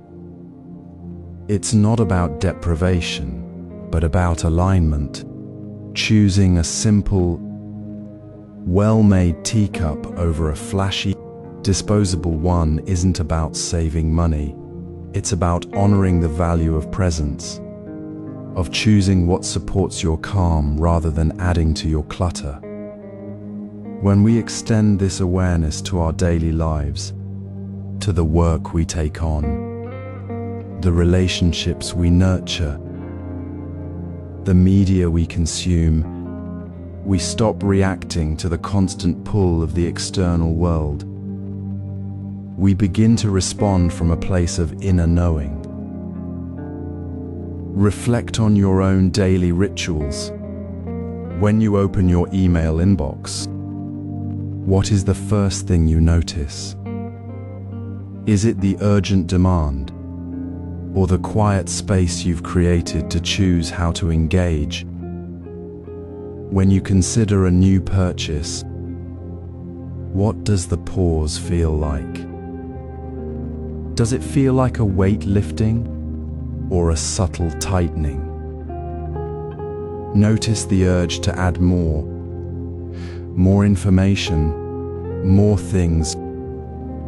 It's not about deprivation, but about alignment. Choosing a simple, well-made teacup over a flashy, disposable one isn't about saving money. It's about honoring the value of presence. of choosing what supports your calm rather than adding to your clutter. When we extend this awareness to our daily lives, to the work we take on, the relationships we nurture, the media we consume, we stop reacting to the constant pull of the external world. We begin to respond from a place of inner knowing. Reflect on your own daily rituals. When you open your email inbox, what is the first thing you notice? Is it the urgent demand, or the quiet space you've created to choose how to engage? When you consider a new purchase, what does the pause feel like? Does it feel like a weight lifting or a subtle tightening? Notice the urge to add more information, more things,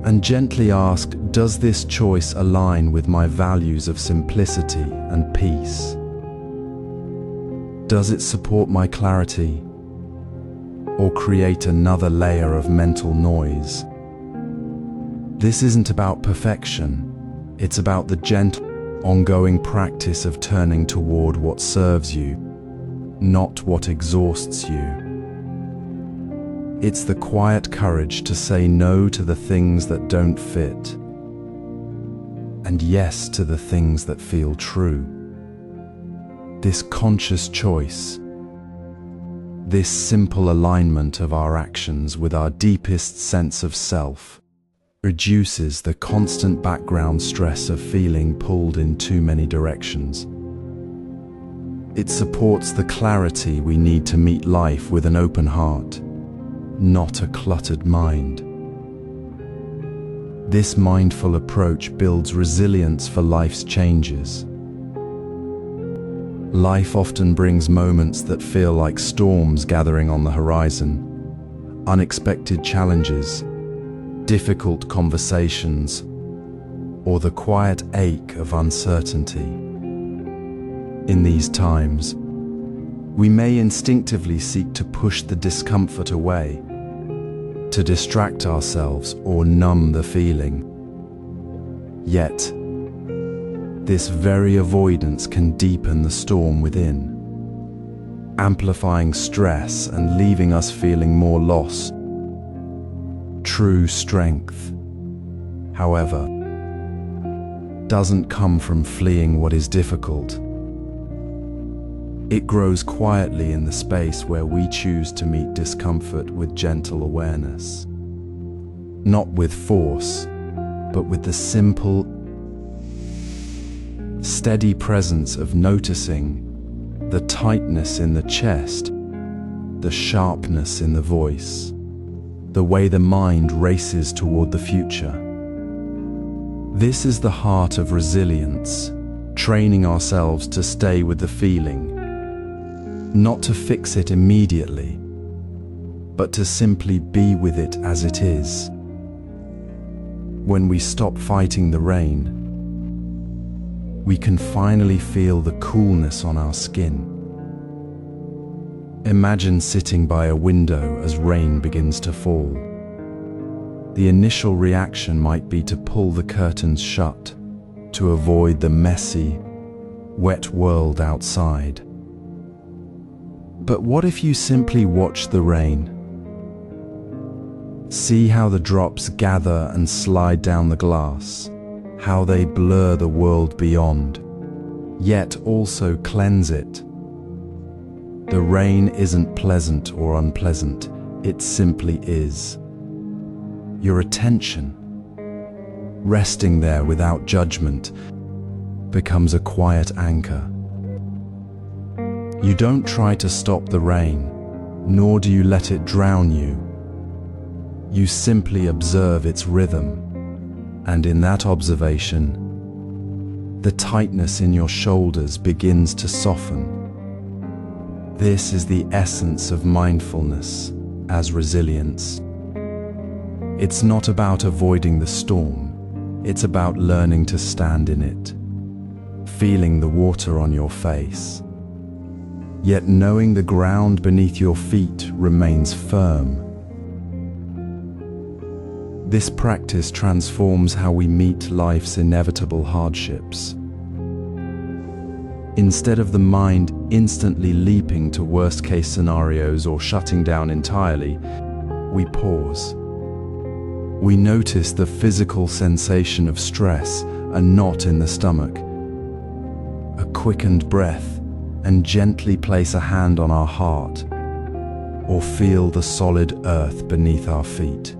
and gently ask, does this choice align with my values of simplicity and peace? Does it support my clarity or create another layer of mental noise? This isn't about perfection, it's about the gentle, ongoing practice of turning toward what serves you, not what exhausts you. It's the quiet courage to say no to the things that don't fit, and yes to the things that feel true. This conscious choice, this simple alignment of our actions with our deepest sense of self, reduces the constant background stress of feeling pulled in too many directions. It supports the clarity we need to meet life with an open heart, not a cluttered mind. This mindful approach builds resilience for life's changes. Life often brings moments that feel like storms gathering on the horizon, unexpected challenges, difficult conversations, or the quiet ache of uncertainty. In these times, we may instinctively seek to push the discomfort away, to distract ourselves or numb the feeling. Yet, this very avoidance can deepen the storm within, amplifying stress and leaving us feeling more lost. True strength, however, doesn't come from fleeing what is difficult. It grows quietly in the space where we choose to meet discomfort with gentle awareness. Not with force, but with the simple, steady presence of noticing the tightness in the chest, the sharpness in the voice, the way the mind races toward the future. This is the heart of resilience, training ourselves to stay with the feeling, not to fix it immediately, but to simply be with it as it is. When we stop fighting the rain, we can finally feel the coolness on our skin. Imagine sitting by a window as rain begins to fall. The initial reaction might be to pull the curtains shut, to avoid the messy, wet world outside. But what if you simply watch the rain? See how the drops gather and slide down the glass, how they blur the world beyond, yet also cleanse it. The rain isn't pleasant or unpleasant, it simply is. Your attention, resting there without judgment, becomes a quiet anchor. You don't try to stop the rain, nor do you let it drown you. You simply observe its rhythm, and in that observation, the tightness in your shoulders begins to soften. This is the essence of mindfulness as resilience. It's not about avoiding the storm, it's about learning to stand in it, feeling the water on your face, yet knowing the ground beneath your feet remains firm. This practice transforms how we meet life's inevitable hardships. Instead of the mind instantly leaping to worst-case scenarios or shutting down entirely, we pause. We notice the physical sensation of stress, a knot in the stomach, a quickened breath, and gently place a hand on our heart, or feel the solid earth beneath our feet.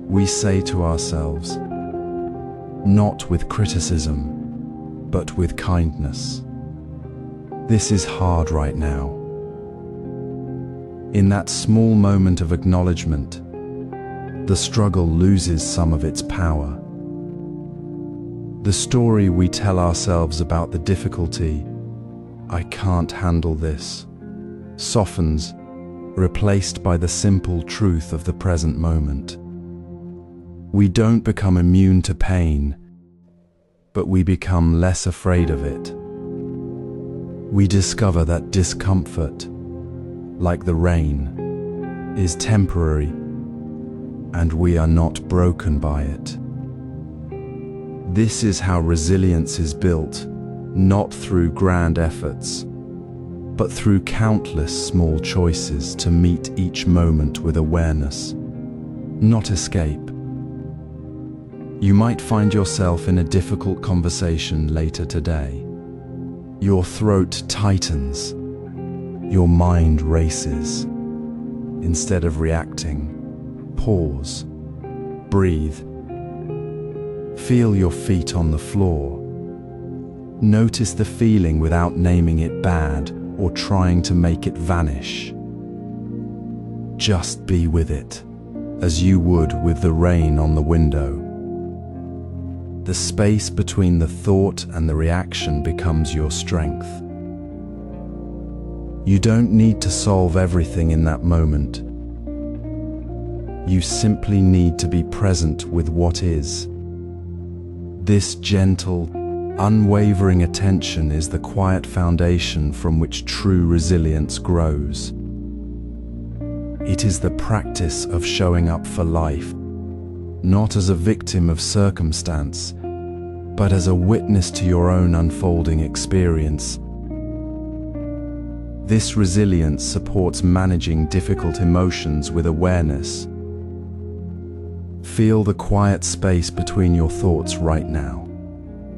We say to ourselves, not with criticism, but with kindness, "This is hard right now." In that small moment of acknowledgement, the struggle loses some of its power. The story we tell ourselves about the difficulty, "I can't handle this," softens, replaced by the simple truth of the present moment. We don't become immune to pain, but we become less afraid of it. We discover that discomfort, like the rain, is temporary, and we are not broken by it. This is how resilience is built, not through grand efforts, but through countless small choices to meet each moment with awareness, not escape. You might find yourself in a difficult conversation later today. Your throat tightens, your mind races. Instead of reacting, pause, breathe. Feel your feet on the floor. Notice the feeling without naming it bad or trying to make it vanish. Just be with it, as you would with the rain on the window. The space between the thought and the reaction becomes your strength. You don't need to solve everything in that moment. You simply need to be present with what is. This gentle, unwavering attention is the quiet foundation from which true resilience grows. It is the practice of showing up for life, not as a victim of circumstance, but as a witness to your own unfolding experience. This resilience supports managing difficult emotions with awareness. Feel the quiet space between your thoughts right now.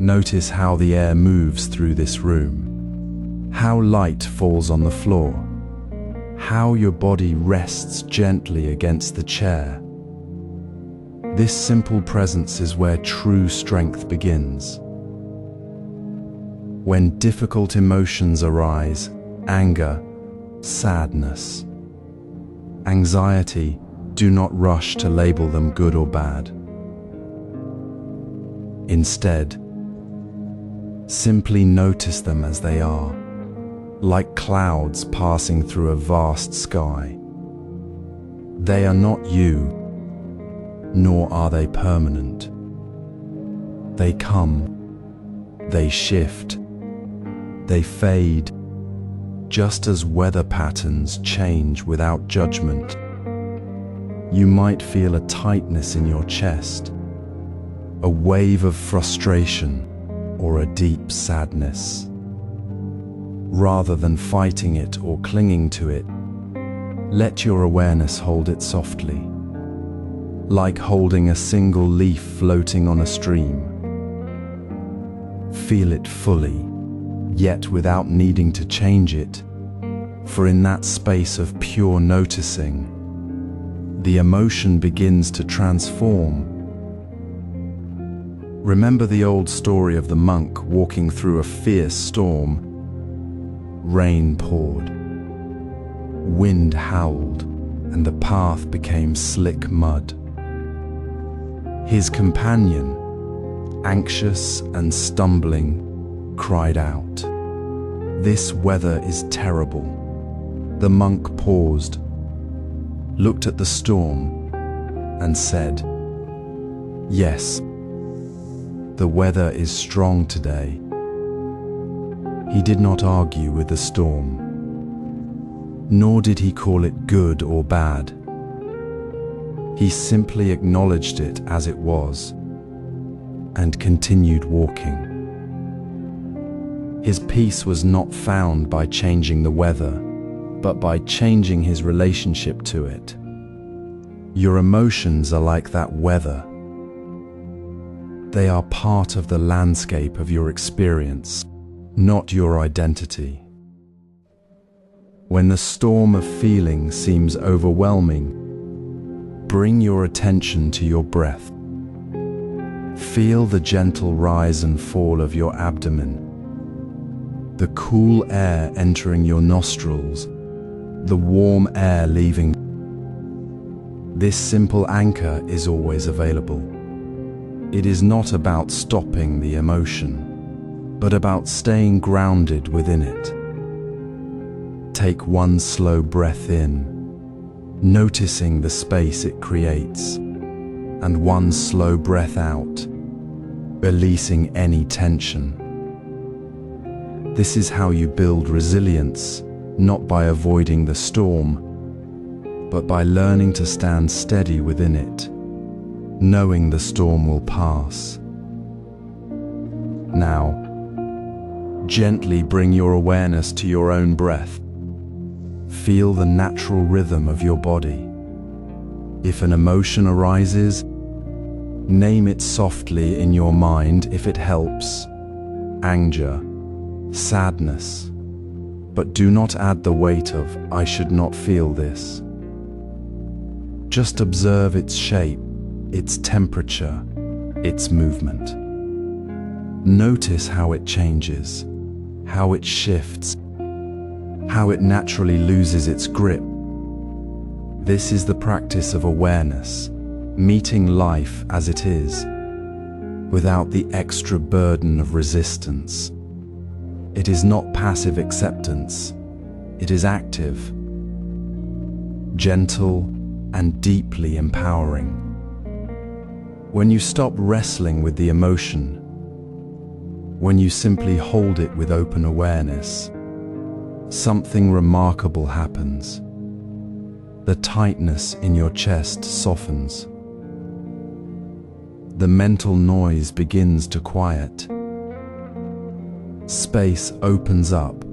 Notice how the air moves through this room, how light falls on the floor, how your body rests gently against the chair. This simple presence is where true strength begins. When difficult emotions arise, anger, sadness, anxiety, do not rush to label them good or bad. Instead, simply notice them as they are, like clouds passing through a vast sky. They are not you, nor are they permanent. They come, they shift, they fade, just as weather patterns change without judgment. You might feel a tightness in your chest, a wave of frustration, or a deep sadness. Rather than fighting it or clinging to it, let your awareness hold it softly, like holding a single leaf floating on a stream. Feel it fully, yet without needing to change it, for in that space of pure noticing, the emotion begins to transform. Remember the old story of the monk walking through a fierce storm. Rain poured, wind howled, and the path became slick mud. His companion, anxious and stumbling, cried out, "This weather is terrible." The monk paused, looked at the storm, and said, "Yes, The weather is strong today. He did not argue with the storm, nor did he call it good or bad. He simply acknowledged it as it was and continued walking. His peace was not found by changing the weather, but by changing his relationship to it. Your emotions are like that weather. They are part of the landscape of your experience, not your identity. When the storm of feeling seems overwhelming, bring your attention to your breath. Feel the gentle rise and fall of your abdomen, the cool air entering your nostrils, the warm air leaving. This simple anchor is always available. It is not about stopping the emotion, but about staying grounded within it. Take one slow breath in, noticing the space it creates, and one slow breath out, releasing any tension. This is how you build resilience, not by avoiding the storm, but by learning to stand steady within it, knowing the storm will pass. Now, gently bring your awareness to your own breath. Feel the natural rhythm of your body. If an emotion arises, name it softly in your mind if it helps. Anger, sadness. But do not add the weight of, I should not feel this. Just observe its shape, its temperature, its movement. Notice how it changes, how it shifts, how it naturally loses its grip. This is the practice of awareness, meeting life as it is, without the extra burden of resistance. It is not passive acceptance, it is active, gentle, and deeply empowering. When you stop wrestling with the emotion, when you simply hold it with open awareness, something remarkable happens. The tightness in your chest softens. The mental noise begins to quiet. Space opens up,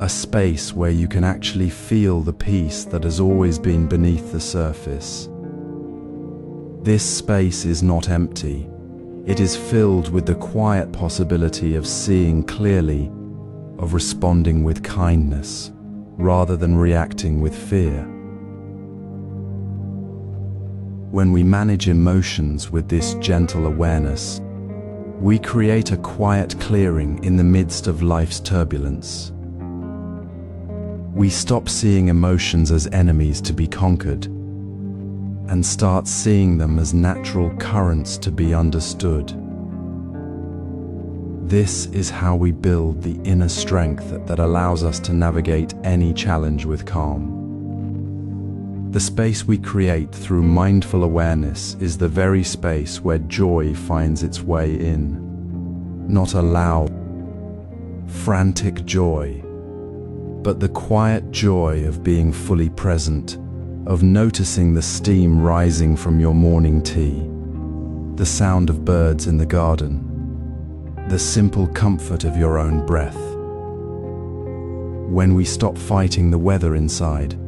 a space where you can actually feel the peace that has always been beneath the surface. This space is not empty. It is filled with the quiet possibility of seeing clearly, of responding with kindness, rather than reacting with fear. When we manage emotions with this gentle awareness, we create a quiet clearing in the midst of life's turbulence. We stop seeing emotions as enemies to be conquered and start seeing them as natural currents to be understood. This is how we build the inner strength that allows us to navigate any challenge with calm. The space we create through mindful awareness is the very space where joy finds its way in. Not a loud, frantic joy, but the quiet joy of being fully present, of noticing the steam rising from your morning tea, the sound of birds in the garden, the simple comfort of your own breath. When we stop fighting the weather inside,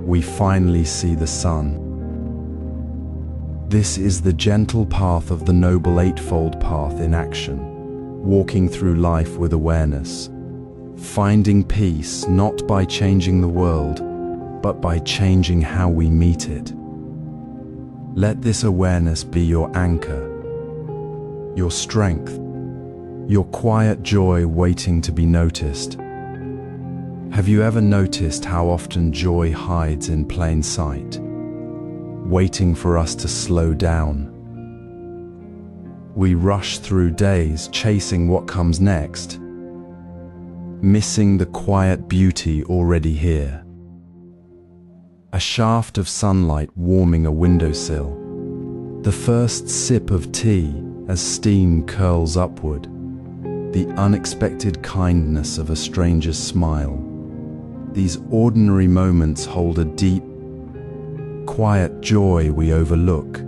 we finally see the sun. This is the gentle path of the Noble Eightfold Path in action, walking through life with awareness, finding peace not by changing the world, but by changing how we meet it. Let this awareness be your anchor, your strength, your quiet joy waiting to be noticed. Have you ever noticed how often joy hides in plain sight, waiting for us to slow down? We rush through days chasing what comes next, missing the quiet beauty already here. A shaft of sunlight warming a windowsill, The first sip of tea as steam curls upward, the unexpected kindness of a stranger's smile. These ordinary moments hold a deep, quiet joy we overlook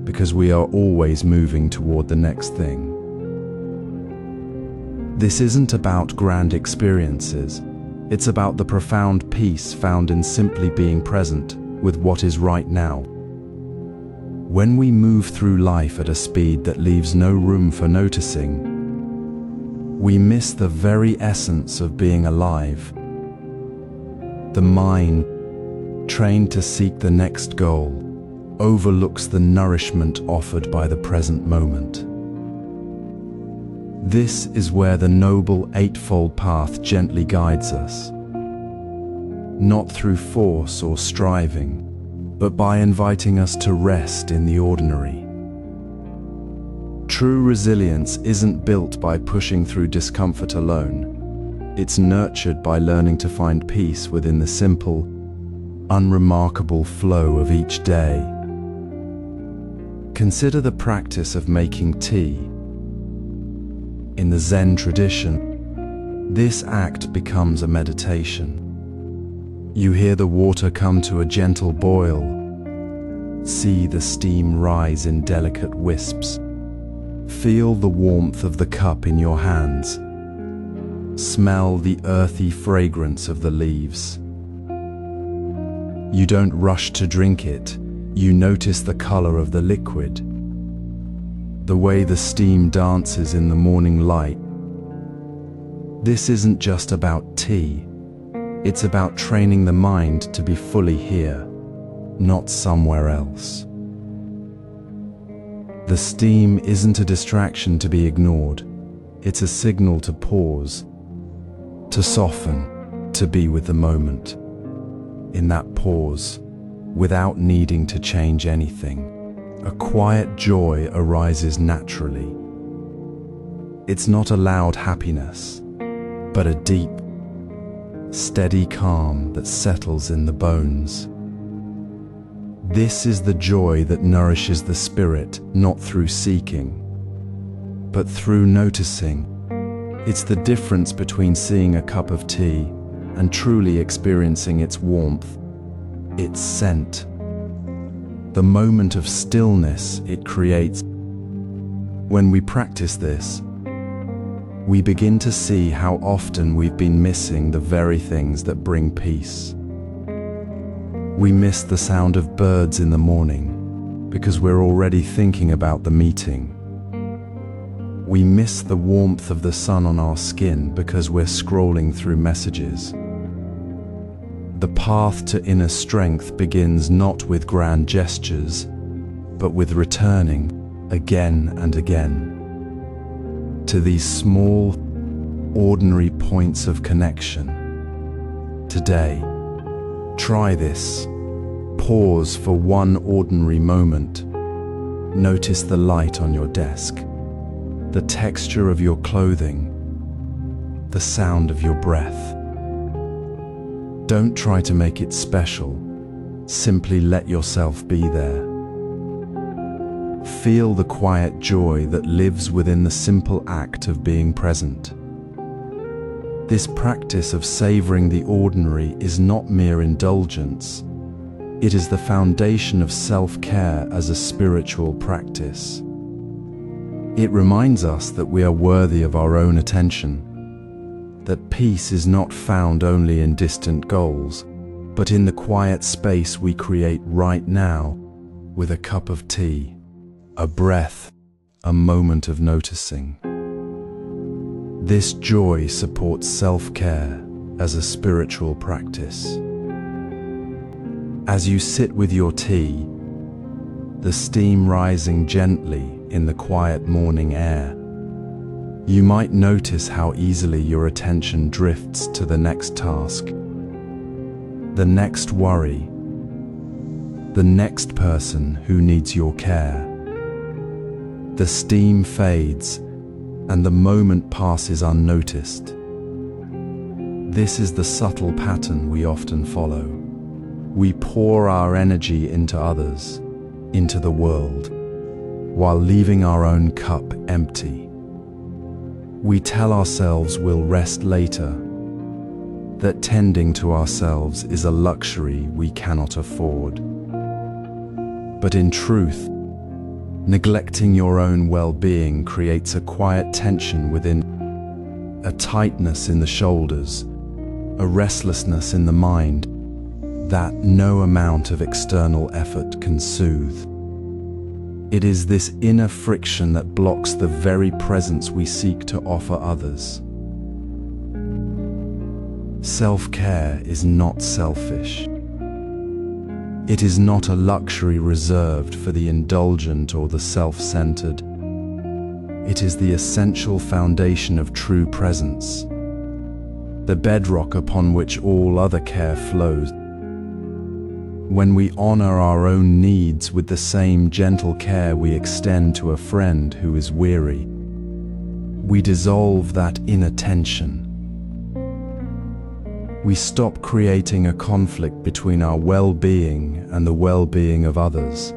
because we are always moving toward the next thing. This isn't about grand experiences. It's about the profound peace found in simply being present with what is right now. When we move through life at a speed that leaves no room for noticing, we miss the very essence of being alive. The mind, trained to seek the next goal, overlooks the nourishment offered by the present moment. This is where the Noble Eightfold Path gently guides us, not through force or striving, but by inviting us to rest in the ordinary. True resilience isn't built by pushing through discomfort alone. It's nurtured by learning to find peace within the simple, unremarkable flow of each day. Consider the practice of making tea. In the Zen tradition, this act becomes a meditation. You hear the water come to a gentle boil, see the steam rise in delicate wisps, feel the warmth of the cup in your hands, smell the earthy fragrance of the leaves. You don't rush to drink it, you notice the color of the liquid, the way the steam dances in the morning light. This isn't just about tea. It's about training the mind to be fully here, not somewhere else. The steam isn't a distraction to be ignored. It's a signal to pause, to soften, to be with the moment. In that pause, without needing to change anything, a quiet joy arises naturally. It's not a loud happiness, but a deep, steady calm that settles in the bones. This is the joy that nourishes the spirit, not through seeking, but through noticing. It's the difference between seeing a cup of tea and truly experiencing its warmth, its scent, the moment of stillness it creates. When we practice this, we begin to see how often we've been missing the very things that bring peace. We miss the sound of birds in the morning because we're already thinking about the meeting. We miss the warmth of the sun on our skin because we're scrolling through messages. The path to inner strength begins not with grand gestures, but with returning again and again to these small, ordinary points of connection. Today, try this. Pause for one ordinary moment. Notice the light on your desk, the texture of your clothing, the sound of your breath. Don't try to make it special. Simply let yourself be there. Feel the quiet joy that lives within the simple act of being present. This practice of savoring the ordinary is not mere indulgence. It is the foundation of self-care as a spiritual practice. It reminds us that we are worthy of our own attention, that peace is not found only in distant goals, but in the quiet space we create right now with a cup of tea, a breath, a moment of noticing. This joy supports self-care as a spiritual practice. As you sit with your tea, the steam rising gently in the quiet morning air, you might notice how easily your attention drifts to the next task, the next worry, the next person who needs your care. The steam fades, and the moment passes unnoticed. This is the subtle pattern we often follow. We pour our energy into others, into the world, while leaving our own cup empty. We tell ourselves we'll rest later, that tending to ourselves is a luxury we cannot afford. But in truth, neglecting your own well-being creates a quiet tension within, a tightness in the shoulders, a restlessness in the mind that no amount of external effort can soothe. It is this inner friction that blocks the very presence we seek to offer others. Self-care is not selfish. It is not a luxury reserved for the indulgent or the self-centered. It is the essential foundation of true presence, the bedrock upon which all other care flows. When we honor our own needs with the same gentle care we extend to a friend who is weary, we dissolve that inner tension. We stop creating a conflict between our well-being and the well-being of others.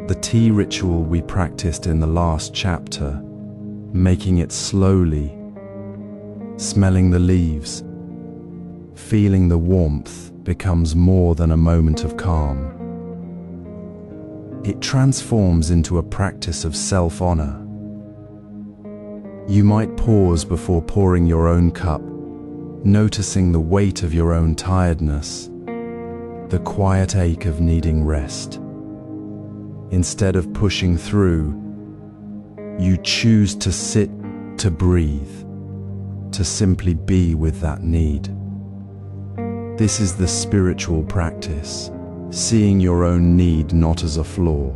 The tea ritual we practiced in the last chapter, making it slowly, smelling the leaves, feeling the warmth, becomes more than a moment of calm. It transforms into a practice of self-honor. You might pause before pouring your own cup, noticing the weight of your own tiredness, the quiet ache of needing rest. Instead of pushing through, you choose to sit, to breathe, to simply be with that need. This is the spiritual practice, seeing your own need not as a flaw,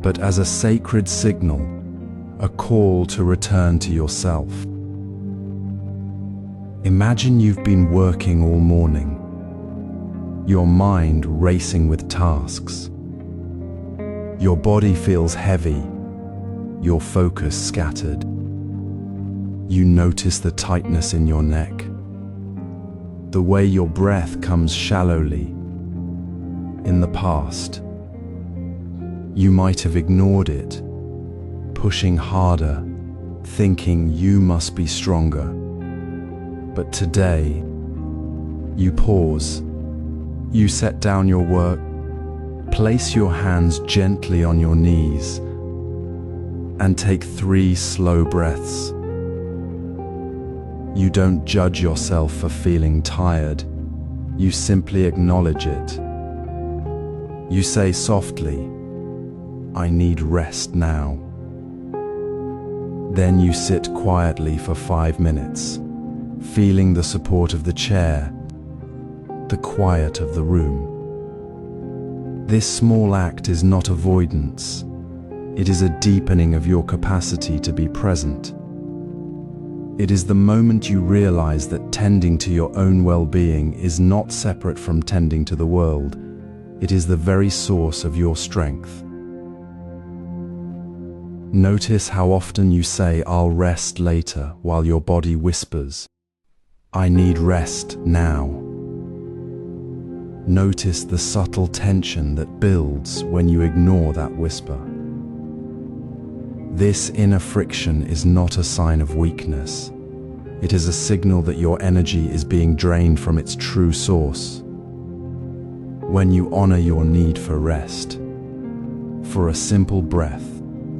but as a sacred signal, a call to return to yourself. Imagine you've been working all morning, your mind racing with tasks. Your body feels heavy, your focus scattered. You notice the tightness in your neck, the way your breath comes shallowly. In the past, you might have ignored it, pushing harder, thinking you must be stronger. But today, you pause, you set down your work, place your hands gently on your knees, and take 3 slow breaths. You don't judge yourself for feeling tired, you simply acknowledge it. You say softly, "I need rest now." Then you sit quietly for 5 minutes, feeling the support of the chair, the quiet of the room. This small act is not avoidance. It is a deepening of your capacity to be present. It is the moment you realize that tending to your own well-being is not separate from tending to the world. It is the very source of your strength. Notice how often you say, "I'll rest later," while your body whispers, "I need rest now." Notice the subtle tension that builds when you ignore that whisper. This inner friction is not a sign of weakness. It is a signal that your energy is being drained from its true source. When you honor your need for rest, for a simple breath,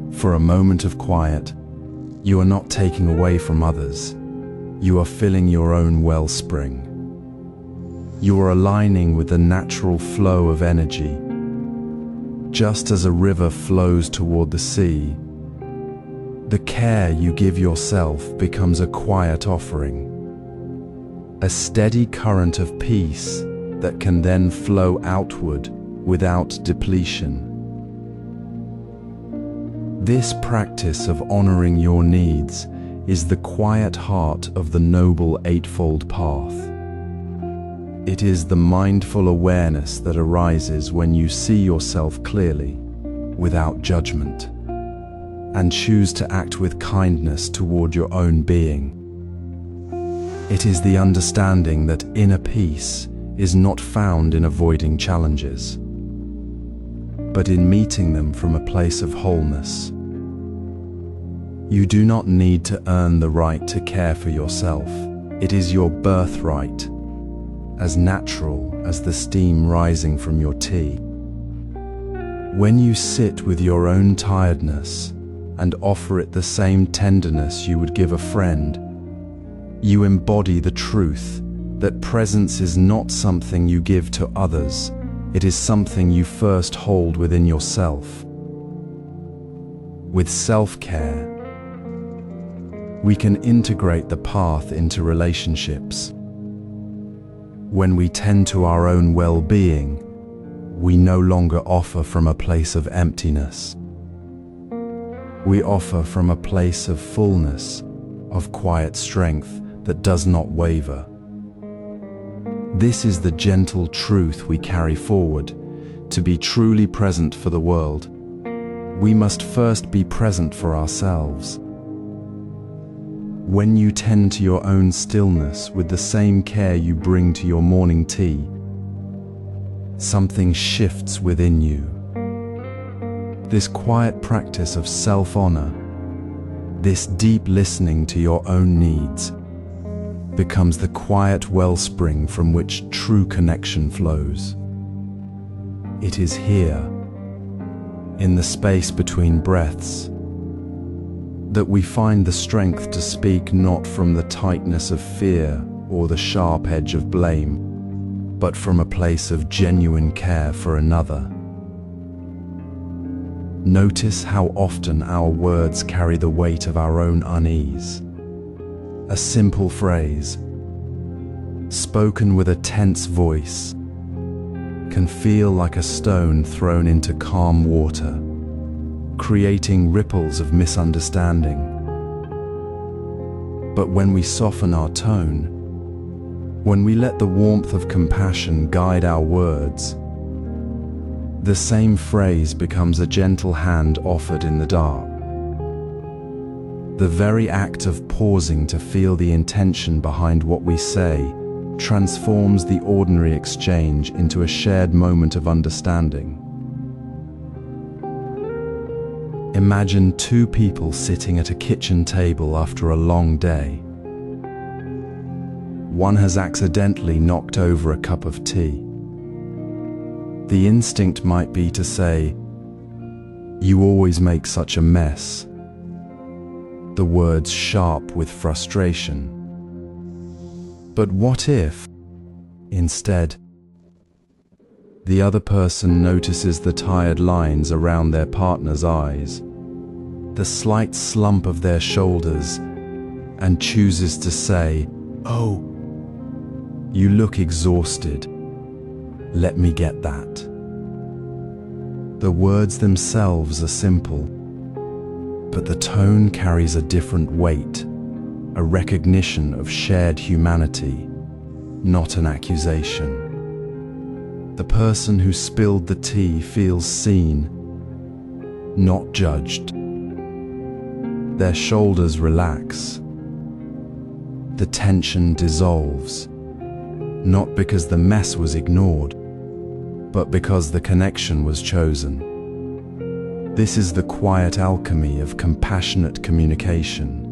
for a moment of quiet, you are not taking away from others. You are filling your own wellspring. You are aligning with the natural flow of energy. Just as a river flows toward the sea, the care you give yourself becomes a quiet offering, a steady current of peace that can then flow outward without depletion. This practice of honoring your needs is the quiet heart of the Noble Eightfold Path. It is the mindful awareness that arises when you see yourself clearly, without judgment, and choose to act with kindness toward your own being. It is the understanding that inner peace is not found in avoiding challenges, but in meeting them from a place of wholeness. You do not need to earn the right to care for yourself. It is your birthright, as natural as the steam rising from your tea. When you sit with your own tiredness and offer it the same tenderness you would give a friend, you embody the truth that presence is not something you give to others, it is something you first hold within yourself. With self-care, we can integrate the path into relationships. When we tend to our own well-being, we no longer offer from a place of emptiness. We offer from a place of fullness, of quiet strength that does not waver. This is the gentle truth we carry forward. To be truly present for the world, we must first be present for ourselves. When you tend to your own stillness with the same care you bring to your morning tea, something shifts within you. This quiet practice of self-honor, this deep listening to your own needs, becomes the quiet wellspring from which true connection flows. It is here, in the space between breaths, that we find the strength to speak not from the tightness of fear or the sharp edge of blame, but from a place of genuine care for another. Notice how often our words carry the weight of our own unease. A simple phrase, spoken with a tense voice, can feel like a stone thrown into calm water, creating ripples of misunderstanding. But when we soften our tone, when we let the warmth of compassion guide our words, the same phrase becomes a gentle hand offered in the dark. The very act of pausing to feel the intention behind what we say transforms the ordinary exchange into a shared moment of understanding. Imagine two people sitting at a kitchen table after a long day. One has accidentally knocked over a cup of tea. The instinct might be to say, "You always make such a mess," the words sharp with frustration. But what if, instead, the other person notices the tired lines around their partner's eyes, the slight slump of their shoulders, and chooses to say, "Oh, you look exhausted. Let me get that." The words themselves are simple, but the tone carries a different weight, a recognition of shared humanity, not an accusation. The person who spilled the tea feels seen, not judged. Their shoulders relax. The tension dissolves, not because the mess was ignored, but because the connection was chosen. This is the quiet alchemy of compassionate communication.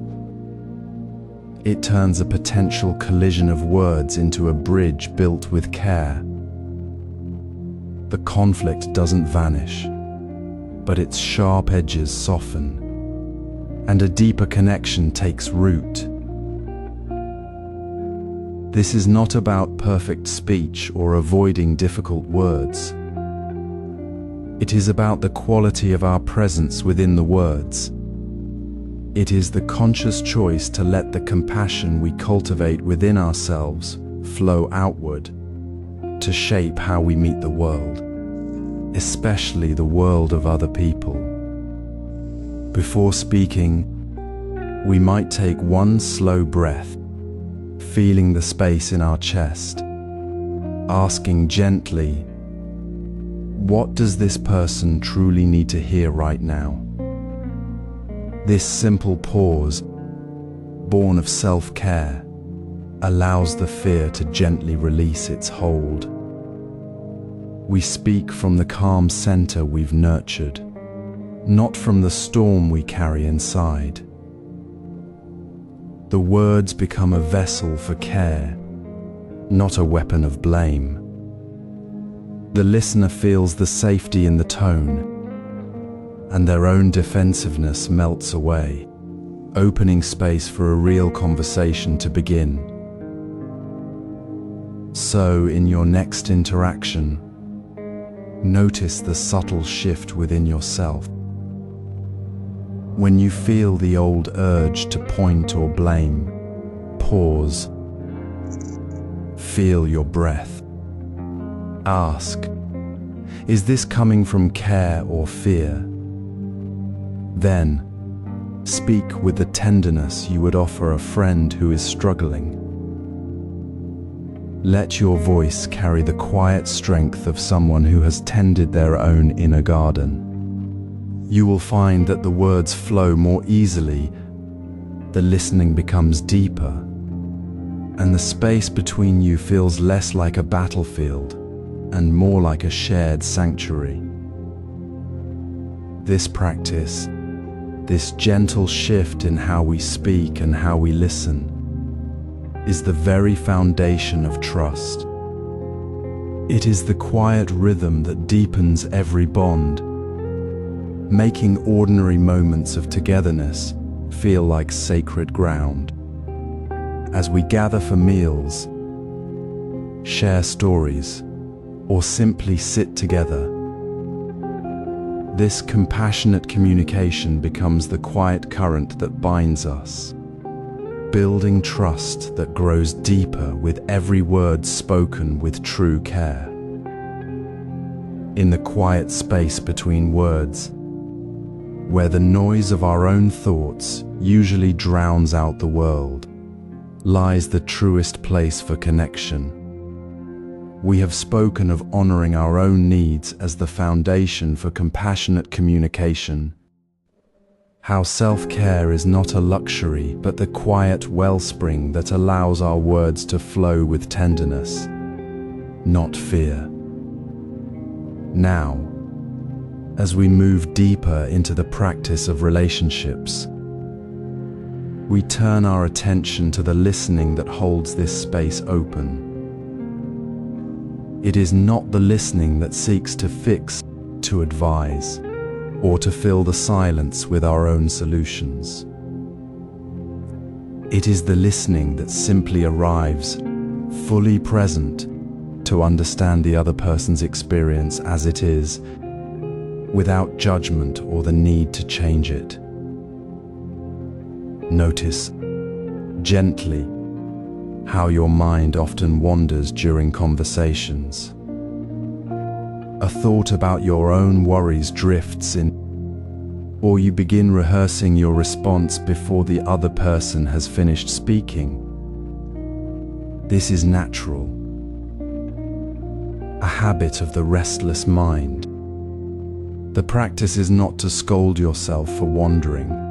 It turns a potential collision of words into a bridge built with care. The conflict doesn't vanish, but its sharp edges soften, and a deeper connection takes root. This is not about perfect speech or avoiding difficult words. It is about the quality of our presence within the words. It is the conscious choice to let the compassion we cultivate within ourselves flow outward, to shape how we meet the world, especially the world of other people. Before speaking, we might take one slow breath, feeling the space in our chest, asking gently, what does this person truly need to hear right now? This simple pause, born of self-care, allows the fear to gently release its hold. We speak from the calm center we've nurtured, not from the storm we carry inside. The words become a vessel for care, not a weapon of blame. The listener feels the safety in the tone, and their own defensiveness melts away, opening space for a real conversation to begin. So, in your next interaction, notice the subtle shift within yourself. When you feel the old urge to point or blame, pause. Feel your breath. Ask, is this coming from care or fear? Then, speak with the tenderness you would offer a friend who is struggling. Let your voice carry the quiet strength of someone who has tended their own inner garden. You will find that the words flow more easily, the listening becomes deeper, and the space between you feels less like a battlefield and more like a shared sanctuary. This practice, this gentle shift in how we speak and how we listen, is the very foundation of trust. It is the quiet rhythm that deepens every bond, making ordinary moments of togetherness feel like sacred ground. As we gather for meals, share stories, or simply sit together, this compassionate communication becomes the quiet current that binds us, building trust that grows deeper with every word spoken with true care. In the quiet space between words, where the noise of our own thoughts usually drowns out the world, lies the truest place for connection. We have spoken of honoring our own needs as the foundation for compassionate communication. How self-care is not a luxury, but the quiet wellspring that allows our words to flow with tenderness, not fear. Now, as we move deeper into the practice of relationships, we turn our attention to the listening that holds this space open. It is not the listening that seeks to fix, to advise, or to fill the silence with our own solutions. It is the listening that simply arrives, fully present, to understand the other person's experience as it is, without judgment or the need to change it. Notice, gently, how your mind often wanders during conversations. A thought about your own worries drifts in, or you begin rehearsing your response before the other person has finished speaking. This is natural, a habit of the restless mind. The practice is not to scold yourself for wandering,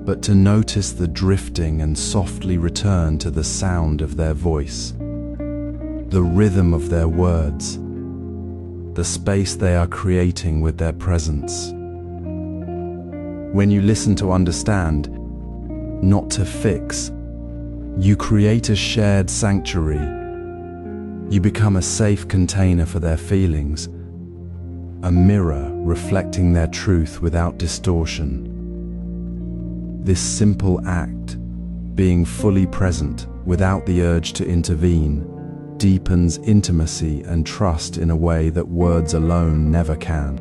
but to notice the drifting and softly return to the sound of their voice, the rhythm of their words, the space they are creating with their presence. When you listen to understand, not to fix, you create a shared sanctuary. You become a safe container for their feelings, a mirror reflecting their truth without distortion. This simple act, being fully present without the urge to intervene, deepens intimacy and trust in a way that words alone never can.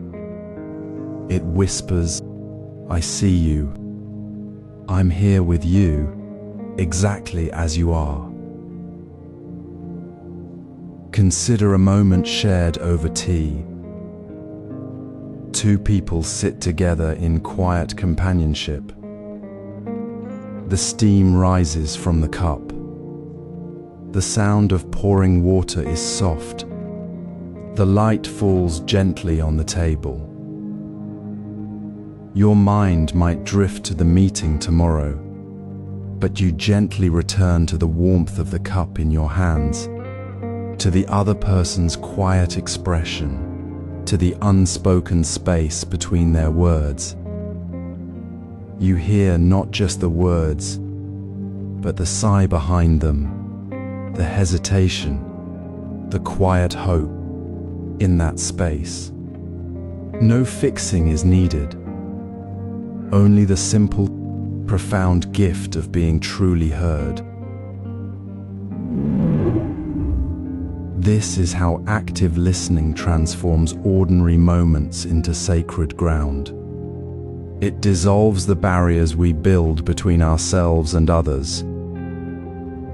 It whispers, "I see you. I'm here with you, exactly as you are." Consider a moment shared over tea. Two people sit together in quiet companionship. The steam rises from the cup. The sound of pouring water is soft. The light falls gently on the table. Your mind might drift to the meeting tomorrow, but you gently return to the warmth of the cup in your hands, to the other person's quiet expression, to the unspoken space between their words. You hear not just the words, but the sigh behind them, the hesitation, the quiet hope in that space. No fixing is needed, only the simple, profound gift of being truly heard. This is how active listening transforms ordinary moments into sacred ground. It dissolves the barriers we build between ourselves and others,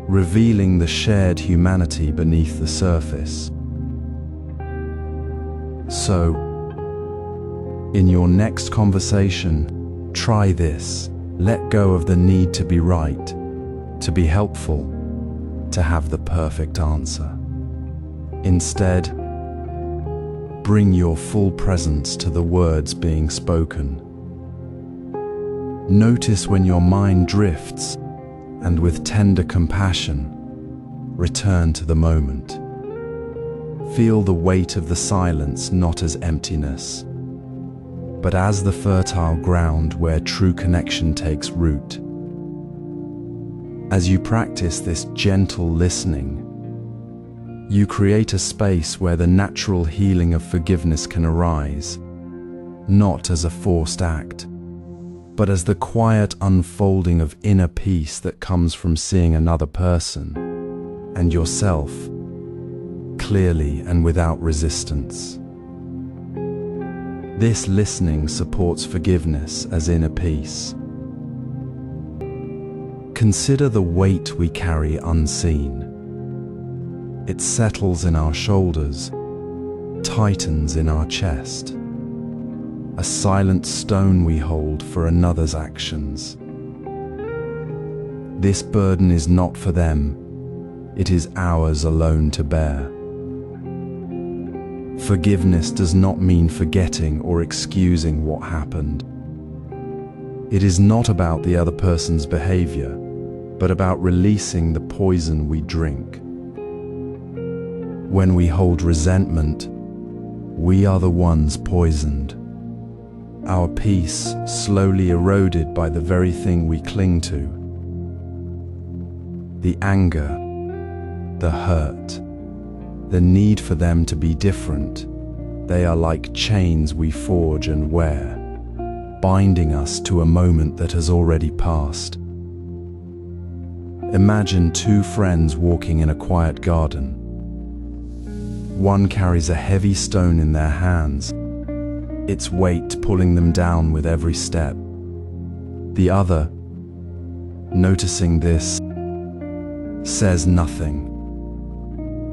revealing the shared humanity beneath the surface. So, in your next conversation, try this. Let go of the need to be right, to be helpful, to have the perfect answer. Instead, bring your full presence to the words being spoken. Notice when your mind drifts, and with tender compassion, return to the moment. Feel the weight of the silence not as emptiness, but as the fertile ground where true connection takes root. As you practice this gentle listening, you create a space where the natural healing of forgiveness can arise, not as a forced act, but as the quiet unfolding of inner peace that comes from seeing another person and yourself clearly and without resistance. This listening supports forgiveness as inner peace. Consider the weight we carry unseen. It settles in our shoulders, tightens in our chest. A silent stone we hold for another's actions. This burden is not for them, it is ours alone to bear. Forgiveness does not mean forgetting or excusing what happened. It is not about the other person's behavior, but about releasing the poison we drink. When we hold resentment, we are the ones poisoned. Our peace slowly eroded by the very thing we cling to. The anger, the hurt, the need for them to be different, they are like chains we forge and wear, binding us to a moment that has already passed. Imagine two friends walking in a quiet garden. One carries a heavy stone in their hands, its weight pulling them down with every step. The other, noticing this, says nothing.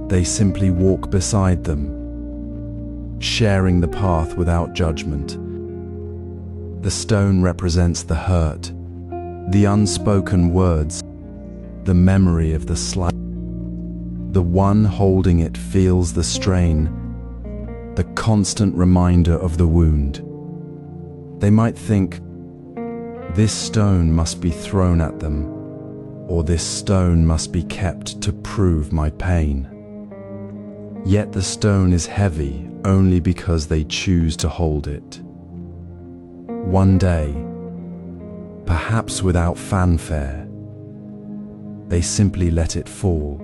They simply walk beside them, sharing the path without judgment. The stone represents the hurt, the unspoken words, the memory of the slight. The one holding it feels the strain, the constant reminder of the wound. They might think, this stone must be thrown at them, or this stone must be kept to prove my pain. Yet the stone is heavy only because they choose to hold it. One day, perhaps without fanfare, they simply let it fall.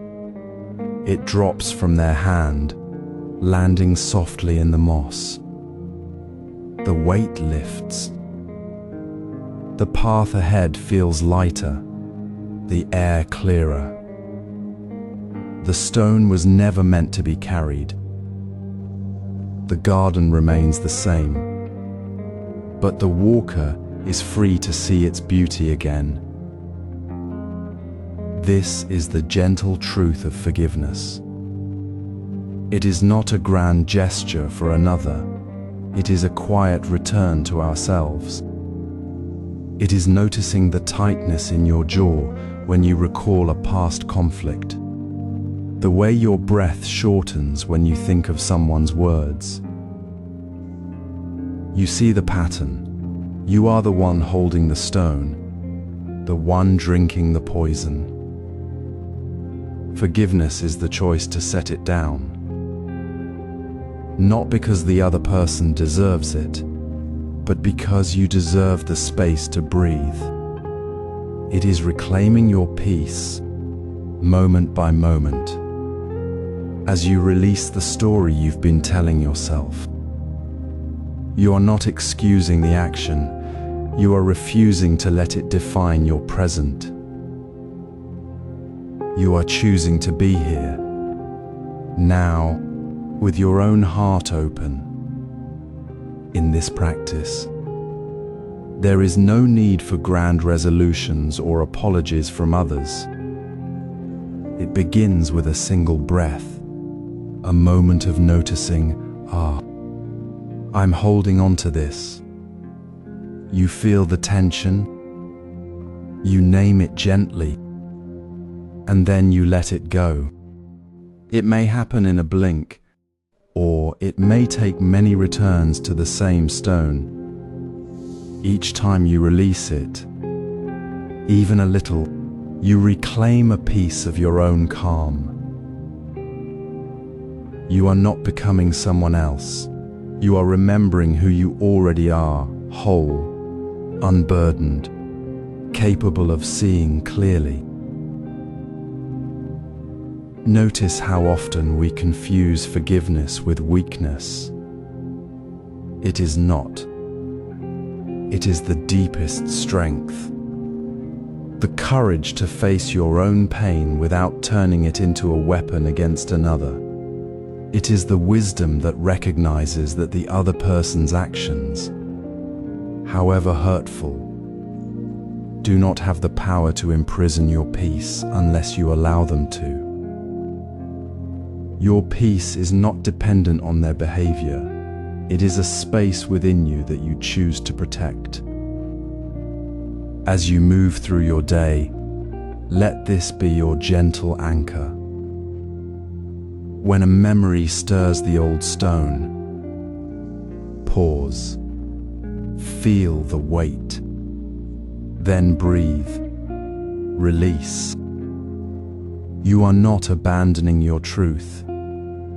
It drops from their hand, landing softly in the moss. The weight lifts. The path ahead feels lighter, the air clearer. The stone was never meant to be carried. The garden remains the same, but the walker is free to see its beauty again. This is the gentle truth of forgiveness. It is not a grand gesture for another. It is a quiet return to ourselves. It is noticing the tightness in your jaw when you recall a past conflict. The way your breath shortens when you think of someone's words. You see the pattern. You are the one holding the stone, the one drinking the poison. Forgiveness is the choice to set it down. Not because the other person deserves it, but because you deserve the space to breathe. It is reclaiming your peace, moment by moment, as you release the story you've been telling yourself. You are not excusing the action, you are refusing to let it define your present. You are choosing to be here, now, with your own heart open. In this practice, there is no need for grand resolutions or apologies from others. It begins with a single breath, a moment of noticing, I'm holding on to this. You feel the tension, you name it gently, and then you let it go. It may happen in a blink, or it may take many returns to the same stone. Each time you release it, even a little, you reclaim a piece of your own calm. You are not becoming someone else. You are remembering who you already are, whole, unburdened, capable of seeing clearly. Notice how often we confuse forgiveness with weakness. It is not. It is the deepest strength. The courage to face your own pain without turning it into a weapon against another. It is the wisdom that recognizes that the other person's actions, however hurtful, do not have the power to imprison your peace unless you allow them to. Your peace is not dependent on their behavior. It is a space within you that you choose to protect. As you move through your day, let this be your gentle anchor. When a memory stirs the old stone, pause, feel the weight, then breathe, release. You are not abandoning your truth.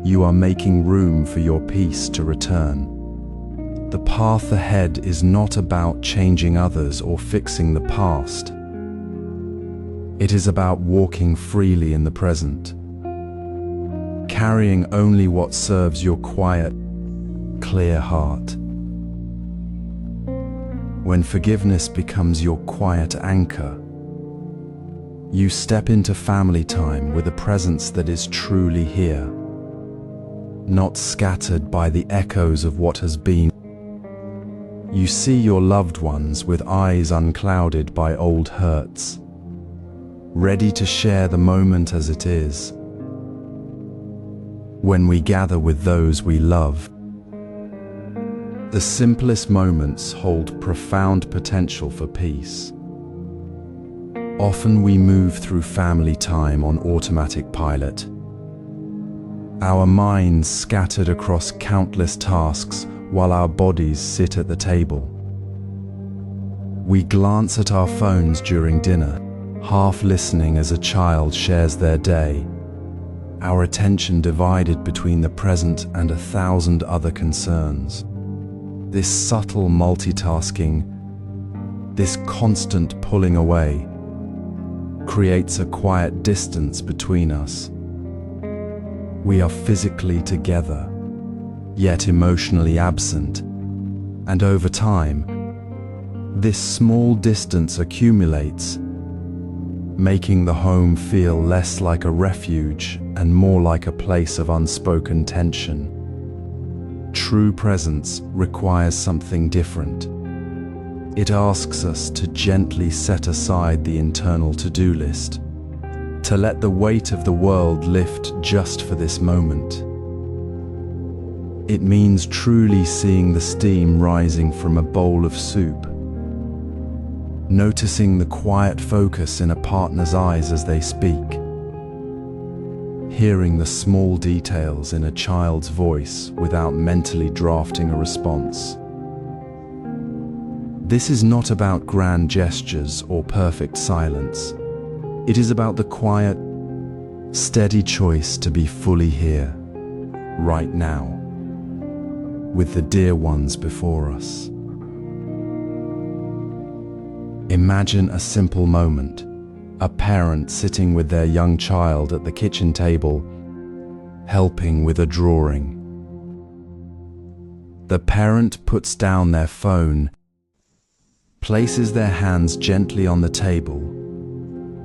You are making room for your peace to return. The path ahead is not about changing others or fixing the past. It is about walking freely in the present, carrying only what serves your quiet, clear heart. When forgiveness becomes your quiet anchor, you step into family time with a presence that is truly here, not scattered by the echoes of what has been. You see your loved ones with eyes unclouded by old hurts, ready to share the moment as it is. When we gather with those we love, the simplest moments hold profound potential for peace. Often we move through family time on automatic pilot, our minds scattered across countless tasks while our bodies sit at the table. We glance at our phones during dinner, half listening as a child shares their day, our attention divided between the present and 1,000 other concerns. This subtle multitasking, this constant pulling away, creates a quiet distance between us. We are physically together, yet emotionally absent, and over time, this small distance accumulates, making the home feel less like a refuge and more like a place of unspoken tension. True presence requires something different. It asks us to gently set aside the internal to-do list, to let the weight of the world lift just for this moment. It means truly seeing the steam rising from a bowl of soup, noticing the quiet focus in a partner's eyes as they speak, hearing the small details in a child's voice without mentally drafting a response. This is not about grand gestures or perfect silence. It is about the quiet, Steady choice to be fully here, right now, with the dear ones before us. Imagine a simple moment, a parent sitting with their young child at the kitchen table, helping with a drawing. The parent puts down their phone, places their hands gently on the table,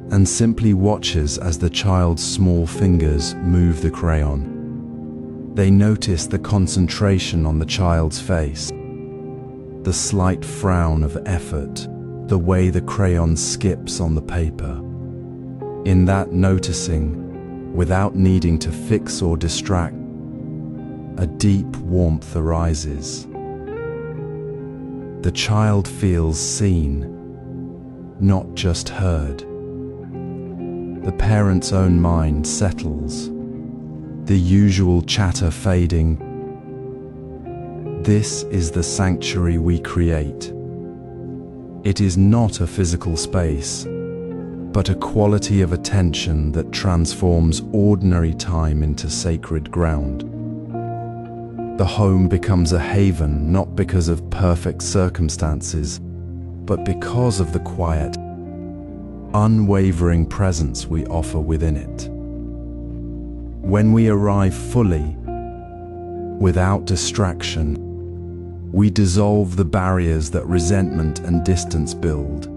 and simply watches as the child's small fingers move the crayon. They notice the concentration on the child's face, the slight frown of effort, the way the crayon skips on the paper. In that noticing, without needing to fix or distract, a deep warmth arises. The child feels seen, not just heard. The parent's own mind settles, the usual chatter fading. This is the sanctuary we create. It is not a physical space, but a quality of attention that transforms ordinary time into sacred ground. The home becomes a haven not because of perfect circumstances, but because of the quiet, unwavering presence we offer within it. When we arrive fully, without distraction, we dissolve the barriers that resentment and distance build.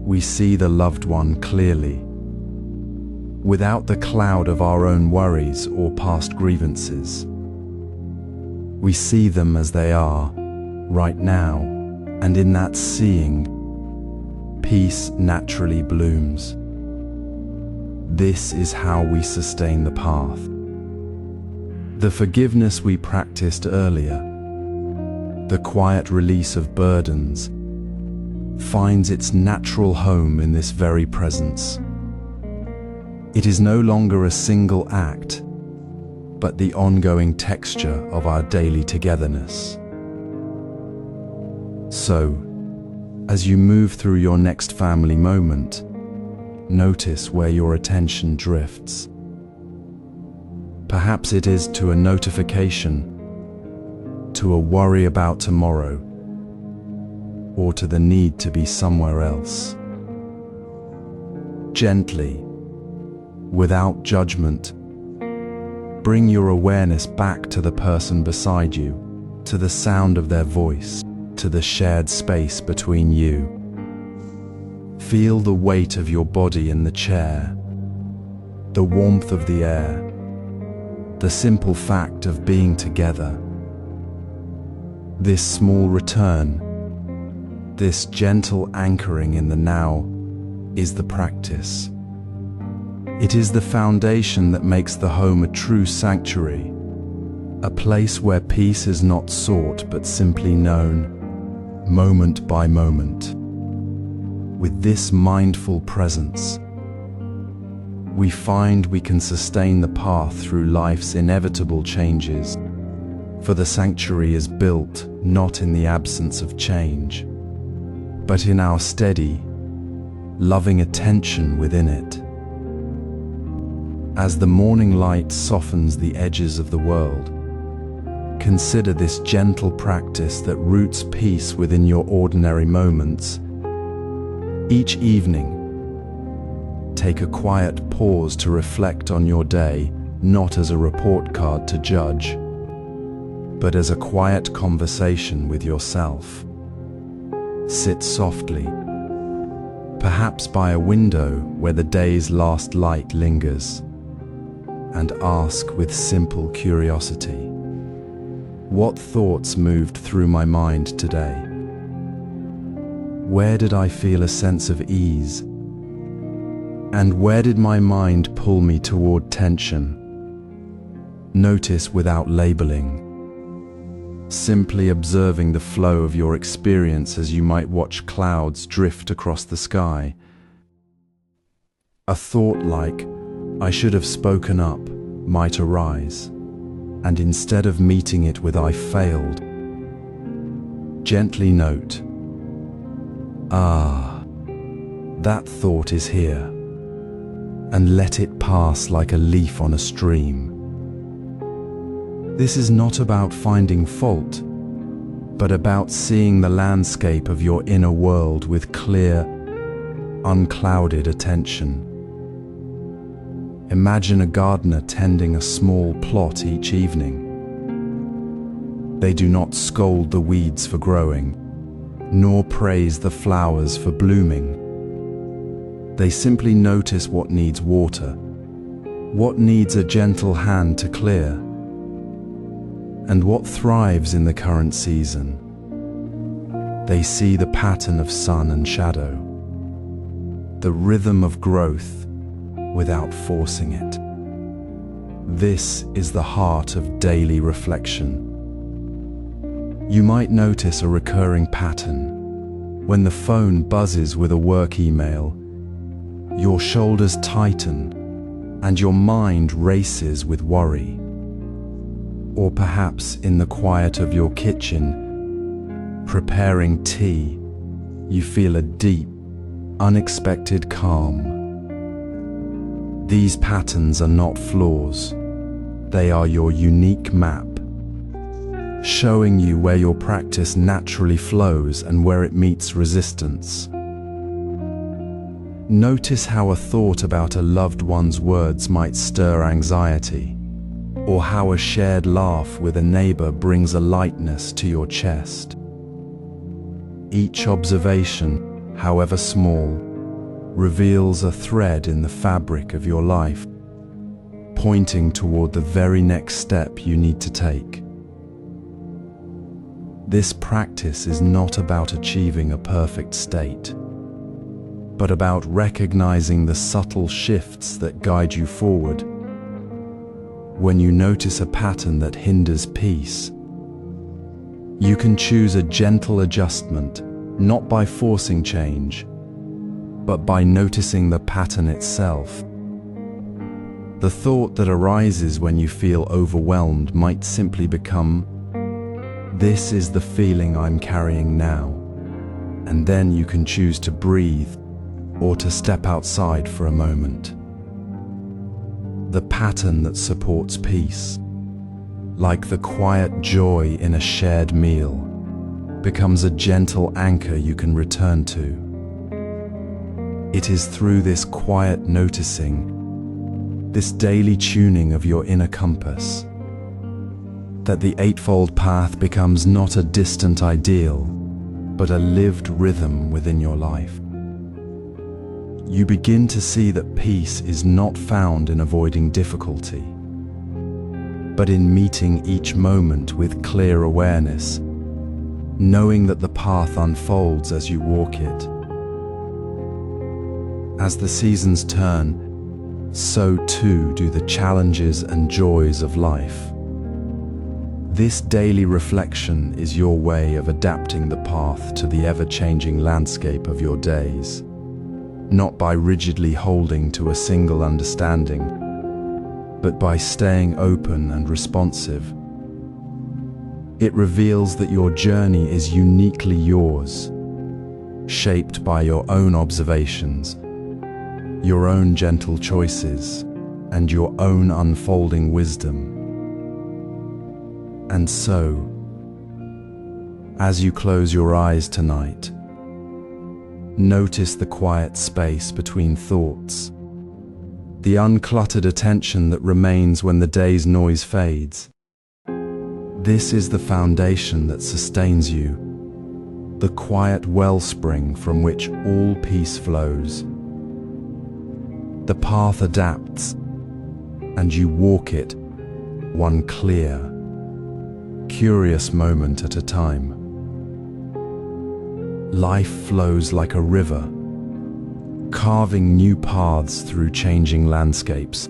We see the loved one clearly, without the cloud of our own worries or past grievances. We see them as they are, right now, and in that seeing, peace naturally blooms. This is how we sustain the path. The forgiveness we practiced earlier, the quiet release of burdens, finds its natural home in this very presence. It is no longer a single act, but the ongoing texture of our daily togetherness. So, as you move through your next family moment, notice where your attention drifts. Perhaps it is to a notification, to a worry about tomorrow, or to the need to be somewhere else. Gently, without judgment, bring your awareness back to the person beside you, to the sound of their voice, to the shared space between you. Feel the weight of your body in the chair, the warmth of the air, the simple fact of being together. This small return, this gentle anchoring in the now, is the practice. It is the foundation that makes the home a true sanctuary, a place where peace is not sought but simply known, moment by moment. With this mindful presence, we find we can sustain the path through life's inevitable changes, for the sanctuary is built not in the absence of change, but in our steady, loving attention within it. As the morning light softens the edges of the world, consider this gentle practice that roots peace within your ordinary moments. Each evening, take a quiet pause to reflect on your day, not as a report card to judge, but as a quiet conversation with yourself. Sit softly, perhaps by a window where the day's last light lingers, and ask with simple curiosity, what thoughts moved through my mind today? Where did I feel a sense of ease? And where did my mind pull me toward tension? Notice without labeling, simply observing the flow of your experience as you might watch clouds drift across the sky. A thought like, "I should have spoken up," might arise, and instead of meeting it with "I failed," gently note, "Ah, that thought is here. and let it pass like a leaf on a stream. This is not about finding fault, but about seeing the landscape of your inner world with clear, unclouded attention. Imagine a gardener tending a small plot each evening. They do not scold the weeds for growing, nor praise the flowers for blooming. They simply notice what needs water, what needs a gentle hand to clear, and what thrives in the current season. They see the pattern of sun and shadow, the rhythm of growth without forcing it. This is the heart of daily reflection. You might notice a recurring pattern. When the phone buzzes with a work email, your shoulders tighten and your mind races with worry. Or perhaps in the quiet of your kitchen, preparing tea, you feel a deep, unexpected calm. These patterns are not flaws. They are your unique map, showing you where your practice naturally flows and where it meets resistance. Notice how a thought about a loved one's words might stir anxiety, or how a shared laugh with a neighbor brings a lightness to your chest. Each observation, however small, reveals a thread in the fabric of your life, pointing toward the very next step you need to take. This practice is not about achieving a perfect state, but about recognizing the subtle shifts that guide you forward. When you notice a pattern that hinders peace, you can choose a gentle adjustment, not by forcing change, but by noticing the pattern itself. The thought that arises when you feel overwhelmed might simply become, "This is the feeling I'm carrying now," and then you can choose to breathe or to step outside for a moment. The pattern that supports peace, like the quiet joy in a shared meal, becomes a gentle anchor you can return to. It is through this quiet noticing, this daily tuning of your inner compass, that the Eightfold Path becomes not a distant ideal, but a lived rhythm within your life. You begin to see that peace is not found in avoiding difficulty, but in meeting each moment with clear awareness, knowing that the path unfolds as you walk it. As the seasons turn, so too do the challenges and joys of life. This daily reflection is your way of adapting the path to the ever-changing landscape of your days, not by rigidly holding to a single understanding, but by staying open and responsive. It reveals that your journey is uniquely yours, shaped by your own observations, your own gentle choices, and your own unfolding wisdom. And so, as you close your eyes tonight, notice the quiet space between thoughts, the uncluttered attention that remains when the day's noise fades. This is the foundation that sustains you, the quiet wellspring from which all peace flows. The path adapts, and you walk it, one clear, curious moment at a time. Life flows like a river, carving new paths through changing landscapes.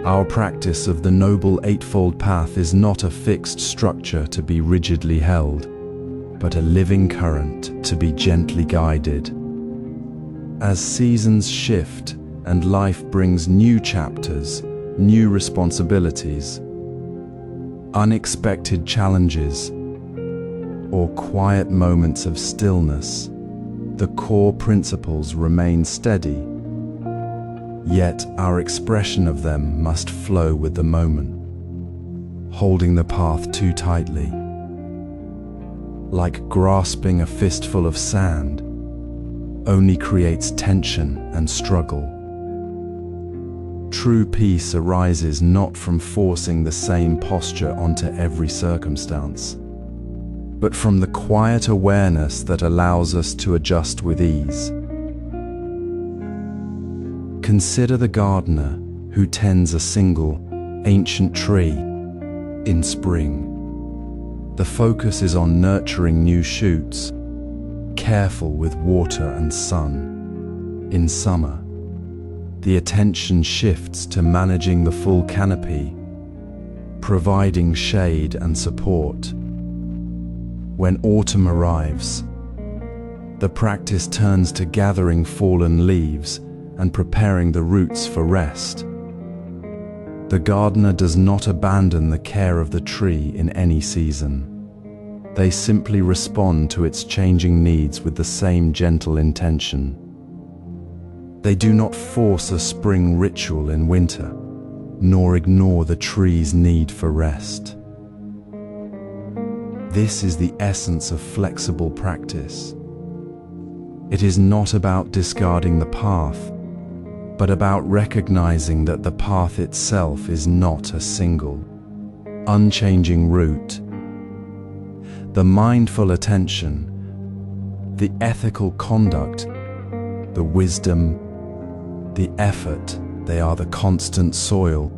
Our practice of the Noble Eightfold Path is not a fixed structure to be rigidly held, but a living current to be gently guided. As seasons shift and life brings new chapters, new responsibilities, unexpected challenges, or quiet moments of stillness, the core principles remain steady. yet our expression of them must flow with the moment. Holding the path too tightly, like grasping a fistful of sand, only creates tension and struggle. True peace arises not from forcing the same posture onto every circumstance, but from the quiet awareness that allows us to adjust with ease. Consider the gardener who tends a single, ancient tree in spring. The focus is on nurturing new shoots, careful with water and sun. In summer, the attention shifts to managing the full canopy, providing shade and support. When autumn arrives, the practice turns to gathering fallen leaves and preparing the roots for rest. The gardener does not abandon the care of the tree in any season. They simply respond to its changing needs with the same gentle intention. They do not force a spring ritual in winter, nor ignore the tree's need for rest. This is the essence of flexible practice. It is not about discarding the path, but about recognizing that the path itself is not a single, unchanging route. The mindful attention, the ethical conduct, the wisdom, the effort, they are the constant soil,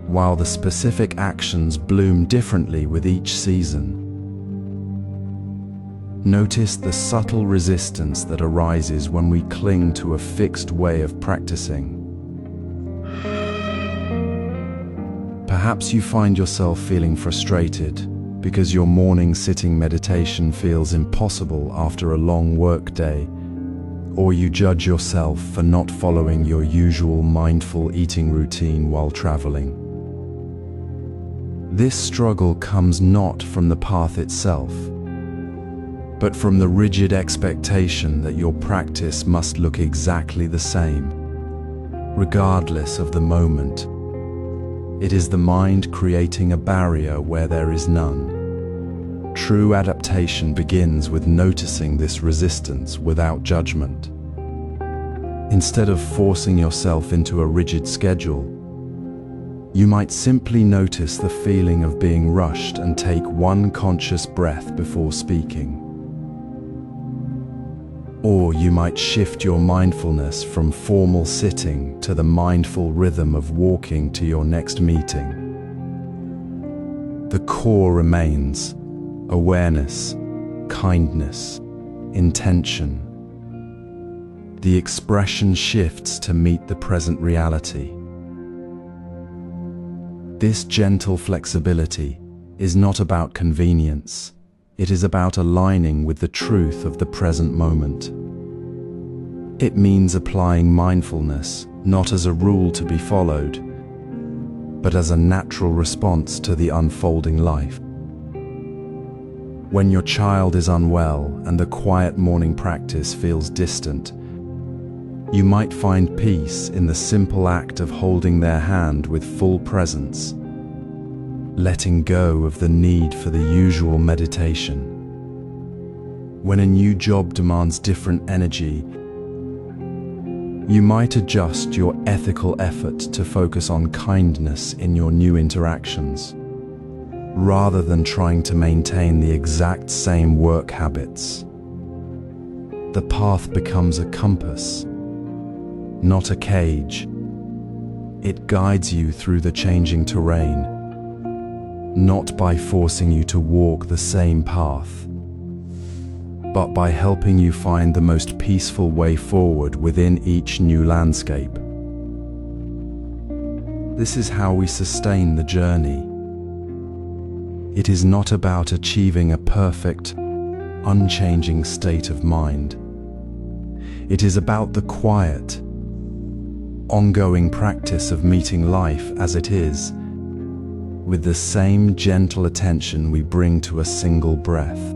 while the specific actions bloom differently with each season. Notice the subtle resistance that arises when we cling to a fixed way of practicing. Perhaps you find yourself feeling frustrated because your morning sitting meditation feels impossible after a long work day, or you judge yourself for not following your usual mindful eating routine while traveling. This struggle comes not from the path itself, but from the rigid expectation that your practice must look exactly the same, regardless of the moment. It is the mind creating a barrier where there is none. True adaptation begins with noticing this resistance without judgment. Instead of forcing yourself into a rigid schedule, you might simply notice the feeling of being rushed and take one conscious breath before speaking. Or you might shift your mindfulness from formal sitting to the mindful rhythm of walking to your next meeting. The core remains awareness, kindness, intention. The expression shifts to meet the present reality. This gentle flexibility is not about convenience. It is about aligning with the truth of the present moment. It means applying mindfulness not as a rule to be followed, but as a natural response to the unfolding life. When your child is unwell and the quiet morning practice feels distant, you might find peace in the simple act of holding their hand with full presence, letting go of the need for the usual meditation. When a new job demands different energy, you might adjust your ethical effort to focus on kindness in your new interactions, rather than trying to maintain the exact same work habits. The path becomes a compass, not a cage. It guides you through the changing terrain, not by forcing you to walk the same path, but by helping you find the most peaceful way forward within each new landscape. This is how we sustain the journey. It is not about achieving a perfect, unchanging state of mind. It is about the quiet, ongoing practice of meeting life as it is, with the same gentle attention we bring to a single breath.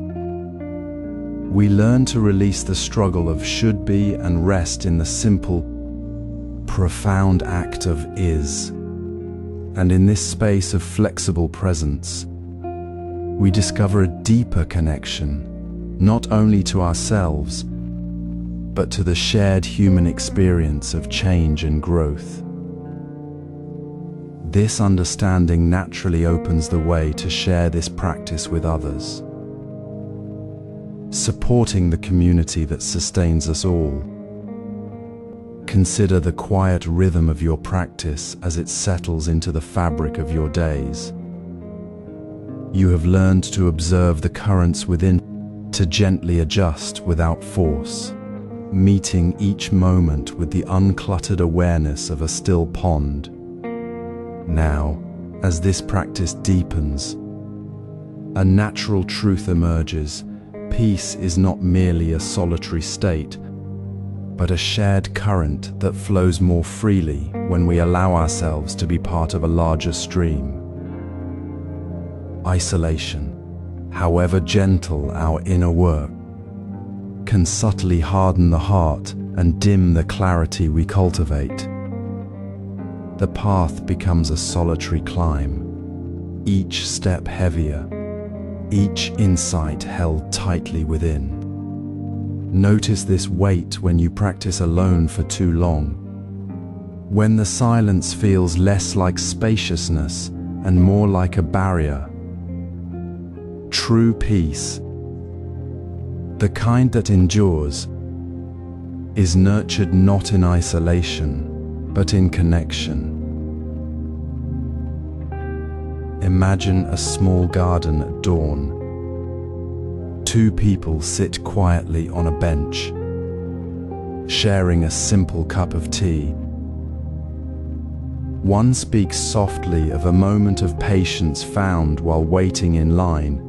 We learn to release the struggle of should be and rest in the simple profound act of is. And in this space of flexible presence, we discover a deeper connection, not only to ourselves, but to the shared human experience of change and growth. This understanding naturally opens the way to share this practice with others, supporting the community that sustains us all. Consider the quiet rhythm of your practice as it settles into the fabric of your days. You have learned to observe the currents within, to gently adjust without force, meeting each moment with the uncluttered awareness of a still pond. Now, as this practice deepens, a natural truth emerges. Peace is not merely a solitary state, but a shared current that flows more freely when we allow ourselves to be part of a larger stream. Isolation, however gentle our inner work, can subtly harden the heart and dim the clarity we cultivate. The path becomes a solitary climb, each step heavier, each insight held tightly within. Notice this weight when you practice alone for too long, when the silence feels less like spaciousness and more like a barrier. True peace, the kind that endures, is nurtured not in isolation, but in connection. Imagine a small garden at dawn. Two people sit quietly on a bench, sharing a simple cup of tea. One speaks softly of a moment of patience found while waiting in line,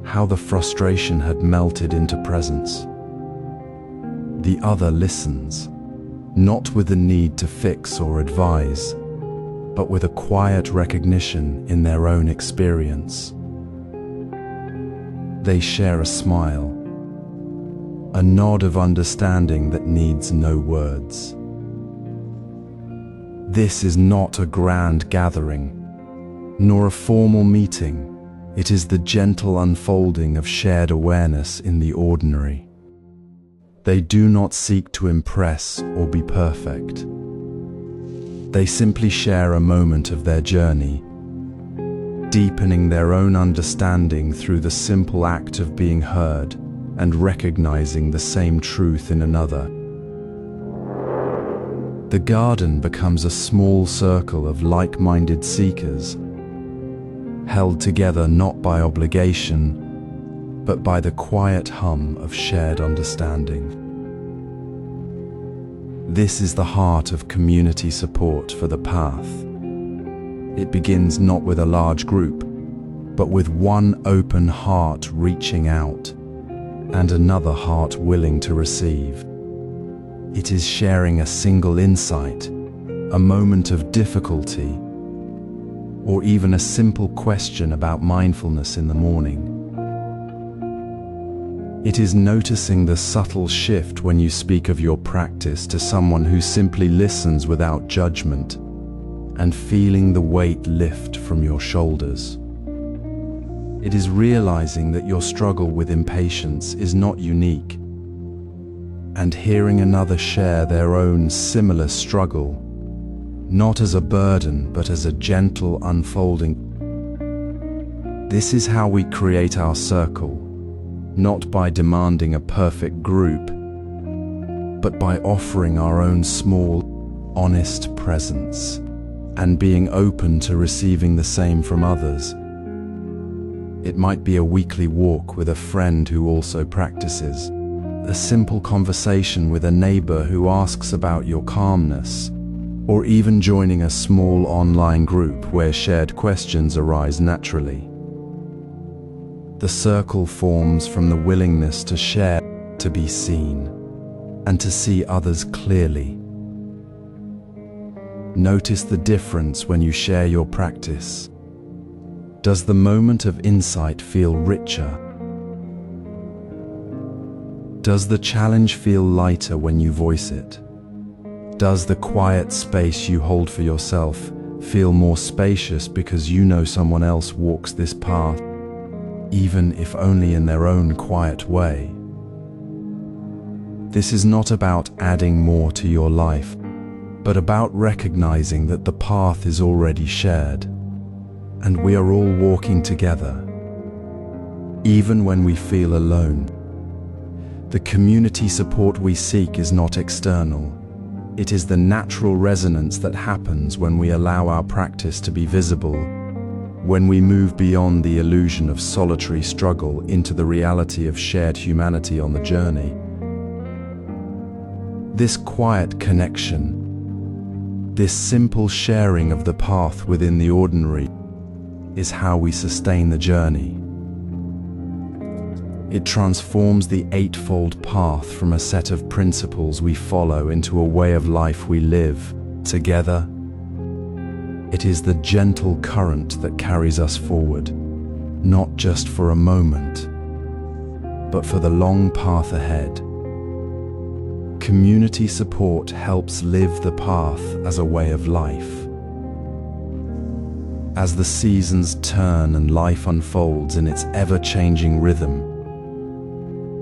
how the frustration had melted into presence. The other listens, not with the need to fix or advise, but with a quiet recognition in their own experience. They share a smile, a nod of understanding that needs no words. This is not a grand gathering, nor a formal meeting. It is the gentle unfolding of shared awareness in the ordinary. They do not seek to impress or be perfect. They simply share a moment of their journey, deepening their own understanding through the simple act of being heard and recognizing the same truth in another. The garden becomes a small circle of like-minded seekers, held together not by obligation, but by the quiet hum of shared understanding. This is the heart of community support for the path. It begins not with a large group, but with one open heart reaching out, and another heart willing to receive. It is sharing a single insight, a moment of difficulty, or even a simple question about mindfulness in the morning. It is noticing the subtle shift when you speak of your practice to someone who simply listens without judgment, and feeling the weight lift from your shoulders. It is realizing that your struggle with impatience is not unique, and hearing another share their own similar struggle, not as a burden but as a gentle unfolding. This is how we create our circle, not by demanding a perfect group, but by offering our own small, honest presence, and being open to receiving the same from others. It might be a weekly walk with a friend who also practices, a simple conversation with a neighbor who asks about your calmness, or even joining a small online group where shared questions arise naturally. The circle forms from the willingness to share, to be seen, and to see others clearly. Notice the difference when you share your practice. Does the moment of insight feel richer? Does the challenge feel lighter when you voice it? Does the quiet space you hold for yourself feel more spacious because you know someone else walks this path, even if only in their own quiet way? This is not about adding more to your life, but about recognizing that the path is already shared, and we are all walking together. Even when we feel alone, the community support we seek is not external. It is the natural resonance that happens when we allow our practice to be visible, when we move beyond the illusion of solitary struggle into the reality of shared humanity on the journey. This quiet connection, this simple sharing of the path within the ordinary, is how we sustain the journey. It transforms the Eightfold Path from a set of principles we follow into a way of life we live together. It is the gentle current that carries us forward, not just for a moment, but for the long path ahead. Community support helps live the path as a way of life. As the seasons turn and life unfolds in its ever-changing rhythm,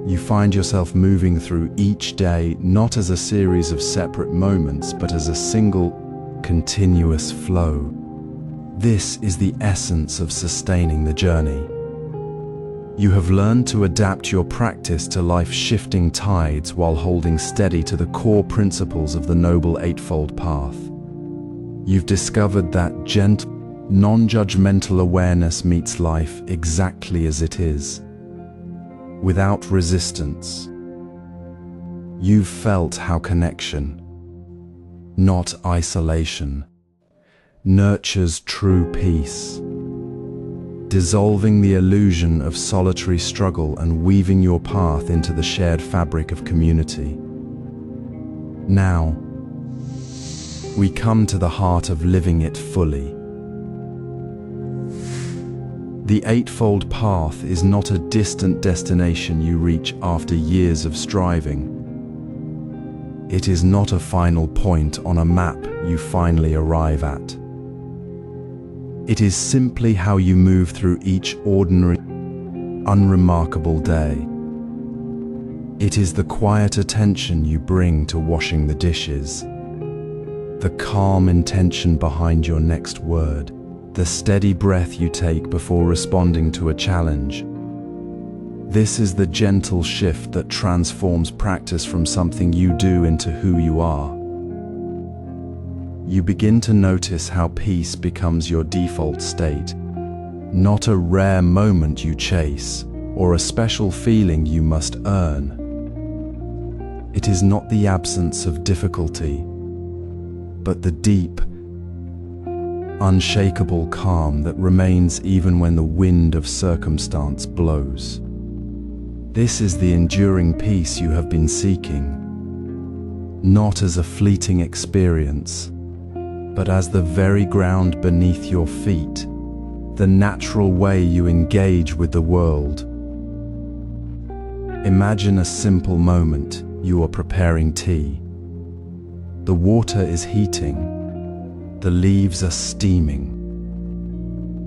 you find yourself moving through each day not as a series of separate moments, but as a single, continuous flow. This is the essence of sustaining the journey. You have learned to adapt your practice to life's shifting tides while holding steady to the core principles of the Noble Eightfold Path. You've discovered that gentle, non-judgmental awareness meets life exactly as it is, without resistance. You've felt how connection, not isolation, nurtures true peace, dissolving the illusion of solitary struggle and weaving your path into the shared fabric of community. Now, we come to the heart of living it fully. The Eightfold Path is not a distant destination you reach after years of striving. It is not a final point on a map you finally arrive at. It is simply how you move through each ordinary, unremarkable day. It is the quiet attention you bring to washing the dishes, the calm intention behind your next word, the steady breath you take before responding to a challenge. This is the gentle shift that transforms practice from something you do into who you are. You begin to notice how peace becomes your default state, not a rare moment you chase or a special feeling you must earn. It is not the absence of difficulty, but the deep, unshakable calm that remains even when the wind of circumstance blows. This is the enduring peace you have been seeking, not as a fleeting experience, but as the very ground beneath your feet, the natural way you engage with the world. Imagine a simple moment. You are preparing tea. The water is heating. The leaves are steaming.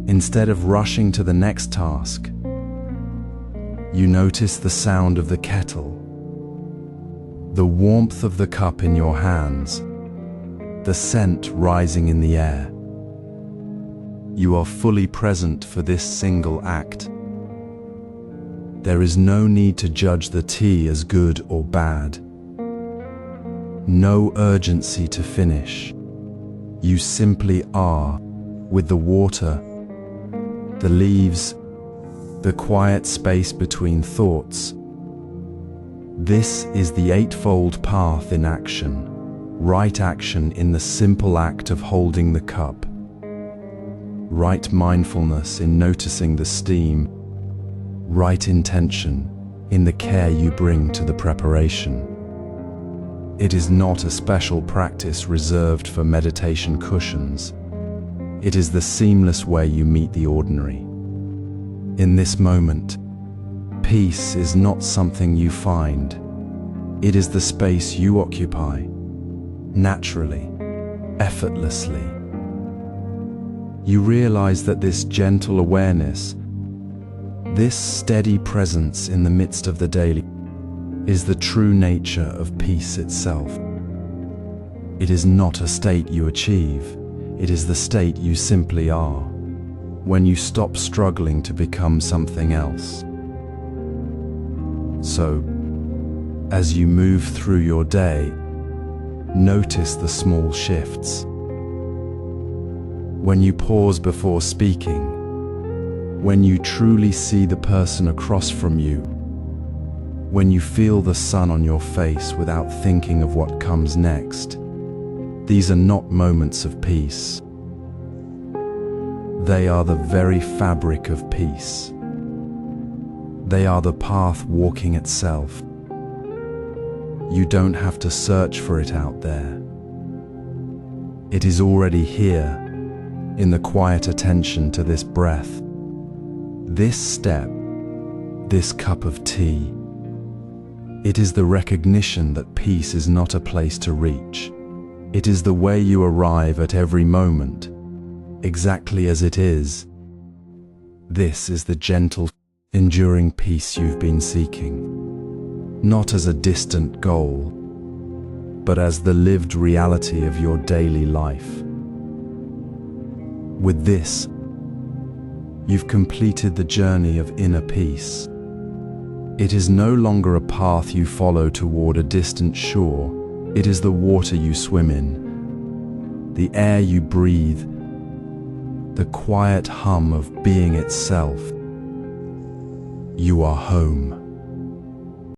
Instead of rushing to the next task, you notice the sound of the kettle, the warmth of the cup in your hands, the scent rising in the air. You are fully present for this single act. There is no need to judge the tea as good or bad. No urgency to finish. You simply are, with the water, the leaves, the quiet space between thoughts. This is the Eightfold Path in action, right action in the simple act of holding the cup, right mindfulness in noticing the steam, right intention in the care you bring to the preparation. It is not a special practice reserved for meditation cushions. It is the seamless way you meet the ordinary. In this moment, peace is not something you find. It is the space you occupy. naturally, effortlessly. You realize that this gentle awareness, this steady presence in the midst of the daily, is the true nature of peace itself. It is not a state you achieve, it is the state you simply are, when you stop struggling to become something else. So, as you move through your day, notice the small shifts. When you pause before speaking, when you truly see the person across from you, when you feel the sun on your face without thinking of what comes next, these are not moments of peace. They are the very fabric of peace. They are the path walking itself. You don't have to search for it out there. It is already here, in the quiet attention to this breath, this step, this cup of tea. It is the recognition that peace is not a place to reach. It is the way you arrive at every moment, exactly as it is. This is the gentle, enduring peace you've been seeking, not as a distant goal, but as the lived reality of your daily life. With this, you've completed the journey of inner peace. It is no longer a path you follow toward a distant shore. It is the water you swim in, the air you breathe, the quiet hum of being itself. You are home.